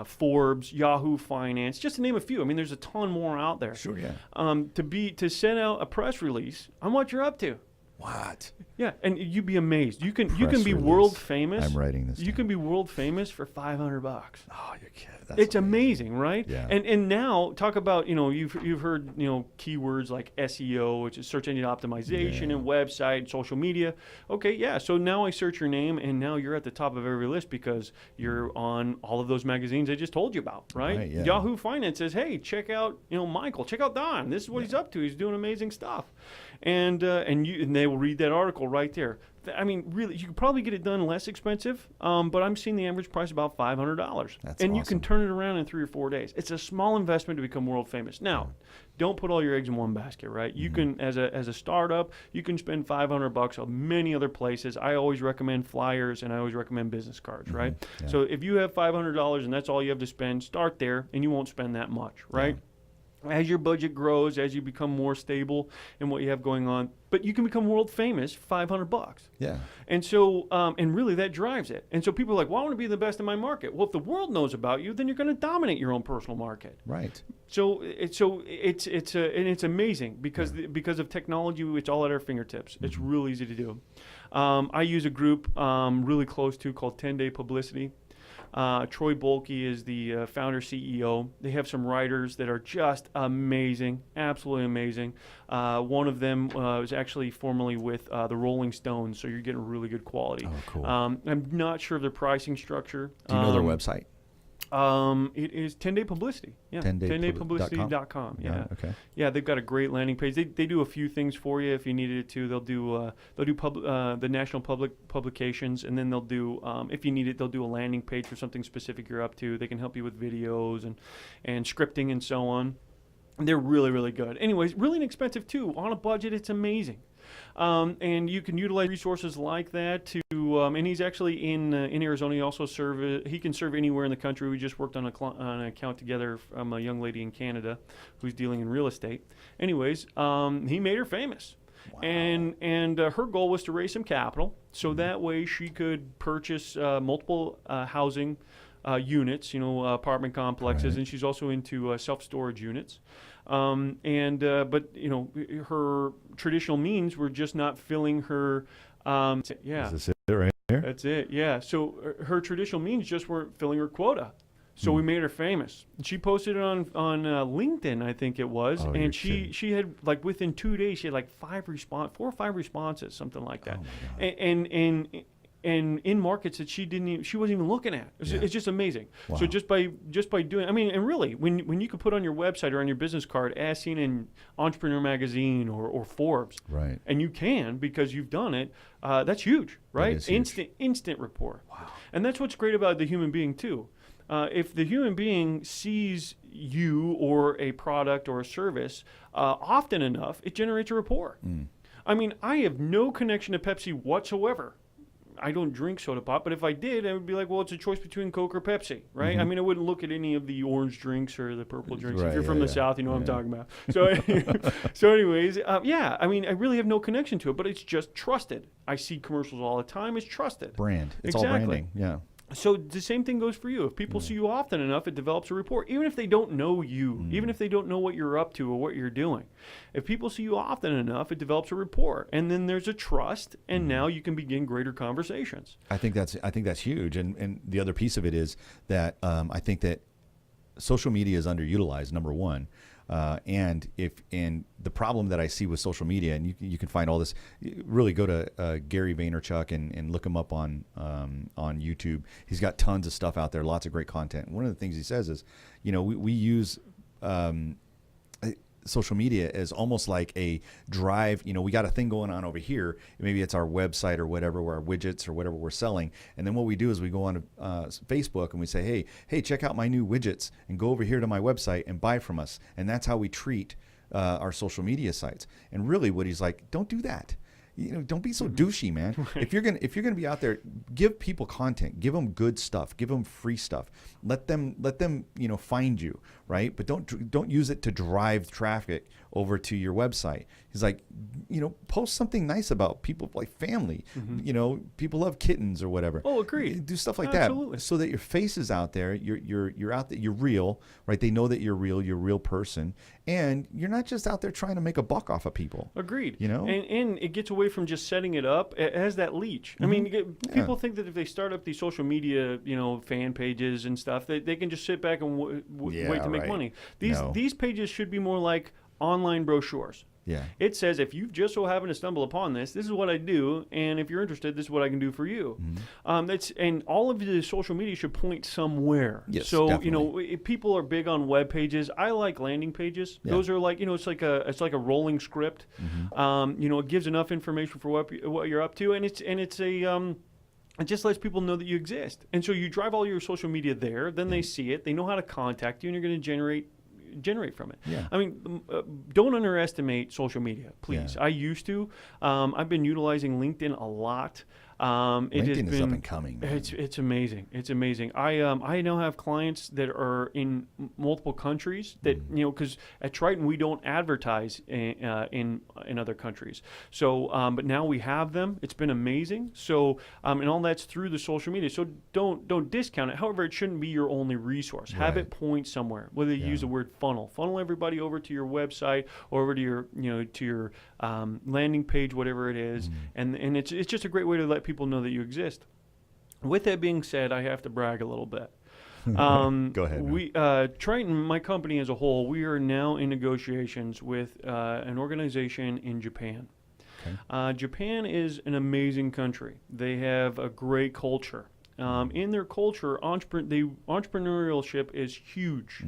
Forbes, Yahoo Finance, just to name a few. I mean, there's a ton more out there. Sure, yeah. To send out a press release on what you're up to. What? Yeah, and you'd be amazed. You can be release. world famous. I'm writing this You down. can be world famous for $500. Oh, you're kidding. It's amazing, right? Yeah. And now talk about you've heard keywords like SEO, which is search engine optimization, and website, social media. Okay, yeah. So now I search your name, and now you're at the top of every list because you're on all of those magazines I just told you about, right? Yeah. Yahoo Finance says, "Hey, check out Michael, check out Don. This is what he's up to. He's doing amazing stuff," and they will read that article right there. I mean, really, you could probably get it done less expensive, but I'm seeing the average price about $500. That's and you awesome. can turn it around in 3 or 4 days. It's a small investment to become world famous. Now, don't put all your eggs in one basket, right? You can, as a startup, you can spend $500 on many other places. I always recommend flyers, and I always recommend business cards, right? Yeah. So if you have $500 and that's all you have to spend, start there, and you won't spend that much, right? As your budget grows, as you become more stable in what you have going on, but you can become world famous $500. Yeah. And so, and really that drives it. And so people are like, "Well, I want to be the best in my market." Well, if the world knows about you, then you're going to dominate your own personal market. Right. So it's amazing because because of technology, it's all at our fingertips. It's real easy to do. I use a group really close to called 10-Day Publicity. Troy Bolke is the founder CEO. They have some writers that are just amazing, absolutely amazing. One of them was actually formerly with the Rolling Stones, so you're getting really good quality. Oh, cool. I'm not sure of their pricing structure. Do you know their website? It is 10-Day Publicity. Yeah, 10daypublicity.com. Yeah. Okay. Yeah, they've got a great landing page. They do a few things for you if you needed it to. They'll do the national publications, and then they'll do if you need it, they'll do a landing page for something specific you're up to. They can help you with videos and scripting and so on. And they're really, really good. Anyways, really inexpensive too. On a budget, it's amazing. And you can utilize resources like that to, and he's actually in Arizona. He also he can serve anywhere in the country. We just worked on an account together from a young lady in Canada who's dealing in real estate. Anyways, he made her famous. Wow. And her goal was to raise some capital so that way she could purchase multiple housing units, apartment complexes, and she's also into self-storage units. But her traditional means were just not filling her. Is this it right here? That's it. Yeah. So her traditional means just weren't filling her quota. So we made her famous. She posted it on LinkedIn, I think it was, Oh, and you're she had like within 2 days she had like 4 or 5 responses, something like that. Oh my God. And in markets that she wasn't even looking at. It's just amazing. Wow. So just by doing, I mean, and really, when you could put on your website or on your business card as seen in Entrepreneur Magazine or Forbes, Right. and you can because you've done it, that's huge, right? is huge. Instant rapport. Wow. And that's what's great about the human being too. If the human being sees you or a product or a service often enough, it generates a rapport. I mean, I have no connection to Pepsi whatsoever. I don't drink soda pop, but if I did, I would be like, well, it's a choice between Coke or Pepsi, right? I mean, I wouldn't look at any of the orange drinks or the purple drinks. Right, If you're from the yeah. South, you know what I'm talking about. So, so anyways, yeah, I mean, I really have no connection to it, but it's just trusted. I see commercials all the time. It's trusted. Brand. It's Exactly. all branding. Yeah. So the same thing goes for you. If people see you often enough, it develops a rapport. Even if they don't know you, even if they don't know what you're up to or what you're doing. If people see you often enough, it develops a rapport. And then there's a trust, and now you can begin greater conversations. I think that's huge. And the other piece of it is that I think that social media is underutilized, number one. And the problem that I see with social media, and you can find all this, really go to Gary Vaynerchuk and look him up on YouTube. He's got tons of stuff out there, lots of great content. One of the things he says is, we use social media as almost like a drive. We got a thing going on over here. Maybe it's our website or whatever, or our widgets or whatever we're selling. And then what we do is we go on to Facebook and we say, hey, check out my new widgets and go over here to my website and buy from us. And that's how we treat our social media sites. And really what he's like, don't do that. Don't be so douchey, man. Right. If you're gonna be out there, give people content, give them good stuff, give them free stuff. Let them find you, right? But don't use it to drive traffic over to your website. He's like, post something nice about people, like family. People love kittens or whatever. Oh, agreed. Do stuff like Absolutely. that, so that your face is out there. You're out there. You're real, right? They know that you're real. You're a real person, and you're not just out there trying to make a buck off of people. Agreed. And it gets away from just setting it up. It has that leech. I mean, people think that if they start up these social media, fan pages and stuff, they can just sit back and wait to make money. These pages should be more like online brochures. Yeah. It says, if you just so happen to stumble upon this is what I do, and if you're interested, this is what I can do for you. And all of the social media should point somewhere. Yes, so definitely. if people are big on web pages. I like landing pages. Yeah. Those are like it's like a rolling script. It gives enough information for what you're up to, and it just lets people know that you exist. And so you drive all your social media there. Then they see it. They know how to contact you, and you're going to generate from it. Yeah. I mean, don't underestimate social media, please. Yeah. I used to. I've been utilizing LinkedIn a lot. LinkedIn is up and coming, man. It's amazing. It's amazing. I now have clients that are in multiple countries that because at Triton we don't advertise in other countries. So but now we have them. It's been amazing. So and all that's through the social media. So don't discount it. However, it shouldn't be your only resource. Have Right. it point somewhere. Whether you use the word funnel everybody over to your website or over to your landing page, whatever it is, and it's just a great way to let people know that you exist. With that being said, I have to brag a little bit. Go ahead. We Triton, my company as a whole, we are now in negotiations with an organization in Japan. Okay. Japan is an amazing country. They have a great culture. In their culture, entrepreneurship is huge.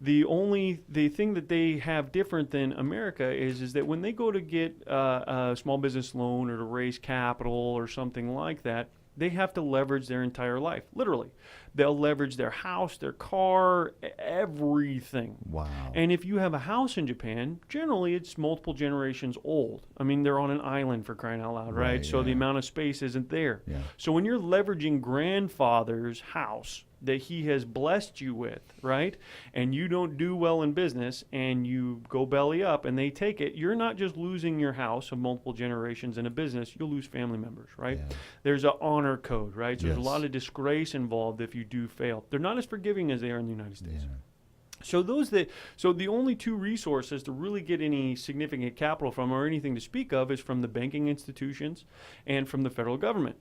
The thing that they have different than America is that when they go to get a small business loan or to raise capital or something like that, they have to leverage their entire life. Literally, they'll leverage their house, their car, everything. Wow. And if you have a house in Japan, generally it's multiple generations old. I mean, they're on an island, for crying out loud, right? So the amount of space isn't there. Yeah. So when you're leveraging grandfather's house that he has blessed you with, right? And you don't do well in business and you go belly up and they take it, you're not just losing your house of multiple generations in a business, you'll lose family members, right? Yeah. There's an honor code, right? So there's a Yes. lot of disgrace involved if you do fail. They're not as forgiving as they are in the United States. Yeah. So the only two resources to really get any significant capital from or anything to speak of is from the banking institutions and from the federal government.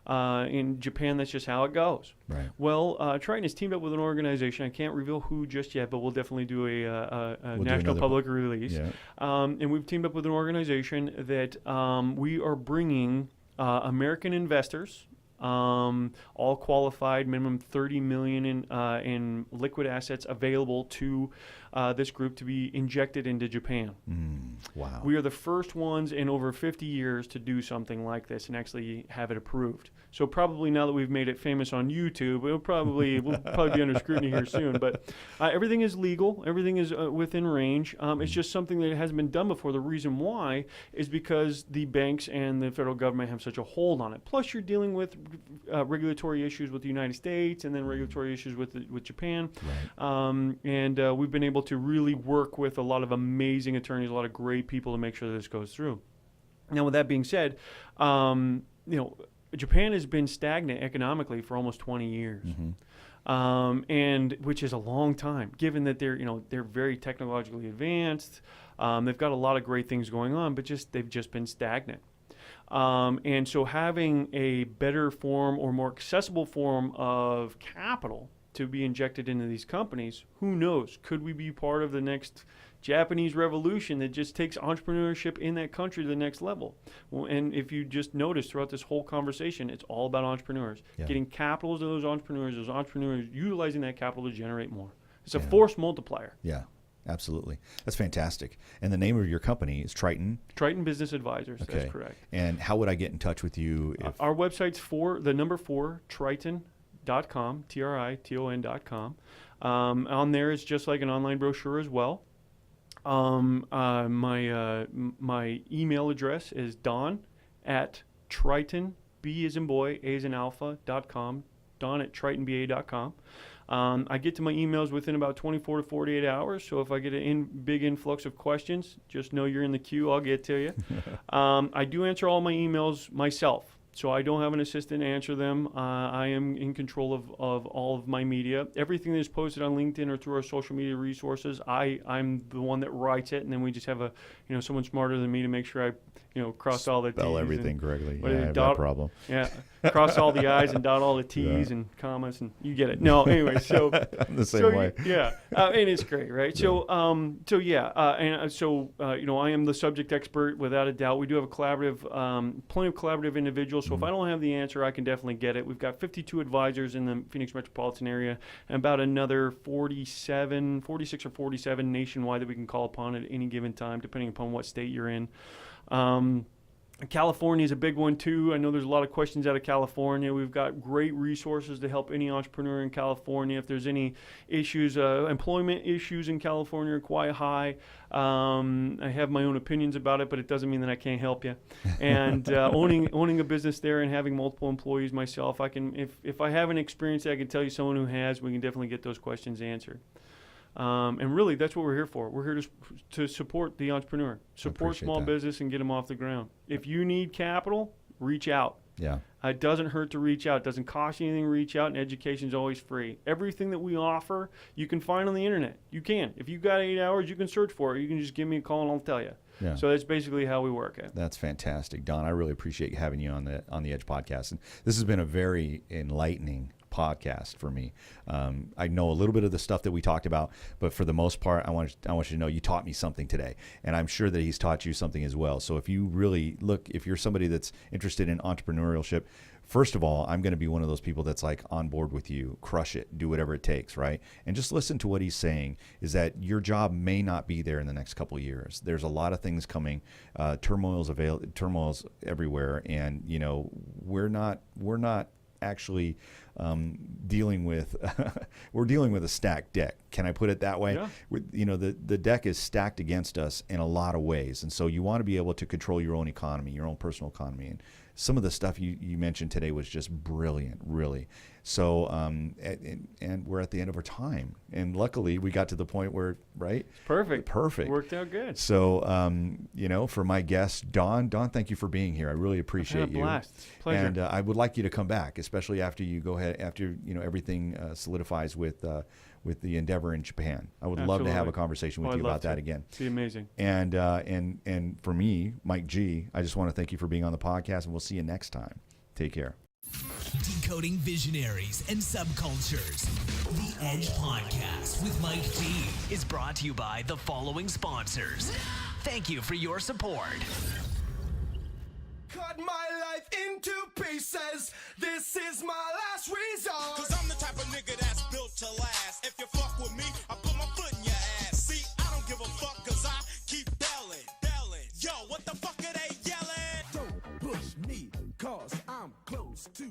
In Japan, that's just how it goes. Right. Well, Triton has teamed up with an organization. I can't reveal who just yet, but we'll definitely do a national public release. Yeah. And we've teamed up with an organization that we are bringing American investors, all qualified, minimum $30 million in liquid assets available to this group to be injected into Japan. Wow. We are the first ones in over 50 years to do something like this and actually have it approved. So probably now that we've made it famous on YouTube, we'll probably be under scrutiny here soon. But everything is legal. Everything is within range. It's just something that hasn't been done before. The reason why is because the banks and the federal government have such a hold on it. Plus, you're dealing with regulatory issues with the United States and then regulatory issues with Japan. Right. And we've been able to really work with a lot of amazing attorneys, a lot of great people to make sure that this goes through. Now, with that being said, Japan has been stagnant economically for almost 20 years, and which is a long time, given that they're very technologically advanced. They've got a lot of great things going on, but they've just been stagnant. And so having a better form or more accessible form of capital to be injected into these companies, who knows? Could we be part of the next Japanese revolution that just takes entrepreneurship in that country to the next level? Well, and if you just notice throughout this whole conversation, it's all about entrepreneurs. Getting capital to those entrepreneurs utilizing that capital to generate more. It's a force multiplier. Yeah. Absolutely. That's fantastic. And the name of your company is Triton? Triton Business Advisors. Okay. That's correct. And how would I get in touch with you? Our website's number 4, Triton.com, Triton.com. On there is just like an online brochure as well. My email address is don@Triton, B as in boy, A as in alpha.com, don@TritonBA.com. I get to my emails within about 24 to 48 hours, so if I get a big influx of questions, just know you're in the queue, I'll get to you. I do answer all my emails myself. So I don't have an assistant to answer them. I am in control of all of my media. Everything that is posted on LinkedIn or through our social media resources, I'm the one that writes it, and then we just have someone smarter than me to make sure I cross all the T's. Spell everything correctly. Yeah, I have that problem. Yeah, cross all the I's and dot all the T's and commas, and you get it. No, anyway, so I'm the same way. Yeah, and it's great, right? Yeah. I am the subject expert without a doubt. We do have a collaborative, plenty of collaborative individuals. So if I don't have the answer, I can definitely get it. We've got 52 advisors in the Phoenix metropolitan area, and about another 46 or 47 nationwide that we can call upon at any given time, depending upon what state you're in. California is a big one too. I know there's a lot of questions out of California. We've got great resources to help any entrepreneur in California. If there's any issues, employment issues in California are quite high. I have my own opinions about it, but it doesn't mean that I can't help you. And owning a business there and having multiple employees myself, I can if I haven't experienced it, I can tell you someone who has. We can definitely get those questions answered. And really, that's what we're here for. We're here to support the entrepreneur, support small business, and get them off the ground. If you need capital, reach out. Yeah. It doesn't hurt to reach out. It doesn't cost you anything to reach out, and education is always free. Everything that we offer, you can find on the internet. You can. If you've got 8 hours, you can search for it. You can just give me a call, and I'll tell you. Yeah. So that's basically how we work it. That's fantastic, Don. I really appreciate having you on the Edge podcast, and this has been a very enlightening podcast for me. I know a little bit of the stuff that we talked about, but for the most part, I want you to know you taught me something today, and I'm sure that he's taught you something as well. So if you really if you're somebody that's interested in entrepreneurship, first of all, I'm going to be one of those people that's like on board with you, crush it, do whatever it takes, right? And just listen to what he's saying is that your job may not be there in the next couple of years. There's a lot of things coming, turmoil's everywhere, and we're not actually dealing with we're dealing with a stacked deck. Can I put it that way? Yeah. The deck is stacked against us in a lot of ways, and so you want to be able to control your own economy, your own personal economy. And some of the stuff you mentioned today was just brilliant, really. So and we're at the end of our time, and luckily we got to the point where perfect Worked out good. So for my guest Don, thank you for being here. I really appreciate you. Blast. Pleasure. And I would like you to come back, especially after you go ahead, after everything solidifies with the endeavor in Japan. I would love to have a conversation with you about that again. It'd be amazing. And for me, Mike G, I just want to thank you for being on the podcast, and we'll see you next time. Take care. decoding visionaries and subcultures. The Edge Podcast with Mike G is brought to you by the following sponsors. Thank you for your support. Cut my life into pieces. This is my last resort. Cause I'm the type of nigga that's built to last. If you fuck with me, I put my foot in your ass. See, I don't give a fuck cause I keep belling. Yo, what the fuck are they yelling? Don't push me cause I'm close to